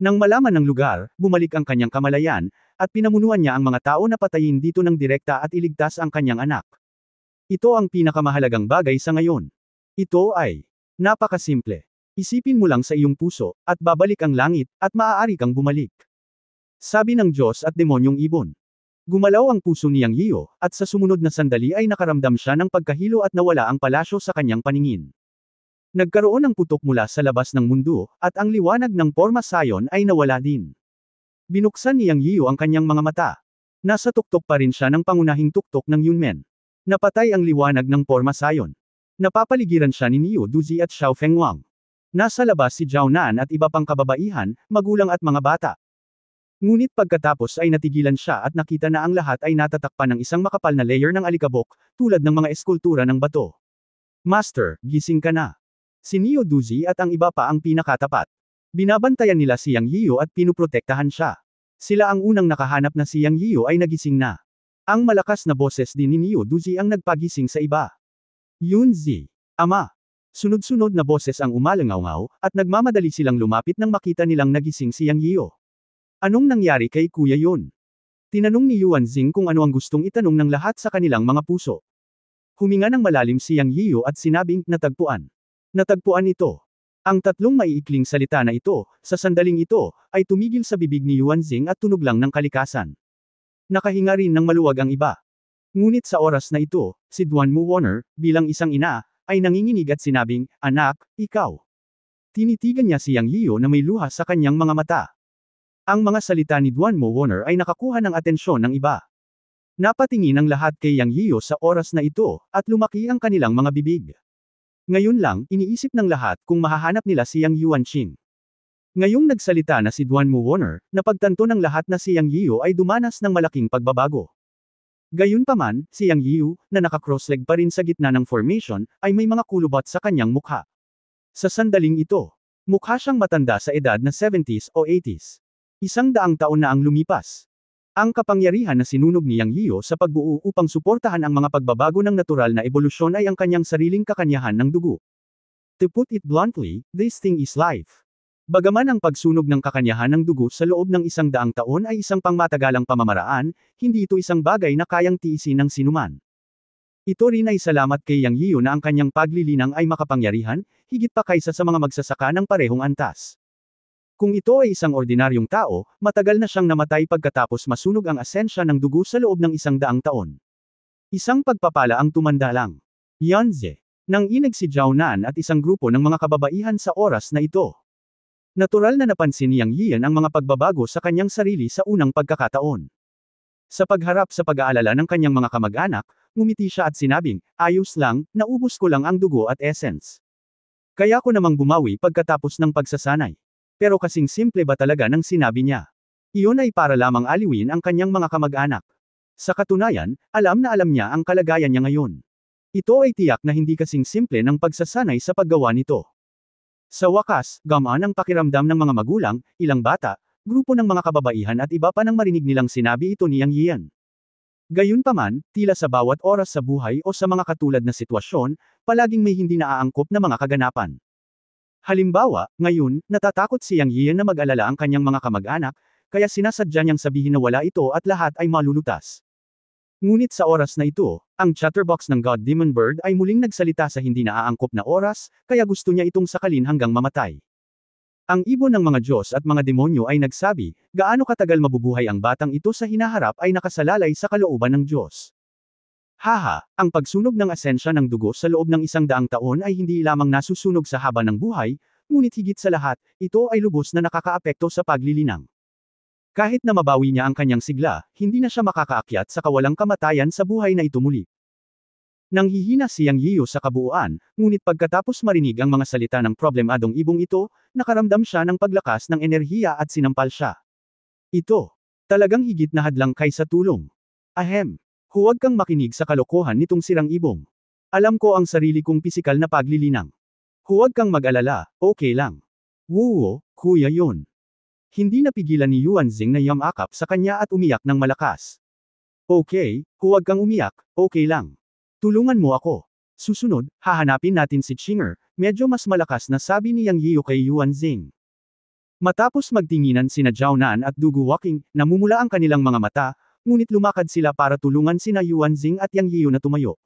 Nang malaman ng lugar, bumalik ang kanyang kamalayan, at pinamunuan niya ang mga tao na patayin dito ng direkta at iligtas ang kanyang anak. Ito ang pinakamahalagang bagay sa ngayon. Ito ay napakasimple. Isipin mo lang sa iyong puso, at babalik ang langit, at maaari kang bumalik. Sabi ng Diyos at demonyong ibon. Gumalaw ang puso ni Yang Yiyo, at sa sumunod na sandali ay nakaramdam siya ng pagkahilo at nawala ang palasyo sa kanyang paningin. Nagkaroon ng putok mula sa labas ng mundo, at ang liwanag ng porma sayon ay nawala din. Binuksan ni Yang Yiyo ang kanyang mga mata. Nasa tuktok pa rin siya ng pangunahing tuktok ng Yunmen. Napatay ang liwanag ng porma sayon. Napapaligiran siya ni Niu Duzi at Xiao Fengwang. Nasa labas si Zhao Nan at iba pang kababaihan, magulang at mga bata. Ngunit pagkatapos ay natigilan siya at nakita na ang lahat ay natatakpan ng isang makapal na layer ng alikabok, tulad ng mga eskultura ng bato. Master, gising ka na. Si Niu Duzi at ang iba pa ang pinakatapat. Binabantayan nila si Yang Yiyo at pinuprotektahan siya. Sila ang unang nakahanap na si Yang Yiyo ay nagising na. Ang malakas na boses din ni Niu Duzi ang nagpagising sa iba. Yunzi, Ama. Sunod-sunod na boses ang umalangaw-ngaw, at nagmamadali silang lumapit nang makita nilang nagising si Yang Yiyo. Anong nangyari kay Kuya Yun? Tinanong ni Yuan Xing kung ano ang gustong itanong ng lahat sa kanilang mga puso. Huminga ng malalim si Yang Yiyo at sinabing, natagpuan. Natagpuan ito. Ang tatlong maiikling salita na ito, sa sandaling ito, ay tumigil sa bibig ni Yuan Xing at tunog lang ng kalikasan. Nakahinga rin ng maluwag ang iba. Ngunit sa oras na ito, si Duanmu Warner, bilang isang ina, ay nanginginig at sinabing, anak, ikaw. Tinitigan niya si Yang Yiyo na may luha sa kanyang mga mata. Ang mga salita ni Duanmu Warner ay nakakuha ng atensyon ng iba. Napatingin ang lahat kay Yang Yiyo sa oras na ito, at lumaki ang kanilang mga bibig. Ngayon lang, iniisip ng lahat kung mahahanap nila si Yang Yuanqing. Ngayong nagsalita na si Duanmu Warner, napagtanto ng lahat na si Yang Yiyo ay dumanas ng malaking pagbabago. Gayunpaman, si Yang Yiyo, na naka-crossleg pa rin sa gitna ng formation, ay may mga kulubot sa kanyang mukha. Sa sandaling ito, mukha siyang matanda sa edad na 70s o 80s. 100 taon na ang lumipas. Ang kapangyarihan na sinunog ni Yang Yiyo sa pagbuo upang suportahan ang mga pagbabago ng natural na ebolusyon ay ang kanyang sariling kakanyahan ng dugo. To put it bluntly, this thing is life. Bagaman ang pagsunog ng kakanyahan ng dugo sa loob ng 100 taon ay isang pangmatagalang pamamaraan, hindi ito isang bagay na kayang tiisin ng sinuman. Ito rin ay salamat kay Yang Yiyo na ang kanyang paglilinang ay makapangyarihan, higit pa kaysa sa mga magsasaka ng parehong antas. Kung ito ay isang ordinaryong tao, matagal na siyang namatay pagkatapos masunog ang asensya ng dugo sa loob ng 100 taon. Isang pagpapala ang tumanda lang. Yanze. Nang inig si Zhao Nan at isang grupo ng mga kababaihan sa oras na ito. Natural na napansin ni Yang Yiyan ang mga pagbabago sa kanyang sarili sa unang pagkakataon. Sa pagharap sa pag-aalala ng kanyang mga kamag-anak, ngumiti siya at sinabing, ayos lang, naubos ko lang ang dugo at essence. Kaya ko namang bumawi pagkatapos ng pagsasanay. Pero kasing simple ba talaga ng sinabi niya? Iyon ay para lamang aliwin ang kanyang mga kamag-anak. Sa katunayan, alam na alam niya ang kalagayan niya ngayon. Ito ay tiyak na hindi kasing simple ng pagsasanay sa paggawa nito. Sa wakas, gamaan ang pakiramdam ng mga magulang, ilang bata, grupo ng mga kababaihan at iba pa nang marinig nilang sinabi ito ni Yang Yiyan. Gayunpaman, tila sa bawat oras sa buhay o sa mga katulad na sitwasyon, palaging may hindi naaangkop na mga kaganapan. Halimbawa, ngayon, natatakot si Yang Yiyan na mag-alala ang kanyang mga kamag-anak, kaya sinasadya niyang sabihin na wala ito at lahat ay malulutas. Ngunit sa oras na ito, ang chatterbox ng God Demon Bird ay muling nagsalita sa hindi naaangkop na oras, kaya gusto niya itong sakalin hanggang mamatay. Ang ibon ng mga Diyos at mga demonyo ay nagsabi, gaano katagal mabubuhay ang batang ito sa hinaharap ay nakasalalay sa kalooban ng Diyos. Haha, ang pagsunog ng asensya ng dugo sa loob ng 100 taon ay hindi lamang nasusunog sa haba ng buhay, ngunit higit sa lahat, ito ay lubos na nakakaapekto sa paglilinang. Kahit na mabawi niya ang kanyang sigla, hindi na siya makakaakyat sa kawalang kamatayan sa buhay na ito muli. Nanghihina si Yang Yiyo sa kabuuan, ngunit pagkatapos marinig ang mga salita ng problemadong ibong ito, nakaramdam siya ng paglakas ng enerhiya at sinampal siya. Ito, talagang higit na hadlang kaysa tulong. Ahem, huwag kang makinig sa kalokohan nitong sirang ibong. Alam ko ang sarili kong pisikal na paglilinang. Huwag kang mag-alala, okay lang. Wuwo, kuya yun. Hindi napigilan ni Yuan Xing na yamakap sa kanya at umiyak ng malakas. Okay, huwag kang umiyak, okay lang. Tulungan mo ako. Susunod, hahanapin natin si Chinger, medyo mas malakas na sabi ni Yang Yiyo kay Yuan Xing. Matapos magtinginan sina Zhao Nan at Dugu Walking, namumula ang kanilang mga mata, ngunit lumakad sila para tulungan sina Yuan Xing at Yang Yiu na tumayo.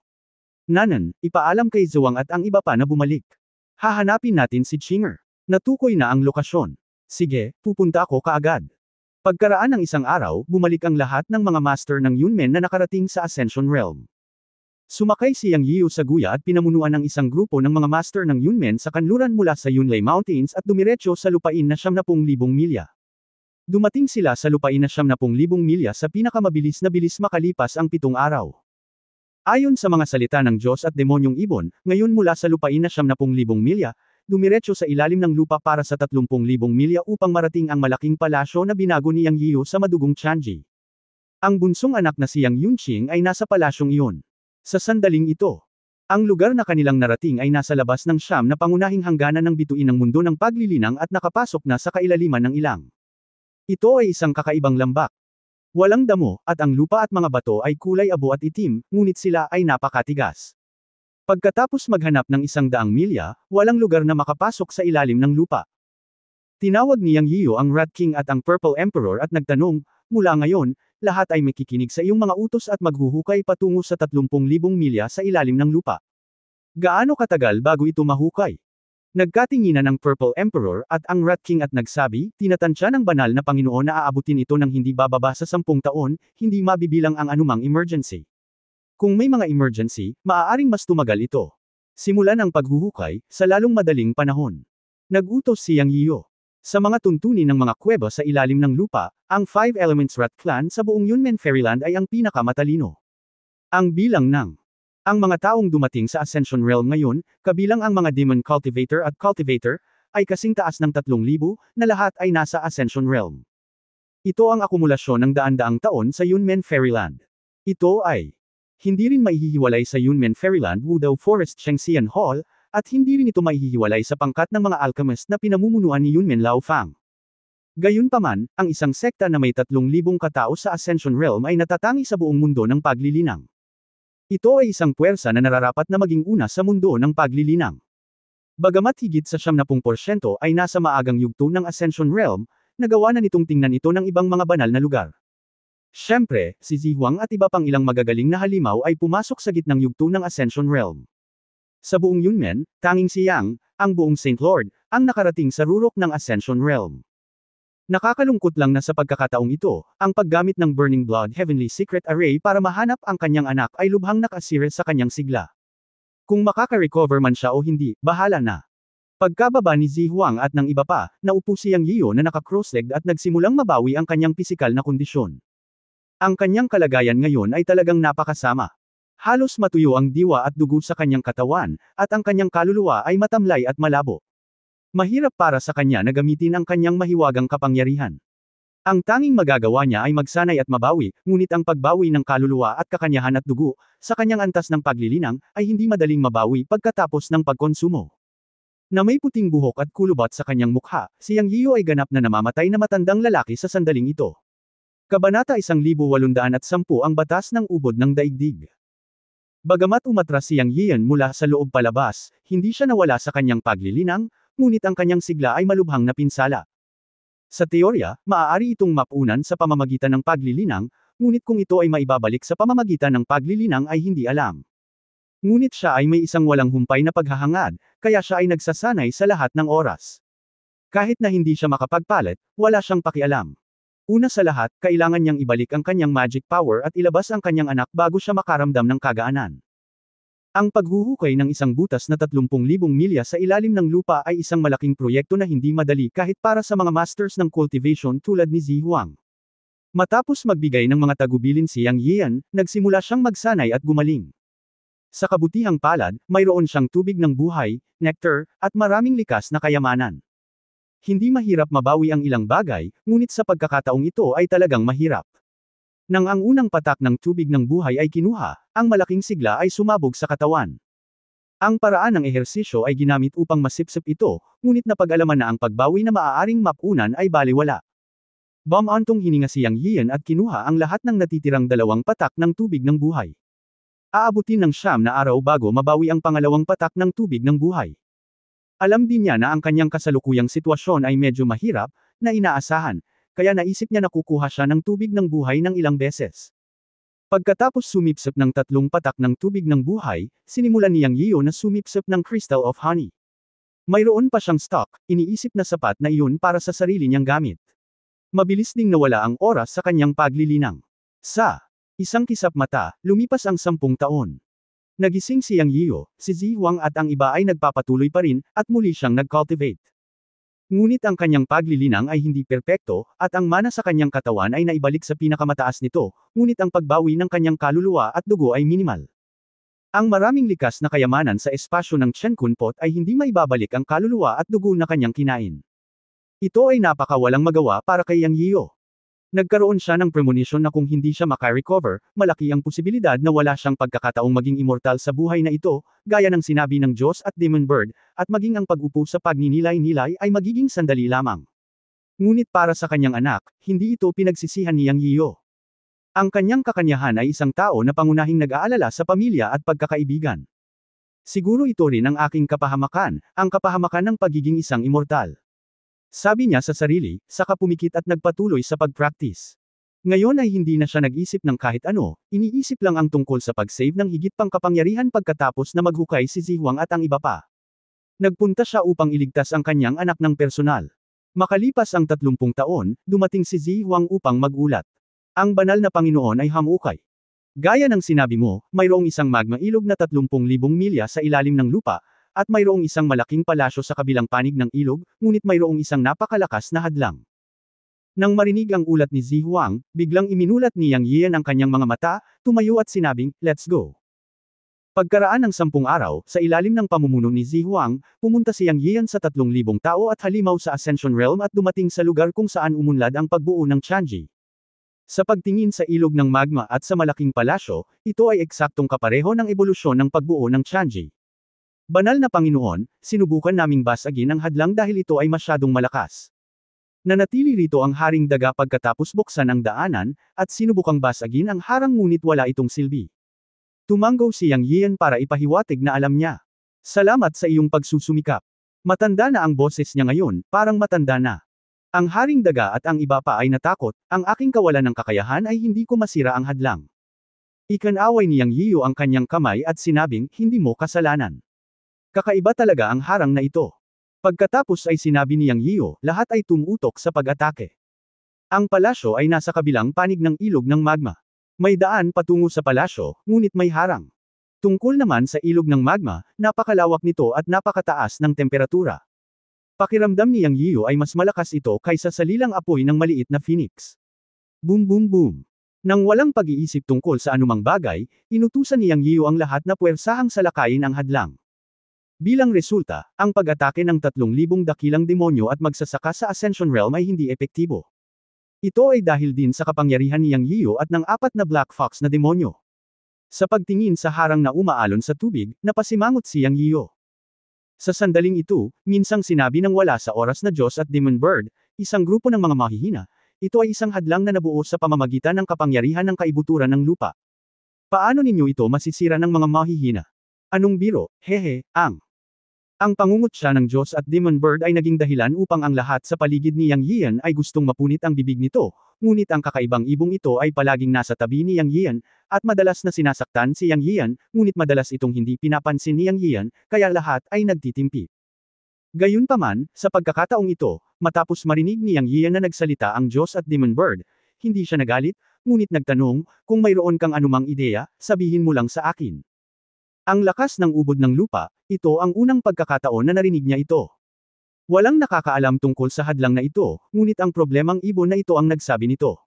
Nanan, ipaalam kay Zhuang at ang iba pa na bumalik. Hahanapin natin si Chinger. Natukoy na ang lokasyon. Sige, pupunta ako kaagad. Pagkaraan ng isang araw, bumalik ang lahat ng mga master ng Yunmen na nakarating sa Ascension Realm. Sumakay si Yang Yiu sa guya at pinamunuan ng isang grupo ng mga master ng Yunmen sa kanluran mula sa Yunlei Mountains at dumiretso sa lupain na 70,000 milya. Dumating sila sa lupain na 70,000 milya sa pinakamabilis na bilis makalipas ang 7 araw. Ayon sa mga salita ng Diyos at demonyong ibon, ngayon mula sa lupain na 70,000 milya, dumiretso sa ilalim ng lupa para sa 30,000 milya upang marating ang malaking palasyo na binago ni Yang Yiu sa madugong Tianji. Ang bunsong anak na si Yang Yunqing ay nasa palasyong iyon. Sa sandaling ito, ang lugar na kanilang narating ay nasa labas ng siyam na pangunahing hangganan ng bituin ng mundo ng paglilinang at nakapasok na sa kailaliman ng ilang. Ito ay isang kakaibang lambak. Walang damo, at ang lupa at mga bato ay kulay abo at itim, ngunit sila ay napakatigas. Pagkatapos maghanap ng 100 milya, walang lugar na makapasok sa ilalim ng lupa. Tinawag ni Yang Yiu ang Rat King at ang Purple Emperor at nagtanong, mula ngayon, lahat ay makikinig sa iyong mga utos at maghuhukay patungo sa 30,000 milya sa ilalim ng lupa. Gaano katagal bago ito mahukay? Nagkatinginan ang Purple Emperor at ang Rat King at nagsabi, tinatansya ng banal na Panginoon na aabutin ito ng hindi bababa sa 10 taon, hindi mabibilang ang anumang emergency. Kung may mga emergency, maaaring mas tumagal ito. Simulan ang paghuhukay, sa lalong madaling panahon. Nag-utos si Yang Yiu. Sa mga tuntunin ng mga kuweba sa ilalim ng lupa, ang 5 Elements Rat Clan sa buong Yunmen Fairyland ay ang pinakamatalino. Ang bilang ng ang mga taong dumating sa Ascension Realm ngayon, kabilang ang mga Demon Cultivator at Cultivator, ay kasing taas ng 3,000, na lahat ay nasa Ascension Realm. Ito ang akumulasyon ng daan-daang taon sa Yunmen Fairyland. Ito ay hindi rin maihihiwalay sa Yunmen Fairyland Wudao Forest Shengxian Hall, at hindi rin ito maihihiwalay sa pangkat ng mga alchemist na pinamumunuan ni Yunmen Laofang. Gayunpaman, ang isang sekta na may 3,000 katao sa Ascension Realm ay natatangi sa buong mundo ng paglilinang. Ito ay isang puwersa na nararapat na maging una sa mundo ng paglilinang. Bagamat higit sa 70% ay nasa maagang yugto ng Ascension Realm, nagawa na nitong tingnan ito ng ibang mga banal na lugar. Siyempre, si Zihuang at iba pang ilang magagaling na halimaw ay pumasok sa gitnang yugto ng Ascension Realm. Sa buong Yunmen, tanging si Yang, ang buong Saint Lord, ang nakarating sa rurok ng Ascension Realm. Nakakalungkot lang na sa pagkakataong ito, ang paggamit ng Burning Blood Heavenly Secret Array para mahanap ang kanyang anak ay lubhang nakasire sa kanyang sigla. Kung makaka-recover man siya o hindi, bahala na. Pagkababa ni Zihuang at ng iba pa, naupo si Yang Yiu na naka-cross-legged at nagsimulang mabawi ang kanyang pisikal na kondisyon. Ang kanyang kalagayan ngayon ay talagang napakasama. Halos matuyo ang diwa at dugo sa kanyang katawan, at ang kanyang kaluluwa ay matamlay at malabo. Mahirap para sa kanya na gamitin ang kanyang mahiwagang kapangyarihan. Ang tanging magagawa niya ay magsanay at mabawi, ngunit ang pagbawi ng kaluluwa at kakanyahan at dugo, sa kanyang antas ng paglilinang, ay hindi madaling mabawi pagkatapos ng pagkonsumo. Na may puting buhok at kulubat sa kanyang mukha, si Yang Yiu ay ganap na namamatay na matandang lalaki sa sandaling ito. Kabanata 1810 ang batas ng ubod ng daigdig. Bagamat umatras si Yang Yian mula sa loob palabas, hindi siya nawala sa kanyang paglilinang, ngunit ang kanyang sigla ay malubhang napinsala. Sa teorya, maaari itong mapunan sa pamamagitan ng paglilinang, ngunit kung ito ay maibabalik sa pamamagitan ng paglilinang ay hindi alam. Ngunit siya ay may isang walang humpay na paghahangad, kaya siya ay nagsasanay sa lahat ng oras. Kahit na hindi siya makapagpalit, wala siyang pakialam. Una sa lahat, kailangan niyang ibalik ang kanyang magic power at ilabas ang kanyang anak bago siya makaramdam ng kagaanan. Ang paghuhukay ng isang butas na 30,000 milya sa ilalim ng lupa ay isang malaking proyekto na hindi madali kahit para sa mga masters ng cultivation tulad ni Zihuang. Matapos magbigay ng mga tagubilin si Yang Yian, nagsimula siyang magsanay at gumaling. Sa kabutihang palad, mayroon siyang tubig ng buhay, nectar, at maraming likas na kayamanan. Hindi mahirap mabawi ang ilang bagay, ngunit sa pagkakataong ito ay talagang mahirap. Nang ang unang patak ng tubig ng buhay ay kinuha, ang malaking sigla ay sumabog sa katawan. Ang paraan ng ehersisyo ay ginamit upang masipsip ito, ngunit napag-alaman na ang pagbawi na maaaring mapunan ay baliwala. Bumantong hininga si Yang Yian at kinuha ang lahat ng natitirang 2 patak ng tubig ng buhay. Aabutin ng 9 na araw bago mabawi ang pangalawang patak ng tubig ng buhay. Alam din niya na ang kanyang kasalukuyang sitwasyon ay medyo mahirap, na inaasahan, kaya naisip niya na kukuha siya ng tubig ng buhay ng ilang beses. Pagkatapos sumipsip ng 3 patak ng tubig ng buhay, sinimulan ni Yang Yiyo na sumipsip ng crystal of honey. Mayroon pa siyang stock, iniisip na sapat na iyon para sa sarili niyang gamit. Mabilis ding nawala ang oras sa kanyang paglilinang. Sa isang kisap mata, lumipas ang 10 taon. Nagising si Yang Yiyo, si Zi Huang at ang iba ay nagpapatuloy pa rin, at muli siyang nag-cultivate. Ngunit ang kanyang paglilinang ay hindi perpekto, at ang mana sa kanyang katawan ay naibalik sa pinakamataas nito, ngunit ang pagbawi ng kanyang kaluluwa at dugo ay minimal. Ang maraming likas na kayamanan sa espasyo ng Chen Kun Pot ay hindi maibabalik ang kaluluwa at dugo na kanyang kinain. Ito ay napakawalang magawa para kay Yang Yiyo. Nagkaroon siya ng premonition na kung hindi siya makarecover, malaki ang posibilidad na wala siyang pagkakataong maging immortal sa buhay na ito, gaya ng sinabi ng Diyos at Demon Bird, at maging ang pag-upo sa pagninilay-nilay ay magiging sandali lamang. Ngunit para sa kanyang anak, hindi ito pinagsisihan ni Yang Yiyo. Ang kanyang kakanyahan ay isang tao na pangunahing nag-aalala sa pamilya at pagkakaibigan. Siguro ito rin ang aking kapahamakan, ang kapahamakan ng pagiging isang immortal. Sabi niya sa sarili, saka pumikit at nagpatuloy sa pag-practice. Ngayon ay hindi na siya nag-isip ng kahit ano, iniisip lang ang tungkol sa pag-save ng higit pang kapangyarihan pagkatapos na maghukay si Zi Huang at ang iba pa. Nagpunta siya upang iligtas ang kanyang anak ng personal. Makalipas ang 30 taon, dumating si Zi Huang upang magulat. Ang banal na Panginoon ay hamukay. Gaya ng sinabi mo, mayroong isang magma ilog na 30,000 milya sa ilalim ng lupa, at mayroong isang malaking palasyo sa kabilang panig ng ilog, ngunit mayroong isang napakalakas na hadlang. Nang marinig ang ulat ni Zi Huang, biglang iminulat ni Yang Yiyan ang kanyang mga mata, tumayo at sinabing, "Let's go." Pagkaraan ng 10 araw, sa ilalim ng pamumuno ni Zi Huang, pumunta si Yang Yiyan sa 3,000 tao at halimaw sa Ascension Realm at dumating sa lugar kung saan umunlad ang pagbuo ng Chanji. Sa pagtingin sa ilog ng magma at sa malaking palasyo, ito ay eksaktong kapareho ng ebolusyon ng pagbuo ng Chanji. Banal na Panginoon, sinubukan naming basagin ang hadlang dahil ito ay masyadong malakas. Nanatili rito ang Haring Daga pagkatapos buksan ang daanan, at sinubukang basagin ang harang ngunit wala itong silbi. Tumanggo si Yang Yiyan para ipahiwatig na alam niya. Salamat sa iyong pagsusumikap. Matanda na ang boses niya ngayon, parang matanda na. Ang Haring Daga at ang iba pa ay natakot, ang aking kawalan ng kakayahan ay hindi ko masira ang hadlang. Ikanaway ni Yang Yiyo ang kanyang kamay at sinabing, hindi mo kasalanan. Kakaiba talaga ang harang na ito. Pagkatapos ay sinabi ni Yang Yiyo, lahat ay tumutok sa pag-atake. Ang palasyo ay nasa kabilang panig ng ilog ng magma. May daan patungo sa palasyo, ngunit may harang. Tungkol naman sa ilog ng magma, napakalawak nito at napakataas ng temperatura. Pakiramdam ni Yang Yiyo ay mas malakas ito kaysa sa lilang apoy ng maliit na phoenix. Boom boom boom. Nang walang pag-iisip tungkol sa anumang bagay, inutusan ni Yang Yiyo ang lahat na puwersahang salakayin ang hadlang. Bilang resulta, ang pag-atake ng 3,000 dakilang demonyo at magsasaka sa Ascension Realm ay hindi epektibo. Ito ay dahil din sa kapangyarihan ni Yang Yiyo at ng 4 na Black Fox na demonyo. Sa pagtingin sa harang na umaalon sa tubig, napasimangot si Yang Yiyo. Sa sandaling ito, minsang sinabi ng wala sa oras na Diyos at Demon Bird, isang grupo ng mga mahihina, ito ay isang hadlang na nabuo sa pamamagitan ng kapangyarihan ng kaibuturan ng lupa. Paano ninyo ito masisira ng mga mahihina? Anong biro, hehe, Ang pangungutya ng Diyos at Demon Bird ay naging dahilan upang ang lahat sa paligid ni Yang Yiyan ay gustong mapunit ang bibig nito, ngunit ang kakaibang ibong ito ay palaging nasa tabi ni Yang Yiyan, at madalas na sinasaktan si Yang Yiyan, ngunit madalas itong hindi pinapansin ni Yang Yiyan, kaya lahat ay nagtitimpi. Gayunpaman, sa pagkakataong ito, matapos marinig ni Yang Yiyan na nagsalita ang Diyos at Demon Bird, hindi siya nagalit, ngunit nagtanong, kung mayroon kang anumang ideya, sabihin mo lang sa akin. Ang lakas ng ubod ng lupa, ito ang unang pagkakataon na narinig niya ito. Walang nakakaalam tungkol sa hadlang na ito, ngunit ang problemang ibon na ito ang nagsabi nito.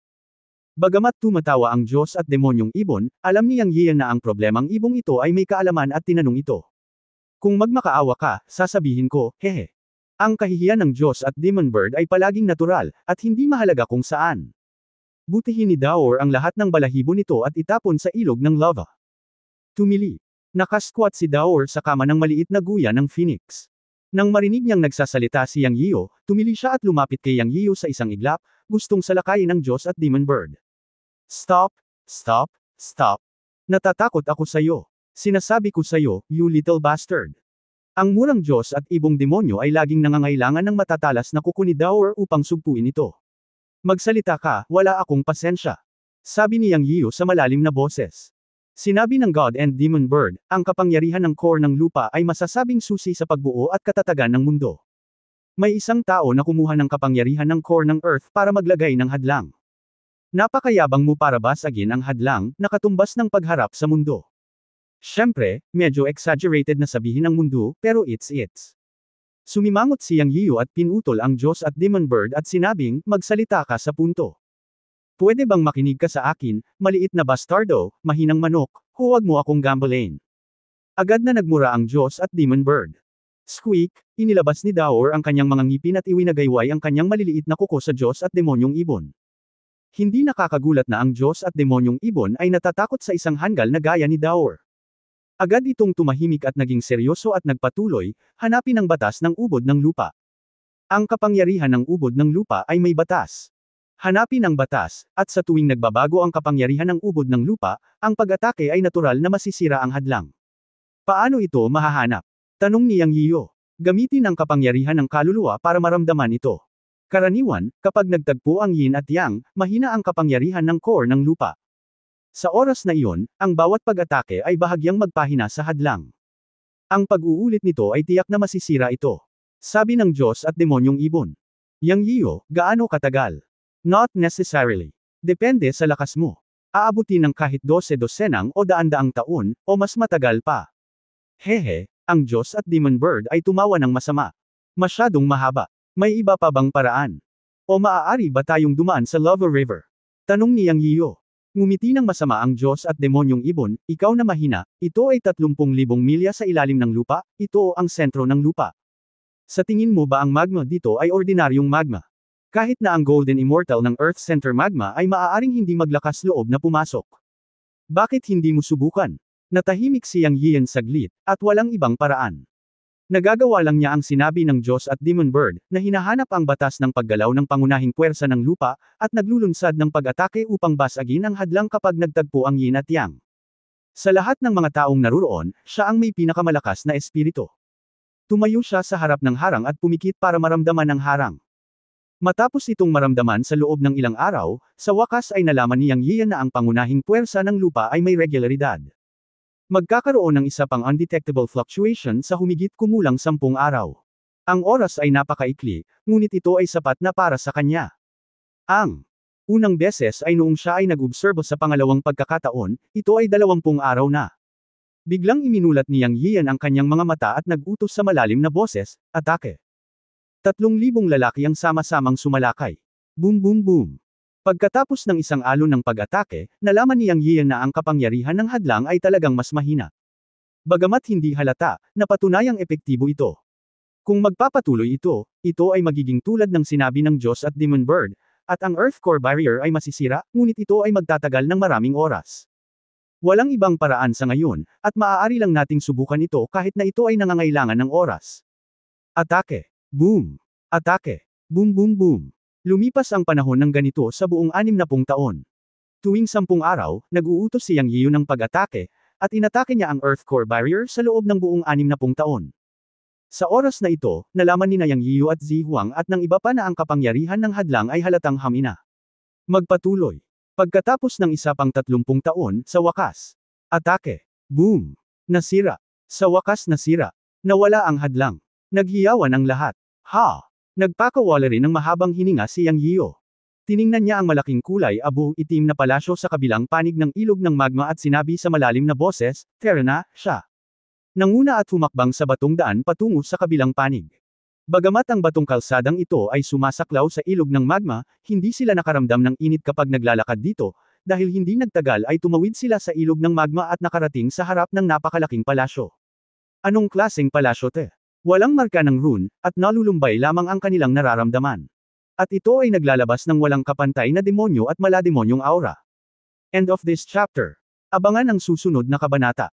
Bagamat tumatawa ang Diyos at demonyong ibon, alam ni Yang Yiyan na ang problemang ibong ito ay may kaalaman at tinanong ito. Kung magmakaawa ka, sasabihin ko, hehe. Ang kahihiyan ng Diyos at Demon Bird ay palaging natural, at hindi mahalaga kung saan. Butihin ni Daor ang lahat ng balahibo nito at itapon sa ilog ng lava. Tumili. Nakasquat si Daor sa kama ng maliit na guya ng phoenix. Nang marinig niyang nagsasalita si Yang Yiyo, tumili siya at lumapit kay Yang Yiyo sa isang iglap, gustong salakayin ng Diyos at Demon Bird. Stop, stop, stop. Natatakot ako sa iyo. Sinasabi ko sa iyo, you little bastard. Ang murang Diyos at ibong demonyo ay laging nangangailangan ng matatalas na kuko ni Daur upang sugpuin ito. Magsalita ka, wala akong pasensya. Sabi ni Yang Yiu sa malalim na boses. Sinabi ng God and Demon Bird, ang kapangyarihan ng core ng lupa ay masasabing susi sa pagbuo at katatagan ng mundo. May isang tao na kumuha ng kapangyarihan ng core ng Earth para maglagay ng hadlang. Napakayabang mo para basagin ang hadlang na katumbas ng pagharap sa mundo. Siyempre, medyo exaggerated na sabihin ng mundo, pero it's. Sumimangot si Yang Yiu at pinutol ang Diyos at Demon Bird at sinabing, magsalita ka sa punto. Pwede bang makinig ka sa akin, maliit na bastardo, mahinang manok, huwag mo akong gambalain. Agad na nagmura ang Diyos at Demon Bird. Squeak, inilabas ni Daur ang kanyang mga ngipin at iwinagayway ang kanyang maliliit na kuko sa Diyos at Demonyong Ibon. Hindi nakakagulat na ang Diyos at Demonyong Ibon ay natatakot sa isang hanggal na gaya ni Daur. Agad itong tumahimik at naging seryoso at nagpatuloy, hanapin ang batas ng ubod ng lupa. Ang kapangyarihan ng ubod ng lupa ay may batas. Hanapin ang batas, at sa tuwing nagbabago ang kapangyarihan ng ubod ng lupa, ang pag-atake ay natural na masisira ang hadlang. Paano ito mahahanap? Tanong ni Yang Yiu. Gamitin ang kapangyarihan ng kaluluwa para maramdaman ito. Karaniwan, kapag nagtagpo ang yin at yang, mahina ang kapangyarihan ng core ng lupa. Sa oras na iyon, ang bawat pag-atake ay bahagyang magpahina sa hadlang. Ang pag-uulit nito ay tiyak na masisira ito. Sabi ng Diyos at Demonyong Ibon. Yang Yiu, gaano katagal? Not necessarily. Depende sa lakas mo. Aabutin ng kahit 12 dosenang o daan-daang taon, o mas matagal pa. Hehe, ang Diyos at Demon Bird ay tumawa ng masama. Masyadong mahaba. May iba pa bang paraan? O maaari ba tayong dumaan sa Lava River? Tanong ni Yang Yiu. Ngumiti ng masama ang Diyos at Demonyong Ibon, ikaw na mahina, ito ay 30,000 milya sa ilalim ng lupa, ito ang sentro ng lupa. Sa tingin mo ba ang magma dito ay ordinaryong magma? Kahit na ang Golden Immortal ng Earth Center magma ay maaaring hindi maglakas loob na pumasok. Bakit hindi mo subukan? Natahimik si Yang Yian saglit, at walang ibang paraan. Nagagawa lang niya ang sinabi ng Diyos at Demon Bird, na hinahanap ang batas ng paggalaw ng pangunahing puwersa ng lupa, at naglulunsad ng pag-atake upang basagin ang hadlang kapag nagtagpo ang yin at yang. Sa lahat ng mga taong naruroon, siya ang may pinakamalakas na espiritu. Tumayo siya sa harap ng harang at pumikit para maramdaman ang harang. Matapos itong maramdaman sa loob ng ilang araw, sa wakas ay nalaman ni Yang Yian na ang pangunahing puwersa ng lupa ay may regularidad. Magkakaroon ng isa pang undetectable fluctuation sa humigit kumulang 10 araw. Ang oras ay napakaikli, ngunit ito ay sapat na para sa kanya. Ang unang beses ay noong siya ay nag-obserbo sa pangalawang pagkakataon, ito ay 20 araw na. Biglang iminulat ni Yang Yian ang kanyang mga mata at nag-utos sa malalim na boses, atake. 3,000 lalaki ang sama-samang sumalakay. Boom boom boom. Pagkatapos ng isang alon ng pag-atake, nalaman ni Yang Yian na ang kapangyarihan ng hadlang ay talagang mas mahina. Bagamat hindi halata, napatunayang epektibo ito. Kung magpapatuloy ito ay magiging tulad ng sinabi ng Diyos at Demon Bird, at ang Earth Core Barrier ay masisira, ngunit ito ay magtatagal ng maraming oras. Walang ibang paraan sa ngayon, at maaari lang nating subukan ito kahit na ito ay nangangailangan ng oras. Atake. Boom. Atake. Boom boom boom. Lumipas ang panahon ng ganito sa buong 60 taon. Tuwing 10 araw, nag-uutos si Yang Yiu ng pag-atake, at inatake niya ang Earth Core Barrier sa loob ng buong 60 taon. Sa oras na ito, nalaman ni Yang Yiu at Zi Huang at ng iba pa na ang kapangyarihan ng hadlang ay halatang hamina. Magpatuloy. Pagkatapos ng isa pang 30 taon, sa wakas. Atake. Boom. Nasira. Sa wakas nasira. Nawala ang hadlang. Naghiyawan ang lahat. Ha! Nagpakawala rin ng mahabang hininga si Yang Yiu. Tiningnan niya ang malaking kulay abo-itim na palasyo sa kabilang panig ng ilog ng magma at sinabi sa malalim na boses, "Tara na, siya." Nanguna at humakbang sa batong daan patungo sa kabilang panig. Bagamat ang batong kalsadang ito ay sumasaklaw sa ilog ng magma, hindi sila nakaramdam ng init kapag naglalakad dito, dahil hindi nagtagal ay tumawid sila sa ilog ng magma at nakarating sa harap ng napakalaking palasyo. Anong klaseng palasyo te? Walang marka ng rune, at nalulumbay lamang ang kanilang nararamdaman. At ito ay naglalabas ng walang kapantay na demonyo at malademonyong aura. End of this chapter. Abangan ang susunod na kabanata.